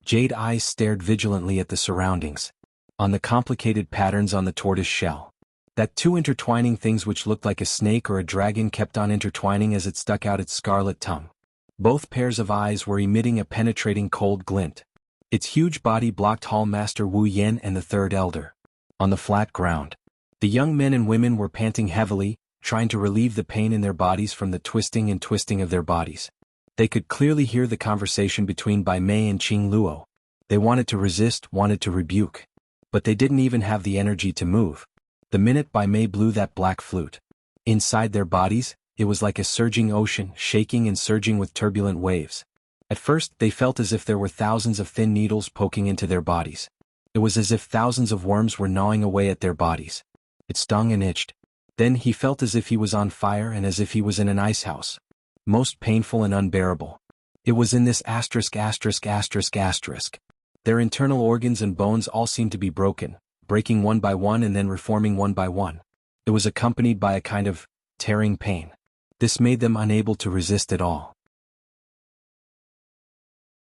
Jade eyes stared vigilantly at the surroundings. On the complicated patterns on the tortoise shell. That two intertwining things which looked like a snake or a dragon kept on intertwining as it stuck out its scarlet tongue. Both pairs of eyes were emitting a penetrating cold glint. Its huge body blocked Hall Master Wu Yan and the Third Elder. On the flat ground. The young men and women were panting heavily, trying to relieve the pain in their bodies from the twisting and twisting of their bodies. They could clearly hear the conversation between Bai Mei and Qing Luo. They wanted to resist, wanted to rebuke. But they didn't even have the energy to move. The minute Bai Mei blew that black flute. Inside their bodies, it was like a surging ocean, shaking and surging with turbulent waves. At first, they felt as if there were thousands of thin needles poking into their bodies. It was as if thousands of worms were gnawing away at their bodies. It stung and itched. Then he felt as if he was on fire and as if he was in an ice house. Most painful and unbearable. It was in this asterisk. Their internal organs and bones all seemed to be broken, breaking one by one and then reforming one by one. It was accompanied by a kind of tearing pain. This made them unable to resist at all.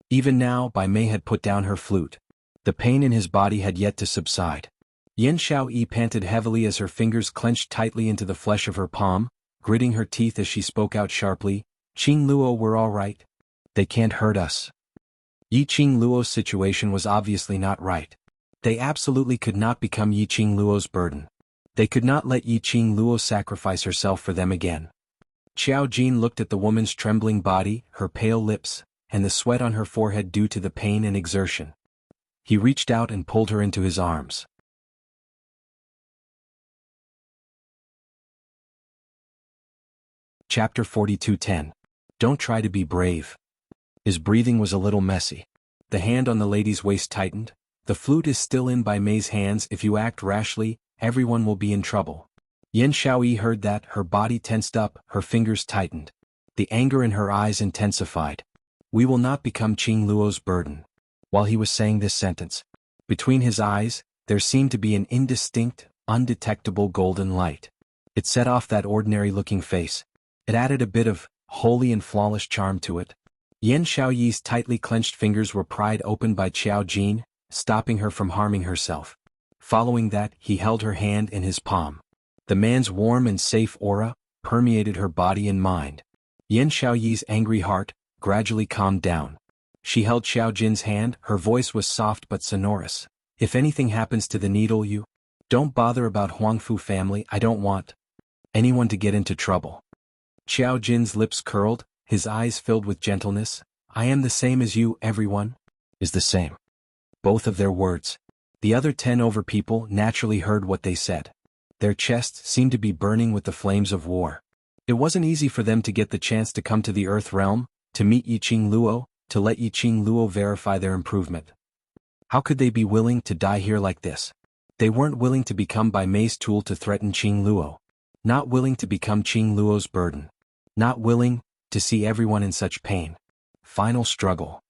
Even now, Bai Mei had put down her flute. The pain in his body had yet to subside. Yen Xiaoyi panted heavily as her fingers clenched tightly into the flesh of her palm, gritting her teeth as she spoke out sharply, "Qing Luo, we're all right. They can't hurt us." Yi Qing Luo's situation was obviously not right. They absolutely could not become Yi Qing Luo's burden. They could not let Yi Qing Luo sacrifice herself for them again. Xiao Jin looked at the woman's trembling body, her pale lips, and the sweat on her forehead due to the pain and exertion. He reached out and pulled her into his arms. Chapter 4210. Don't try to be brave. His breathing was a little messy. The hand on the lady's waist tightened. The flute is still in Bai Mei's hands. If you act rashly, everyone will be in trouble. Yan Xiaoyi heard that, her body tensed up, her fingers tightened. The anger in her eyes intensified. We will not become Qing Luo's burden. While he was saying this sentence, between his eyes, there seemed to be an indistinct, undetectable golden light. It set off that ordinary-looking face. It added a bit of holy and flawless charm to it. Yan Xiaoyi's tightly clenched fingers were pried open by Qiao Jin, stopping her from harming herself. Following that, he held her hand in his palm. The man's warm and safe aura permeated her body and mind. Yan Xiaoyi's angry heart gradually calmed down. She held Qiao Jin's hand, her voice was soft but sonorous. If anything happens to the needle, you don't bother about Huangfu family. I don't want anyone to get into trouble. Qiao Jin's lips curled, his eyes filled with gentleness. I am the same as you, everyone is the same. Both of their words. The other 10 over people naturally heard what they said. Their chests seemed to be burning with the flames of war. It wasn't easy for them to get the chance to come to the Earth Realm, to meet Yiqing Luo, to let Yiqing Luo verify their improvement. How could they be willing to die here like this? They weren't willing to become Bai Mei's tool to threaten Qing Luo. Not willing to become Qing Luo's burden. Not willing to see everyone in such pain. Final struggle.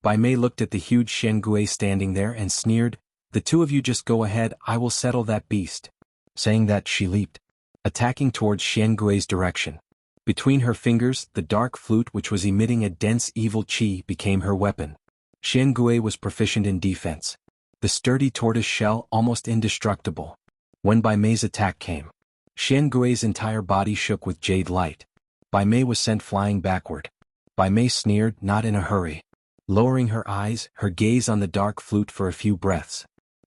Bai Mei looked at the huge Shen Gui standing there and sneered, "The two of you just go ahead, I will settle that beast." Saying that, she leaped, attacking towards Shen Gui's direction. Between her fingers, the dark flute which was emitting a dense evil qi became her weapon. Shen Gui was proficient in defense. The sturdy tortoise shell almost indestructible. When Bai Mei's attack came, Shen Gui's entire body shook with jade light. Bai Mei was sent flying backward. Bai Mei sneered, not in a hurry. Lowering her eyes, her gaze on the dark flute for a few breaths.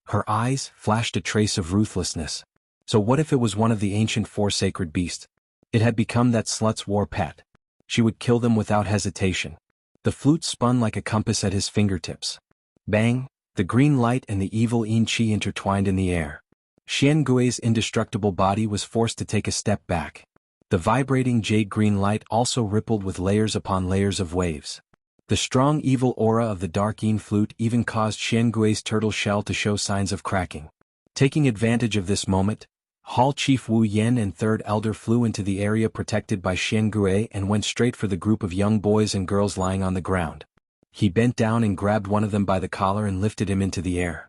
Her eyes flashed a trace of ruthlessness. So what if it was one of the ancient four sacred beasts? It had become that slut's war pet. She would kill them without hesitation. The flute spun like a compass at his fingertips. Bang! The green light and the evil yin qi intertwined in the air. Shen Gui's indestructible body was forced to take a step back. The vibrating jade-green light also rippled with layers upon layers of waves. The strong evil aura of the dark yin flute even caused Shen Gui's turtle shell to show signs of cracking. Taking advantage of this moment, Hall Chief Wu Yan and Third Elder flew into the area protected by Shen Gui and went straight for the group of young boys and girls lying on the ground. He bent down and grabbed one of them by the collar and lifted him into the air.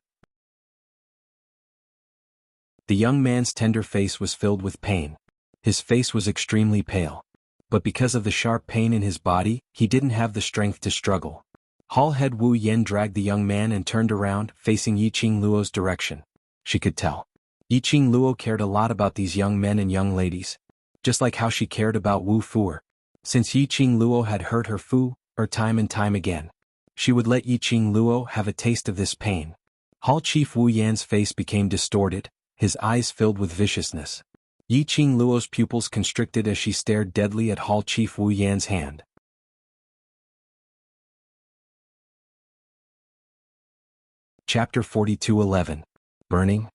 The young man's tender face was filled with pain. His face was extremely pale. But because of the sharp pain in his body, he didn't have the strength to struggle. Hall Head Wu Yan dragged the young man and turned around, facing Yiqing Luo's direction. She could tell. Yiqing Luo cared a lot about these young men and young ladies. Just like how she cared about Wu Fu'er. Since Yiqing Luo had hurt her time and time again, she would let Yiqing Luo have a taste of this pain. Hall Chief Wu Yan's face became distorted, his eyes filled with viciousness. Yiqing Luo's pupils constricted as she stared deadly at Hall Chief Wu Yan's hand. Chapter 42:11. Burning.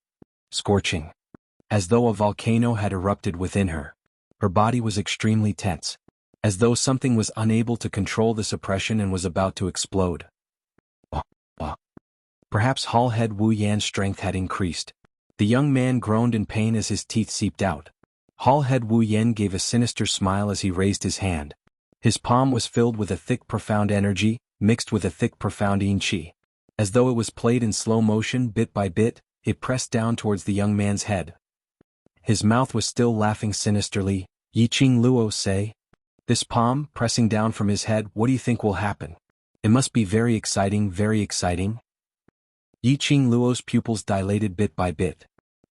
Scorching. As though a volcano had erupted within her. Her body was extremely tense. As though something was unable to control the suppression and was about to explode. Perhaps Hall Head Wu Yan's strength had increased. The young man groaned in pain as his teeth seeped out. Hall Head Wu Yan gave a sinister smile as he raised his hand. His palm was filled with a thick profound energy, mixed with a thick profound yin qi. As though it was played in slow motion bit by bit, it pressed down towards the young man's head. His mouth was still laughing sinisterly. Yiqing Luo say, "This palm, pressing down from his head, what do you think will happen? It must be very exciting, very exciting." Yiqing Luo's pupils dilated bit by bit.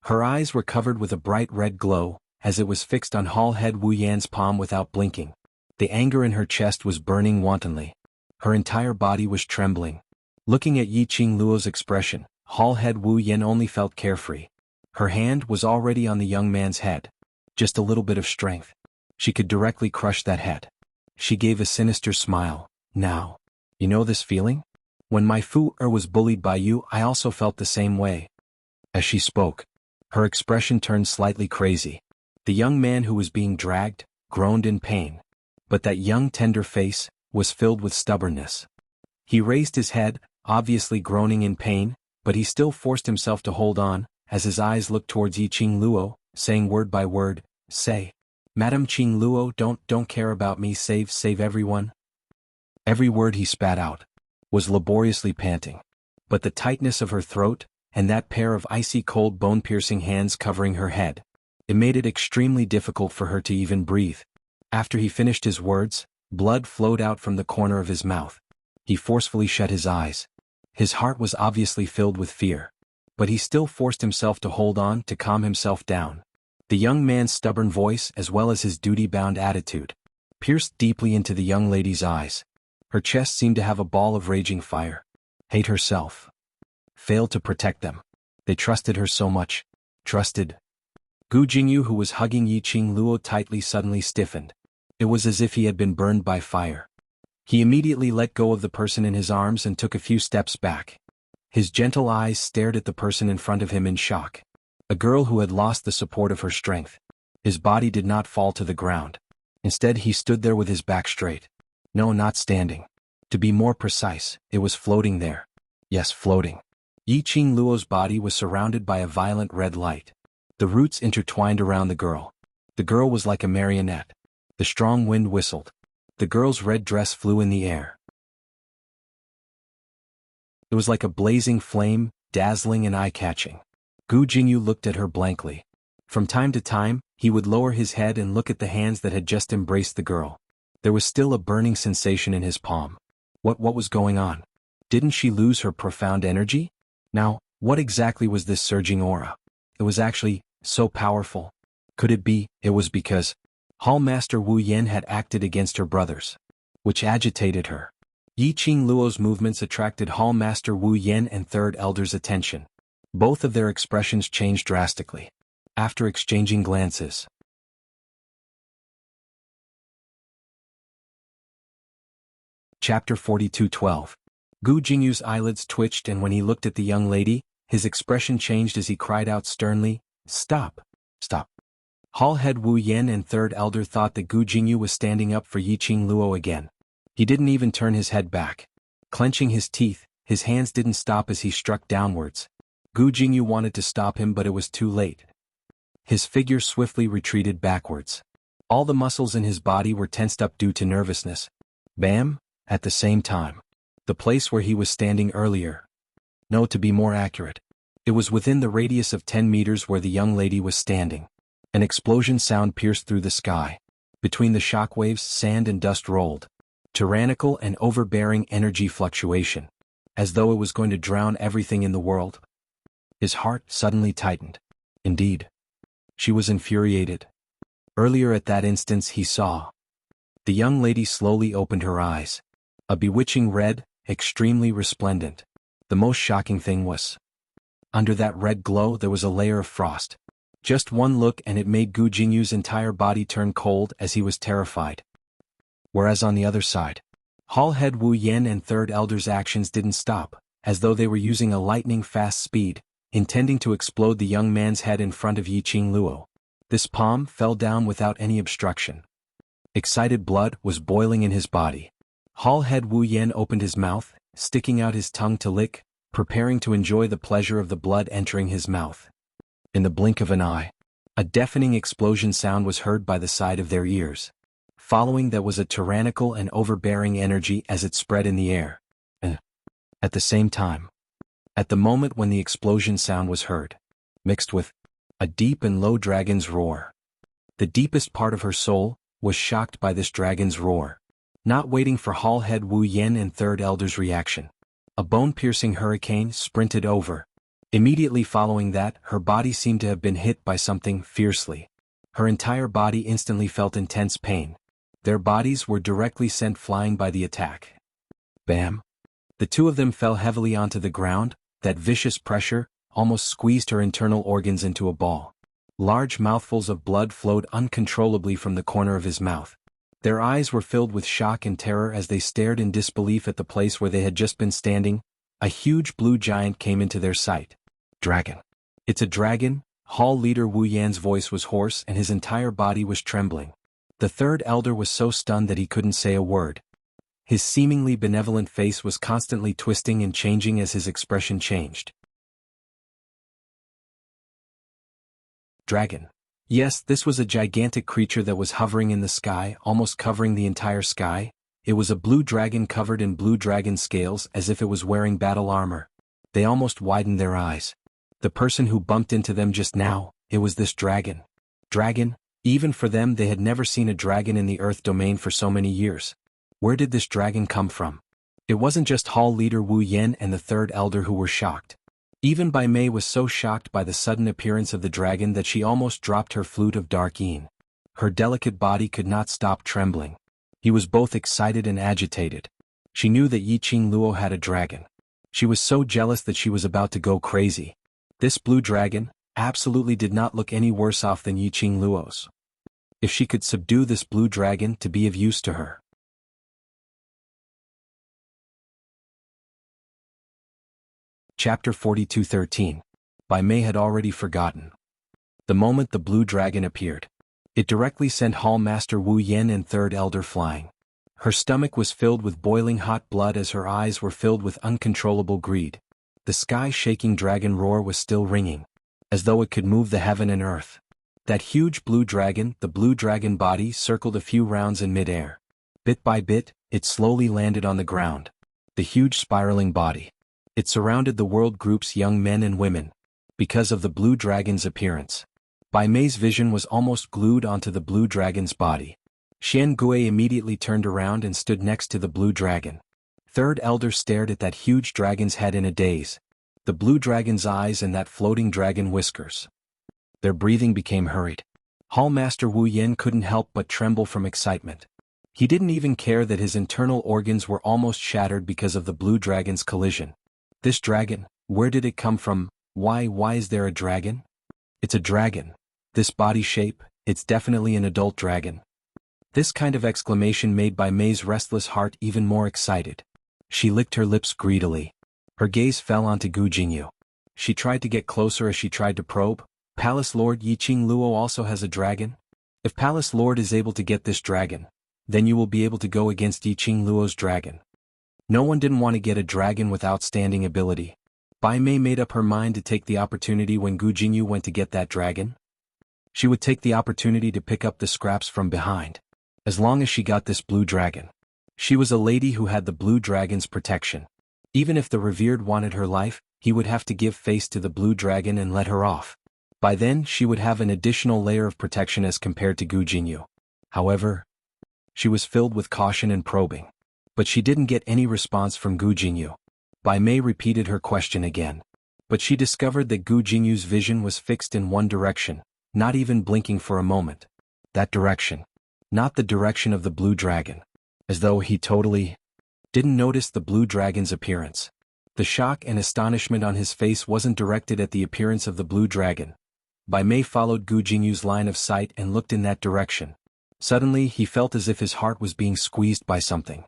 Her eyes were covered with a bright red glow, as it was fixed on Hall Head Wu Yan's palm without blinking. The anger in her chest was burning wantonly. Her entire body was trembling. Looking at Yiqing Luo's expression, Hall Head Wu Yan only felt carefree. Her hand was already on the young man's head. Just a little bit of strength. She could directly crush that head. She gave a sinister smile. "Now, you know this feeling? When my Fu'er was bullied by you, I also felt the same way." As she spoke, her expression turned slightly crazy. The young man who was being dragged groaned in pain. But that young tender face was filled with stubbornness. He raised his head, obviously groaning in pain, but he still forced himself to hold on, as his eyes looked towards Yiqing Luo, saying word by word, "Say, Madam Qing Luo, don't care about me, save everyone." Every word he spat out was laboriously panting. But the tightness of her throat, and that pair of icy cold bone-piercing hands covering her head, it made it extremely difficult for her to even breathe. After he finished his words, blood flowed out from the corner of his mouth. He forcefully shut his eyes. His heart was obviously filled with fear. But he still forced himself to hold on to calm himself down. The young man's stubborn voice as well as his duty-bound attitude pierced deeply into the young lady's eyes. Her chest seemed to have a ball of raging fire. Hate herself. Failed to protect them. They trusted her so much. Trusted. Gu Jingyu, who was hugging Yi Qing Luo tightly, suddenly stiffened. It was as if he had been burned by fire. He immediately let go of the person in his arms and took a few steps back. His gentle eyes stared at the person in front of him in shock. A girl who had lost the support of her strength. His body did not fall to the ground. Instead, he stood there with his back straight. No, not standing. To be more precise, it was floating there. Yes, floating. Yi Qing Luo's body was surrounded by a violent red light. The roots intertwined around the girl. The girl was like a marionette. The strong wind whistled. The girl's red dress flew in the air. It was like a blazing flame, dazzling and eye-catching. Gu Jingyu looked at her blankly. From time to time, he would lower his head and look at the hands that had just embraced the girl. There was still a burning sensation in his palm. What was going on? Didn't she lose her profound energy? Now, what exactly was this surging aura? It was actually so powerful. Could it be, it was because Hall Master Wu Yan had acted against her brothers, which agitated her? Yi Qing Luo's movements attracted Hall Master Wu Yan and Third Elder's attention. Both of their expressions changed drastically. After exchanging glances. Chapter 42:12. Gu Jingyu's eyelids twitched, and when he looked at the young lady, his expression changed as he cried out sternly, "Stop! Stop!" Hall Head Wu Yan and Third Elder thought that Gu Jingyu was standing up for Yi Qing Luo again. He didn't even turn his head back. Clenching his teeth, his hands didn't stop as he struck downwards. Gu Jingyu wanted to stop him, but it was too late. His figure swiftly retreated backwards. All the muscles in his body were tensed up due to nervousness. Bam! At the same time. The place where he was standing earlier. No, to be more accurate. It was within the radius of 10 meters where the young lady was standing. An explosion sound pierced through the sky. Between the shockwaves, sand and dust rolled. Tyrannical and overbearing energy fluctuation. As though it was going to drown everything in the world. His heart suddenly tightened. Indeed. She was infuriated. Earlier at that instance he saw. The young lady slowly opened her eyes. A bewitching red, extremely resplendent. The most shocking thing was, under that red glow there was a layer of frost. Just one look and it made Gu Jingyu's entire body turn cold as he was terrified. Whereas on the other side, Hall Head Wu Yan and Third Elder's actions didn't stop, as though they were using a lightning-fast speed, intending to explode the young man's head in front of Yi Qing Luo. This palm fell down without any obstruction. Excited blood was boiling in his body. Hall Head Wu Yan opened his mouth, sticking out his tongue to lick, preparing to enjoy the pleasure of the blood entering his mouth. In the blink of an eye, a deafening explosion sound was heard by the side of their ears. Following that was a tyrannical and overbearing energy as it spread in the air. At the same time, at the moment when the explosion sound was heard, mixed with a deep and low dragon's roar. The deepest part of her soul was shocked by this dragon's roar. Not waiting for Hall Head Wu Yan and Third Elder's reaction, a bone-piercing hurricane sprinted over. Immediately following that, her body seemed to have been hit by something fiercely. Her entire body instantly felt intense pain. Their bodies were directly sent flying by the attack. Bam! The two of them fell heavily onto the ground. That vicious pressure almost squeezed her internal organs into a ball. Large mouthfuls of blood flowed uncontrollably from the corner of his mouth. Their eyes were filled with shock and terror as they stared in disbelief at the place where they had just been standing. A huge blue giant came into their sight. Dragon. It's a dragon? Hall leader Wu Yan's voice was hoarse and his entire body was trembling. The Third Elder was so stunned that he couldn't say a word. His seemingly benevolent face was constantly twisting and changing as his expression changed. Dragon. Yes, this was a gigantic creature that was hovering in the sky, almost covering the entire sky. It was a blue dragon covered in blue dragon scales as if it was wearing battle armor. They almost widened their eyes. The person who bumped into them just now, it was this dragon. Dragon? Even for them, they had never seen a dragon in the Earth domain for so many years. Where did this dragon come from? It wasn't just Hall leader Wu Yan and the third elder who were shocked. Even Bai Mei was so shocked by the sudden appearance of the dragon that she almost dropped her flute of dark yin. Her delicate body could not stop trembling. He was both excited and agitated. She knew that Yiqing Luo had a dragon. She was so jealous that she was about to go crazy. This blue dragon absolutely did not look any worse off than Yiqing Luo's. If she could subdue this blue dragon to be of use to her. Chapter 42:13. Bai Mei had already forgotten. The moment the blue dragon appeared, it directly sent Hall Master Wu Yan and Third Elder flying. Her stomach was filled with boiling hot blood as her eyes were filled with uncontrollable greed. The sky-shaking dragon roar was still ringing, as though it could move the heaven and earth. That huge blue dragon, the blue dragon body, circled a few rounds in mid-air. Bit by bit, it slowly landed on the ground. The huge spiraling body. It surrounded the world group's young men and women. Because of the blue dragon's appearance, Bai Mei's vision was almost glued onto the blue dragon's body. Xian Gui immediately turned around and stood next to the blue dragon. Third Elder stared at that huge dragon's head in a daze. The blue dragon's eyes and that floating dragon whiskers. Their breathing became hurried. Hall Master Wu Yan couldn't help but tremble from excitement. He didn't even care that his internal organs were almost shattered because of the blue dragon's collision. This dragon, where did it come from? Why is there a dragon? It's a dragon. This body shape, it's definitely an adult dragon. This kind of exclamation made Bai Mei's restless heart even more excited. She licked her lips greedily. Her gaze fell onto Gu Jingyu. She tried to get closer as she tried to probe. Palace Lord Yiqing Luo also has a dragon? If Palace Lord is able to get this dragon, then you will be able to go against Yiqing Luo's dragon. No one didn't want to get a dragon with outstanding ability. Bai Mei made up her mind to take the opportunity when Gu Jingyu went to get that dragon. She would take the opportunity to pick up the scraps from behind. As long as she got this blue dragon. She was a lady who had the blue dragon's protection. Even if the revered wanted her life, he would have to give face to the blue dragon and let her off. By then, she would have an additional layer of protection as compared to Gu Jingyu. However, she was filled with caution and probing. But she didn't get any response from Gu Jingyu. Bai Mei repeated her question again. But she discovered that Gu Jingyu's vision was fixed in one direction, not even blinking for a moment. That direction. Not the direction of the blue dragon. As though he totally didn't notice the blue dragon's appearance. The shock and astonishment on his face wasn't directed at the appearance of the blue dragon. Bai Mei followed Gu Jingyu's line of sight and looked in that direction. Suddenly he felt as if his heart was being squeezed by something.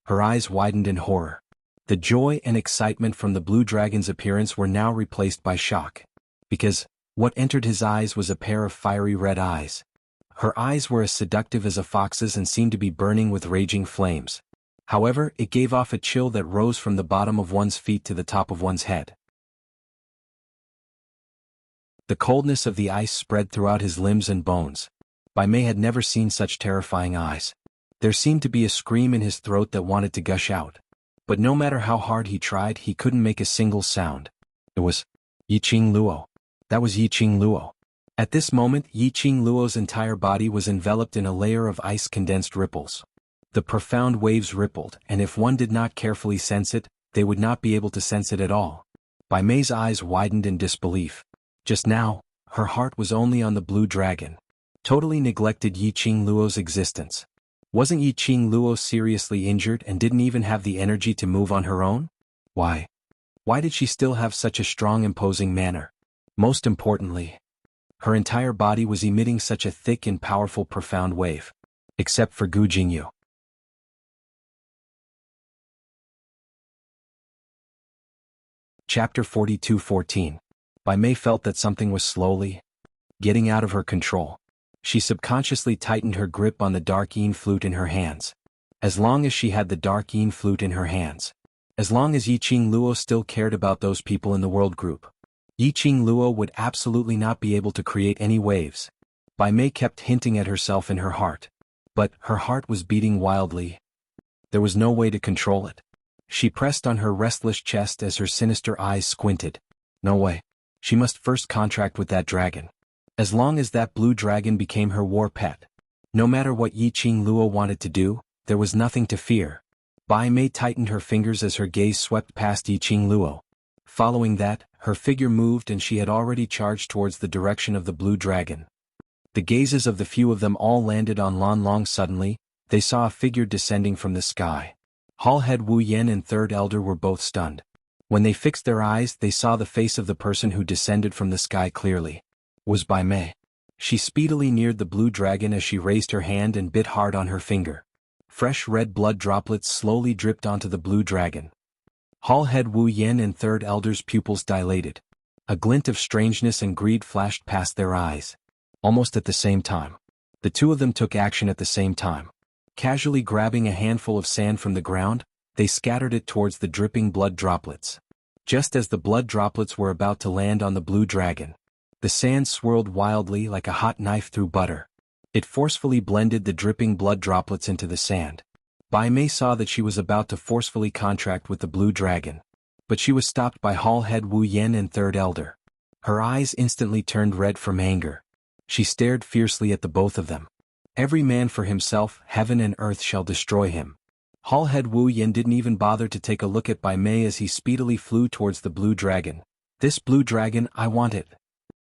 Her eyes widened in horror. The joy and excitement from the blue dragon's appearance were now replaced by shock. Because what entered his eyes was a pair of fiery red eyes. Her eyes were as seductive as a fox's and seemed to be burning with raging flames. However, it gave off a chill that rose from the bottom of one's feet to the top of one's head. The coldness of the ice spread throughout his limbs and bones. Bai Mei had never seen such terrifying eyes. There seemed to be a scream in his throat that wanted to gush out. But no matter how hard he tried, he couldn't make a single sound. It was Yiqing Luo. That was Yiqing Luo. At this moment, Yiqing Luo's entire body was enveloped in a layer of ice-condensed ripples. The profound waves rippled, and if one did not carefully sense it, they would not be able to sense it at all. Bai Mei's eyes widened in disbelief. Just now, her heart was only on the blue dragon. Totally neglected Yiqing Luo's existence. Wasn't Yiqing Luo seriously injured and didn't even have the energy to move on her own? Why? Why did she still have such a strong, imposing manner? Most importantly, her entire body was emitting such a thick and powerful profound wave. Except for Gu Jingyu. Chapter 42:14. Bai Mei felt that something was slowly getting out of her control. She subconsciously tightened her grip on the dark yin flute in her hands. As long as she had the dark yin flute in her hands. As long as Yiqing Luo still cared about those people in the world group. Yiqing Luo would absolutely not be able to create any waves. Bai Mei kept hinting at herself in her heart. But her heart was beating wildly. There was no way to control it. She pressed on her restless chest as her sinister eyes squinted. No way. She must first contract with that dragon. As long as that blue dragon became her war pet. No matter what Yi Qing Luo wanted to do, there was nothing to fear. Bai Mei tightened her fingers as her gaze swept past Yi Qing Luo. Following that, her figure moved and she had already charged towards the direction of the blue dragon. The gazes of the few of them all landed on Lan Long. Suddenly, they saw a figure descending from the sky. Hall Head Wu Yan and Third Elder were both stunned. When they fixed their eyes, they saw the face of the person who descended from the sky clearly. Was Bai Mei. She speedily neared the blue dragon as she raised her hand and bit hard on her finger. Fresh red blood droplets slowly dripped onto the blue dragon. Hall Head Wu Yan and Third Elder's pupils dilated. A glint of strangeness and greed flashed past their eyes. Almost at the same time. The two of them took action at the same time. Casually grabbing a handful of sand from the ground, they scattered it towards the dripping blood droplets. Just as the blood droplets were about to land on the blue dragon, the sand swirled wildly like a hot knife through butter. It forcefully blended the dripping blood droplets into the sand. Bai Mei saw that she was about to forcefully contract with the blue dragon. But she was stopped by Hall Head Wu Yan and Third Elder. Her eyes instantly turned red from anger. She stared fiercely at the both of them. Every man for himself, heaven and earth shall destroy him. Hall Head Wu Yan didn't even bother to take a look at Bai Mei as he speedily flew towards the blue dragon. This blue dragon, I want it.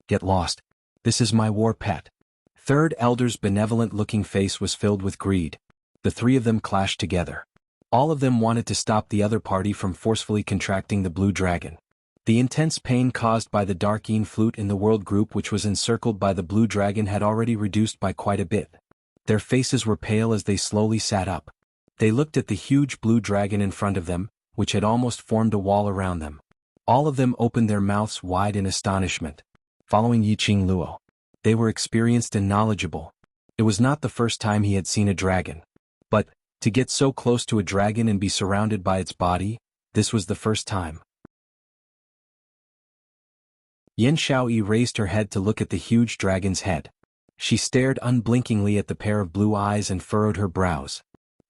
Get lost. This is my war pet. Third Elder's benevolent-looking face was filled with greed. The three of them clashed together. All of them wanted to stop the other party from forcefully contracting the blue dragon. The intense pain caused by the Darkeen flute in the world group which was encircled by the blue dragon had already reduced by quite a bit. Their faces were pale as they slowly sat up. They looked at the huge blue dragon in front of them, which had almost formed a wall around them. All of them opened their mouths wide in astonishment. Following Yi Qing Luo. They were experienced and knowledgeable. It was not the first time he had seen a dragon. But, to get so close to a dragon and be surrounded by its body, this was the first time. Yan Xiaoyi raised her head to look at the huge dragon's head. She stared unblinkingly at the pair of blue eyes and furrowed her brows.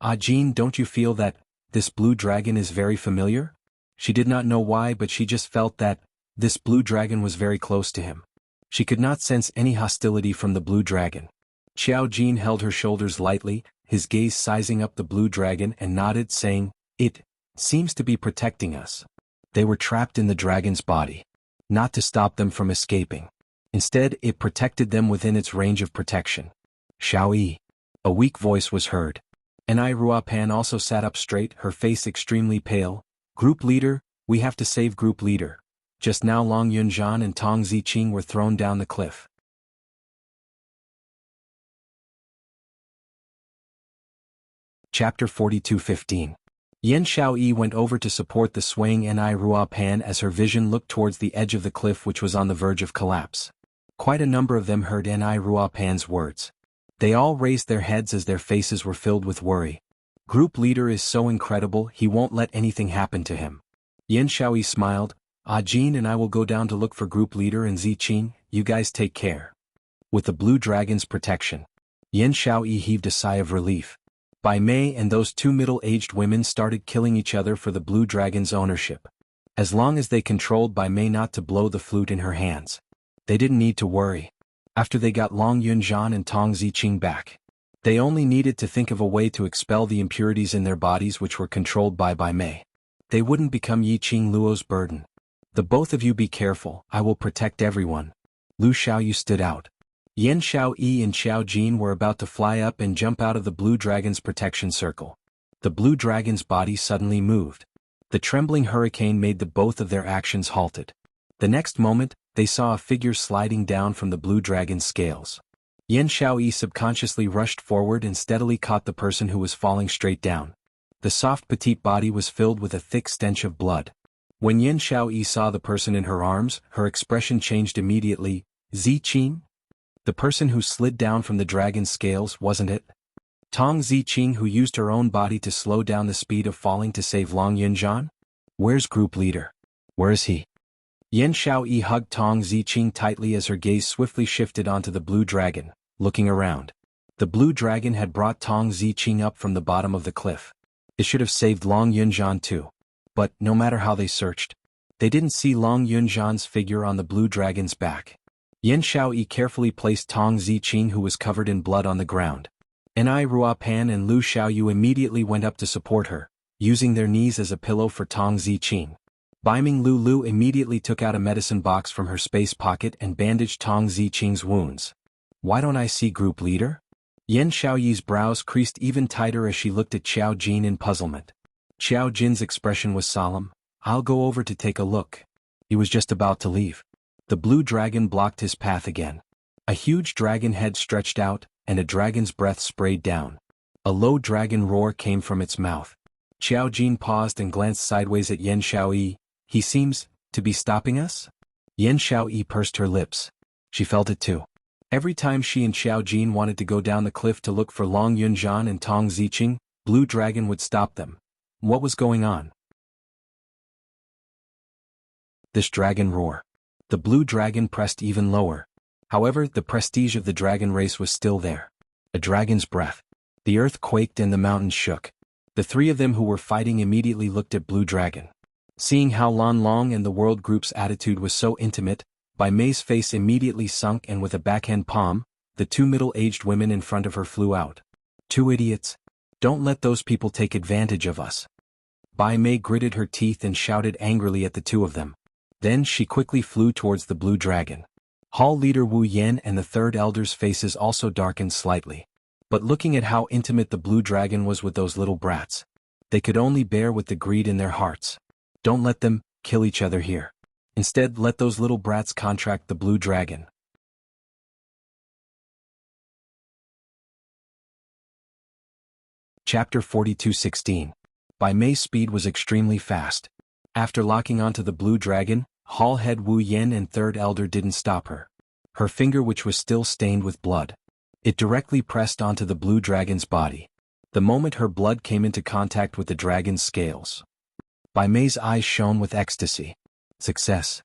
Ah Jean, don't you feel that, this blue dragon is very familiar? She did not know why, but she just felt that, this blue dragon was very close to him. She could not sense any hostility from the blue dragon. Xiao Jin held her shoulders lightly, his gaze sizing up the blue dragon and nodded, saying, "It seems to be protecting us." They were trapped in the dragon's body. Not to stop them from escaping. Instead, it protected them within its range of protection. Xiao Yi. A weak voice was heard. Anai Ruapan also sat up straight, her face extremely pale. "Group leader, we have to save group leader. Just now Long Yunzhan and Tong Ziqing were thrown down the cliff." Chapter 42:15. Yan Xiaoyi went over to support the swaying Anai Ruapan as her vision looked towards the edge of the cliff which was on the verge of collapse. Quite a number of them heard Anai Ruapan's words. They all raised their heads as their faces were filled with worry. Group leader is so incredible, he won't let anything happen to him. Yan Xiaoyi smiled. "Ah Jean and I will go down to look for group leader and Ziqing, you guys take care." With the blue dragon's protection, Yan Xiaoyi heaved a sigh of relief. Bai Mei and those two middle-aged women started killing each other for the blue dragon's ownership. As long as they controlled Bai Mei not to blow the flute in her hands, they didn't need to worry. After they got Long Yunzhan and Tong Ziqing back, they only needed to think of a way to expel the impurities in their bodies which were controlled by Bai Mei. They wouldn't become Yi Qing Luo's burden. "The both of you be careful, I will protect everyone." Lu Xiaoyu stood out. Yan Xiaoyi and Xiao Jin were about to fly up and jump out of the blue dragon's protection circle. The blue dragon's body suddenly moved. The trembling hurricane made the both of their actions halted. The next moment, they saw a figure sliding down from the blue dragon's scales. Yan Xiaoyi subconsciously rushed forward and steadily caught the person who was falling straight down. The soft petite body was filled with a thick stench of blood. When Yan Xiaoyi saw the person in her arms, her expression changed immediately. "Ziqing? The person who slid down from the dragon's scales, wasn't it? Tong Ziqing who used her own body to slow down the speed of falling to save Long Yunzhan? Where's group leader? Where is he?" Yan Xiaoyi hugged Tong Ziqing tightly as her gaze swiftly shifted onto the blue dragon, looking around. The blue dragon had brought Tong Ziqing up from the bottom of the cliff. It should have saved Long Yunzhan too. But, no matter how they searched, they didn't see Long Yunzhan's figure on the blue dragon's back. Yan Xiaoyi carefully placed Tong Ziqing, who was covered in blood, on the ground. Enai Ruopan and Lu Xiaoyu immediately went up to support her, using their knees as a pillow for Tong Ziqing. Baiming Lu immediately took out a medicine box from her space pocket and bandaged Tong Ziqing's wounds. Why don't I see group leader? Yan Xiaoyi's brows creased even tighter as she looked at Xiao Jin in puzzlement. Xiao Jin's expression was solemn. I'll go over to take a look. He was just about to leave. The blue dragon blocked his path again. A huge dragon head stretched out, and a dragon's breath sprayed down. A low dragon roar came from its mouth. Xiao Jin paused and glanced sideways at Yan Xiaoyi. He seems to be stopping us? Yan Xiaoyi pursed her lips. She felt it too. Every time she and Xiao Jin wanted to go down the cliff to look for Long Yunzhan and Tong Ziqing, Blue Dragon would stop them. What was going on? This dragon roar. The blue dragon pressed even lower. However, the prestige of the dragon race was still there. A dragon's breath. The earth quaked and the mountains shook. The three of them who were fighting immediately looked at Blue Dragon. Seeing how Lan Long and the world group's attitude was so intimate, Bai Mei's face immediately sunk, and with a backhand palm, the two middle-aged women in front of her flew out. Two idiots. Don't let those people take advantage of us. Bai Mei gritted her teeth and shouted angrily at the two of them. Then she quickly flew towards the blue dragon. Hall leader Wu Yan and the third elder's faces also darkened slightly. But looking at how intimate the blue dragon was with those little brats, they could only bear with the greed in their hearts. Don't let them kill each other here. Instead, let those little brats contract the blue dragon. Chapter 42:16. Bai Mei's speed was extremely fast. After locking onto the blue dragon, Hall head Wu Yan and third elder didn't stop her. Her finger, which was still stained with blood, it directly pressed onto the blue dragon's body. The moment her blood came into contact with the dragon's scales, Bai Mei's eyes shone with ecstasy. Success.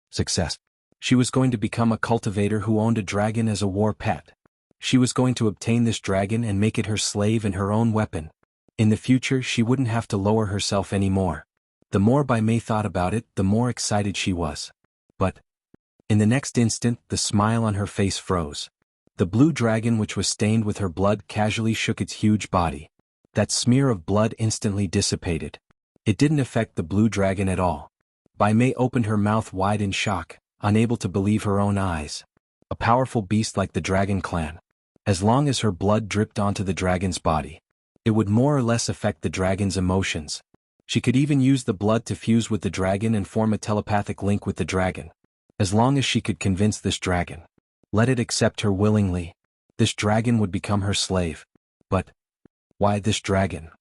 Success. She was going to become a cultivator who owned a dragon as a war pet. She was going to obtain this dragon and make it her slave and her own weapon. In the future, she wouldn't have to lower herself anymore. The more Bai Mei thought about it, the more excited she was. But in the next instant, the smile on her face froze. The blue dragon, which was stained with her blood, casually shook its huge body. That smear of blood instantly dissipated. It didn't affect the blue dragon at all. Bai Mei opened her mouth wide in shock, unable to believe her own eyes. A powerful beast like the dragon clan. As long as her blood dripped onto the dragon's body, it would more or less affect the dragon's emotions. She could even use the blood to fuse with the dragon and form a telepathic link with the dragon. As long as she could convince this dragon, let it accept her willingly, this dragon would become her slave. But why this dragon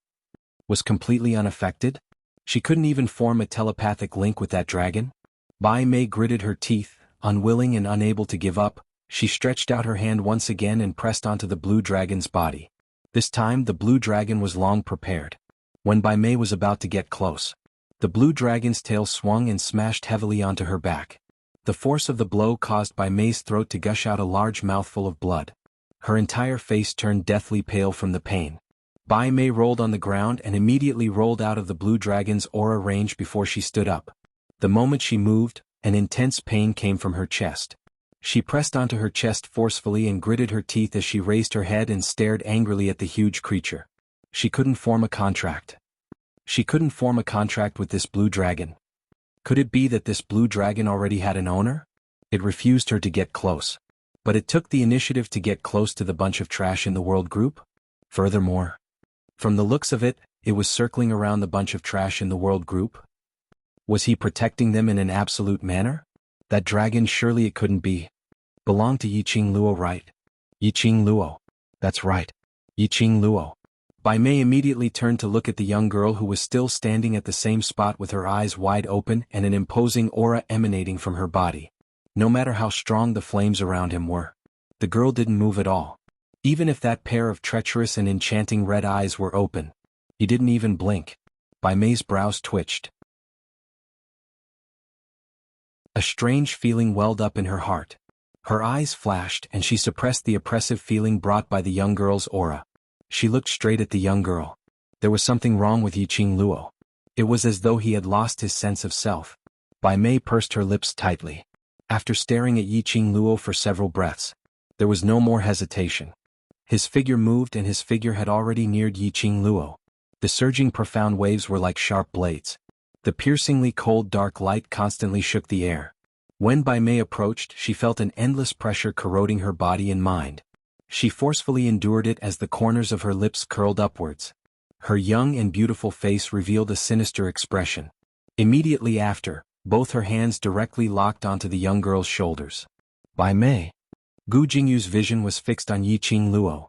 was completely unaffected? She couldn't even form a telepathic link with that dragon? Bai Mei gritted her teeth, unwilling and unable to give up. She stretched out her hand once again and pressed onto the blue dragon's body. This time the blue dragon was long prepared. When Bai Mei was about to get close, the blue dragon's tail swung and smashed heavily onto her back. The force of the blow caused Bai Mei's throat to gush out a large mouthful of blood. Her entire face turned deathly pale from the pain. Bai Mei rolled on the ground and immediately rolled out of the blue dragon's aura range before she stood up. The moment she moved, an intense pain came from her chest. She pressed onto her chest forcefully and gritted her teeth as she raised her head and stared angrily at the huge creature. She couldn't form a contract. She couldn't form a contract with this blue dragon. Could it be that this blue dragon already had an owner? It refused her to get close. But it took the initiative to get close to the bunch of trash in the world group? Furthermore, from the looks of it, it was circling around the bunch of trash in the world group. Was he protecting them in an absolute manner? That dragon, surely it couldn't be. Belonged to Yiqing Luo, right? Yiqing Luo. That's right. Yiqing Luo. Bai Mei immediately turned to look at the young girl who was still standing at the same spot with her eyes wide open and an imposing aura emanating from her body. No matter how strong the flames around him were, the girl didn't move at all. Even if that pair of treacherous and enchanting red eyes were open, he didn't even blink. Bai Mei's brows twitched. A strange feeling welled up in her heart. Her eyes flashed and she suppressed the oppressive feeling brought by the young girl's aura. She looked straight at the young girl. There was something wrong with Yiqing Luo. It was as though he had lost his sense of self. Bai Mei pursed her lips tightly. After staring at Yiqing Luo for several breaths, there was no more hesitation. His figure moved and his figure had already neared Yiqing Luo. The surging profound waves were like sharp blades. The piercingly cold dark light constantly shook the air. When Bai Mei approached, she felt an endless pressure corroding her body and mind. She forcefully endured it as the corners of her lips curled upwards. Her young and beautiful face revealed a sinister expression. Immediately after, both her hands directly locked onto the young girl's shoulders. Bai Mei. Gu Jingyu's vision was fixed on Yiqing Luo.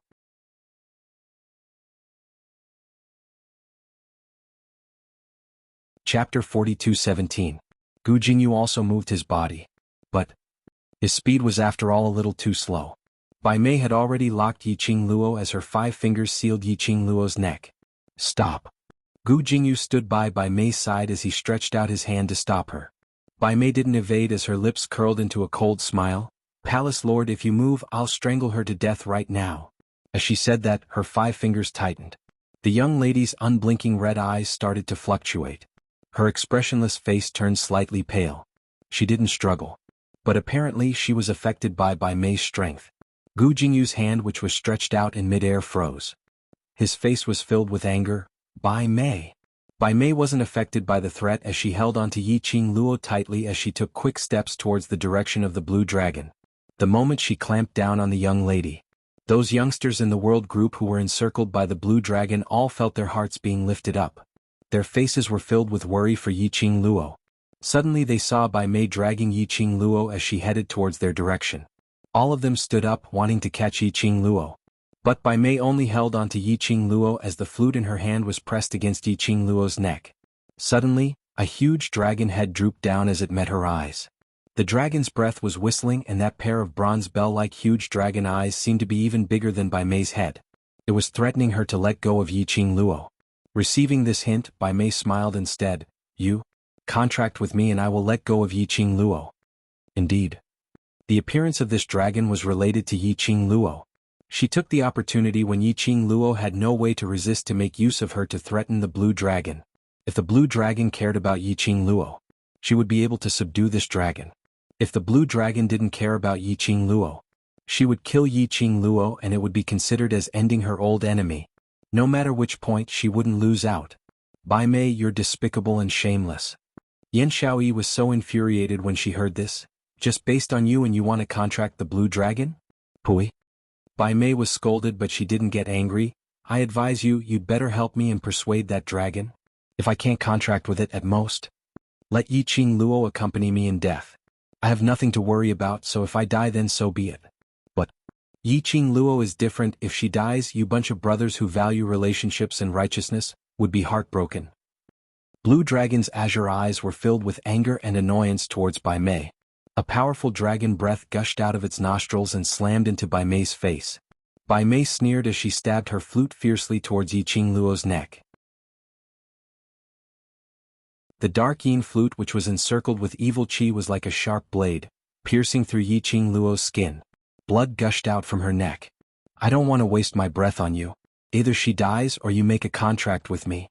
Chapter 42:17. Gu Jingyu also moved his body. But his speed was after all a little too slow. Bai Mei had already locked Yiqing Luo as her 5 fingers sealed Yiqing Luo's neck. Stop. Gu Jingyu stood by Bai Mei's side as he stretched out his hand to stop her. Bai Mei didn't evade as her lips curled into a cold smile. Palace Lord, if you move, I'll strangle her to death right now. As she said that, her 5 fingers tightened. The young lady's unblinking red eyes started to fluctuate. Her expressionless face turned slightly pale. She didn't struggle. But apparently she was affected by Bai Mei's strength. Gu Jingyu's hand, which was stretched out in midair, froze. His face was filled with anger. Bai Mei. Bai Mei wasn't affected by the threat as she held onto Yiqing Luo tightly as she took quick steps towards the direction of the blue dragon. The moment she clamped down on the young lady, those youngsters in the world group who were encircled by the blue dragon all felt their hearts being lifted up. Their faces were filled with worry for Yiqing Luo. Suddenly they saw Bai Mei dragging Yiqing Luo as she headed towards their direction. All of them stood up wanting to catch Yiqing Luo. But Bai Mei only held onto Yiqing Luo as the flute in her hand was pressed against Yiqing Luo's neck. Suddenly, a huge dragon head drooped down as it met her eyes. The dragon's breath was whistling and that pair of bronze bell-like huge dragon eyes seemed to be even bigger than Bai Mei's head. It was threatening her to let go of Yiqing Luo. Receiving this hint, Bai Mei smiled instead. You? Contract with me and I will let go of Yiqing Luo. Indeed. The appearance of this dragon was related to Yiqing Luo. She took the opportunity when Yiqing Luo had no way to resist to make use of her to threaten the blue dragon. If the blue dragon cared about Yiqing Luo, she would be able to subdue this dragon. If the blue dragon didn't care about Yiqing Luo, she would kill Yiqing Luo and it would be considered as ending her old enemy. No matter which point, she wouldn't lose out. Bai Mei, you're despicable and shameless. Yan Xiaoyi was so infuriated when she heard this. Just based on you and you want to contract the blue dragon? Pui. Bai Mei was scolded but she didn't get angry. I advise you, you'd better help me and persuade that dragon. If I can't contract with it at most, let Yiqing Luo accompany me in death. I have nothing to worry about, so if I die then so be it. But Yiqing Luo is different. If she dies, you bunch of brothers who value relationships and righteousness would be heartbroken. Blue Dragon's azure eyes were filled with anger and annoyance towards Bai Mei. A powerful dragon breath gushed out of its nostrils and slammed into Bai Mei's face. Bai Mei sneered as she stabbed her flute fiercely towards Yiqing Luo's neck. The dark yin flute, which was encircled with evil qi, was like a sharp blade, piercing through Yiqing Luo's skin. Blood gushed out from her neck. I don't want to waste my breath on you. Either she dies or you make a contract with me.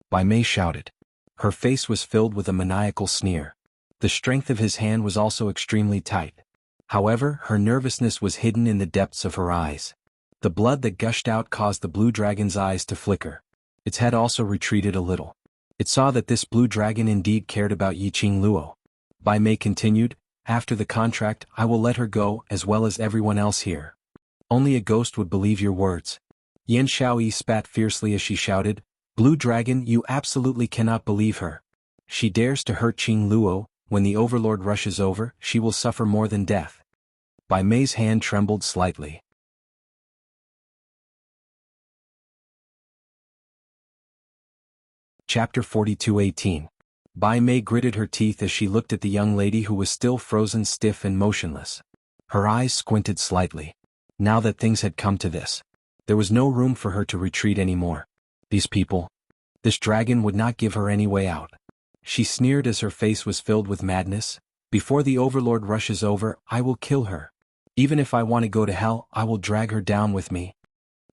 Bai Mei shouted. Her face was filled with a maniacal sneer. The strength of his hand was also extremely tight. However, her nervousness was hidden in the depths of her eyes. The blood that gushed out caused the blue dragon's eyes to flicker. Its head also retreated a little. It saw that this blue dragon indeed cared about Yiqing Luo. Bai Mei continued, after the contract, I will let her go as well as everyone else here. Only a ghost would believe your words. Yan Xiaoyi spat fiercely as she shouted, Blue Dragon, you absolutely cannot believe her. She dares to hurt Qing Luo. When the Overlord rushes over, she will suffer more than death. Bai Mei's hand trembled slightly. Chapter 42:18. Bai Mei gritted her teeth as she looked at the young lady who was still frozen stiff and motionless. Her eyes squinted slightly. Now that things had come to this, there was no room for her to retreat anymore. These people, this dragon would not give her any way out. She sneered as her face was filled with madness. Before the Overlord rushes over, I will kill her. Even if I want to go to hell, I will drag her down with me.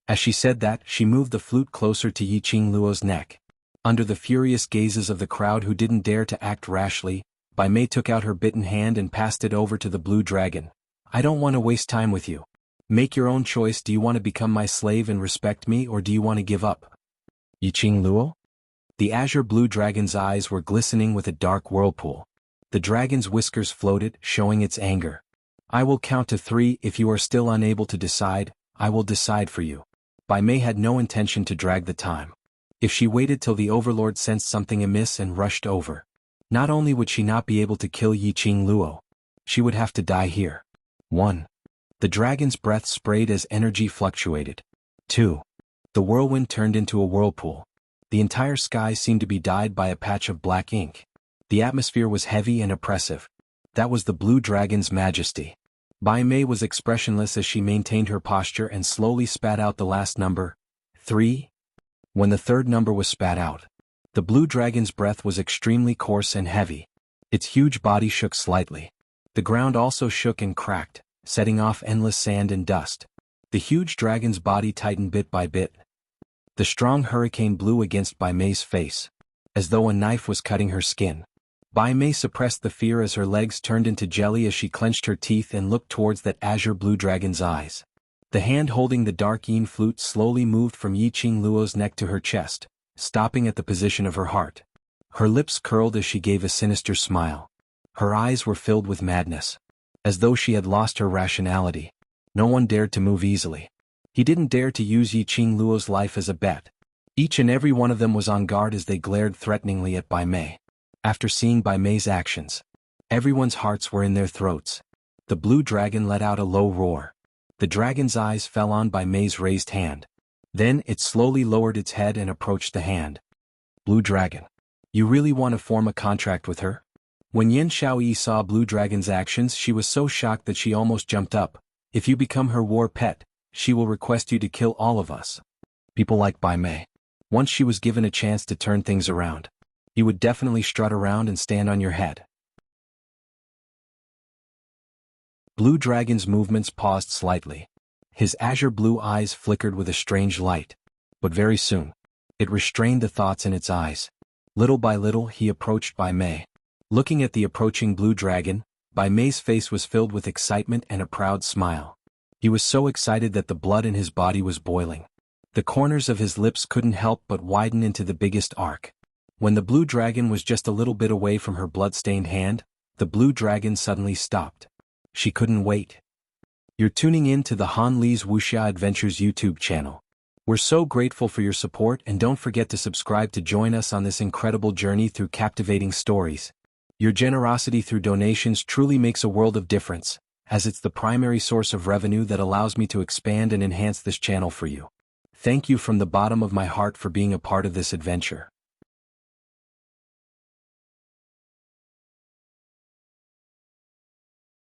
As she said that, she moved the flute closer to Yiqing Luo's neck. Under the furious gazes of the crowd who didn't dare to act rashly, Bai Mei took out her bitten hand and passed it over to the blue dragon. I don't want to waste time with you. Make your own choice. Do you want to become my slave and respect me, or do you want to give up? Yiqing Luo? The azure blue dragon's eyes were glistening with a dark whirlpool. The dragon's whiskers floated, showing its anger. I will count to 3. If you are still unable to decide, I will decide for you. Bai Mei had no intention to drag the time. If she waited till the Overlord sensed something amiss and rushed over, not only would she not be able to kill Yiqing Luo, she would have to die here. 1. The dragon's breath sprayed as energy fluctuated. 2. The whirlwind turned into a whirlpool. The entire sky seemed to be dyed by a patch of black ink. The atmosphere was heavy and oppressive. That was the blue dragon's majesty. Bai Mei was expressionless as she maintained her posture and slowly spat out the last number, 3. When the third number was spat out, the blue dragon's breath was extremely coarse and heavy. Its huge body shook slightly. The ground also shook and cracked, setting off endless sand and dust. The huge dragon's body tightened bit by bit. The strong hurricane blew against Bai Mei's face, as though a knife was cutting her skin. Bai Mei suppressed the fear as her legs turned into jelly as she clenched her teeth and looked towards that azure blue dragon's eyes. The hand holding the dark yin flute slowly moved from Yiqing Luo's neck to her chest, stopping at the position of her heart. Her lips curled as she gave a sinister smile. Her eyes were filled with madness, as though she had lost her rationality. No one dared to move easily. He didn't dare to use Yiqing Luo's life as a bet. Each and every one of them was on guard as they glared threateningly at Bai Mei. After seeing Bai Mei's actions, everyone's hearts were in their throats. The blue dragon let out a low roar. The dragon's eyes fell on Bai Mei's raised hand. Then it slowly lowered its head and approached the hand. Blue dragon. You really want to form a contract with her? When Yin Xiaoyi saw Blue Dragon's actions, she was so shocked that she almost jumped up. If you become her war pet, she will request you to kill all of us. People like Bai Mei. Once she was given a chance to turn things around, you would definitely strut around and stand on your head. Blue Dragon's movements paused slightly. His azure blue eyes flickered with a strange light. But very soon, it restrained the thoughts in its eyes. Little by little he approached Bai Mei. Looking at the approaching blue dragon, Bai Mei's face was filled with excitement and a proud smile. He was so excited that the blood in his body was boiling. The corners of his lips couldn't help but widen into the biggest arc. When the blue dragon was just a little bit away from her blood-stained hand, the blue dragon suddenly stopped. She couldn't wait. You're tuning in to the Han Li's Wuxia Adventures YouTube channel. We're so grateful for your support, and don't forget to subscribe to join us on this incredible journey through captivating stories. Your generosity through donations truly makes a world of difference, as it's the primary source of revenue that allows me to expand and enhance this channel for you. Thank you from the bottom of my heart for being a part of this adventure.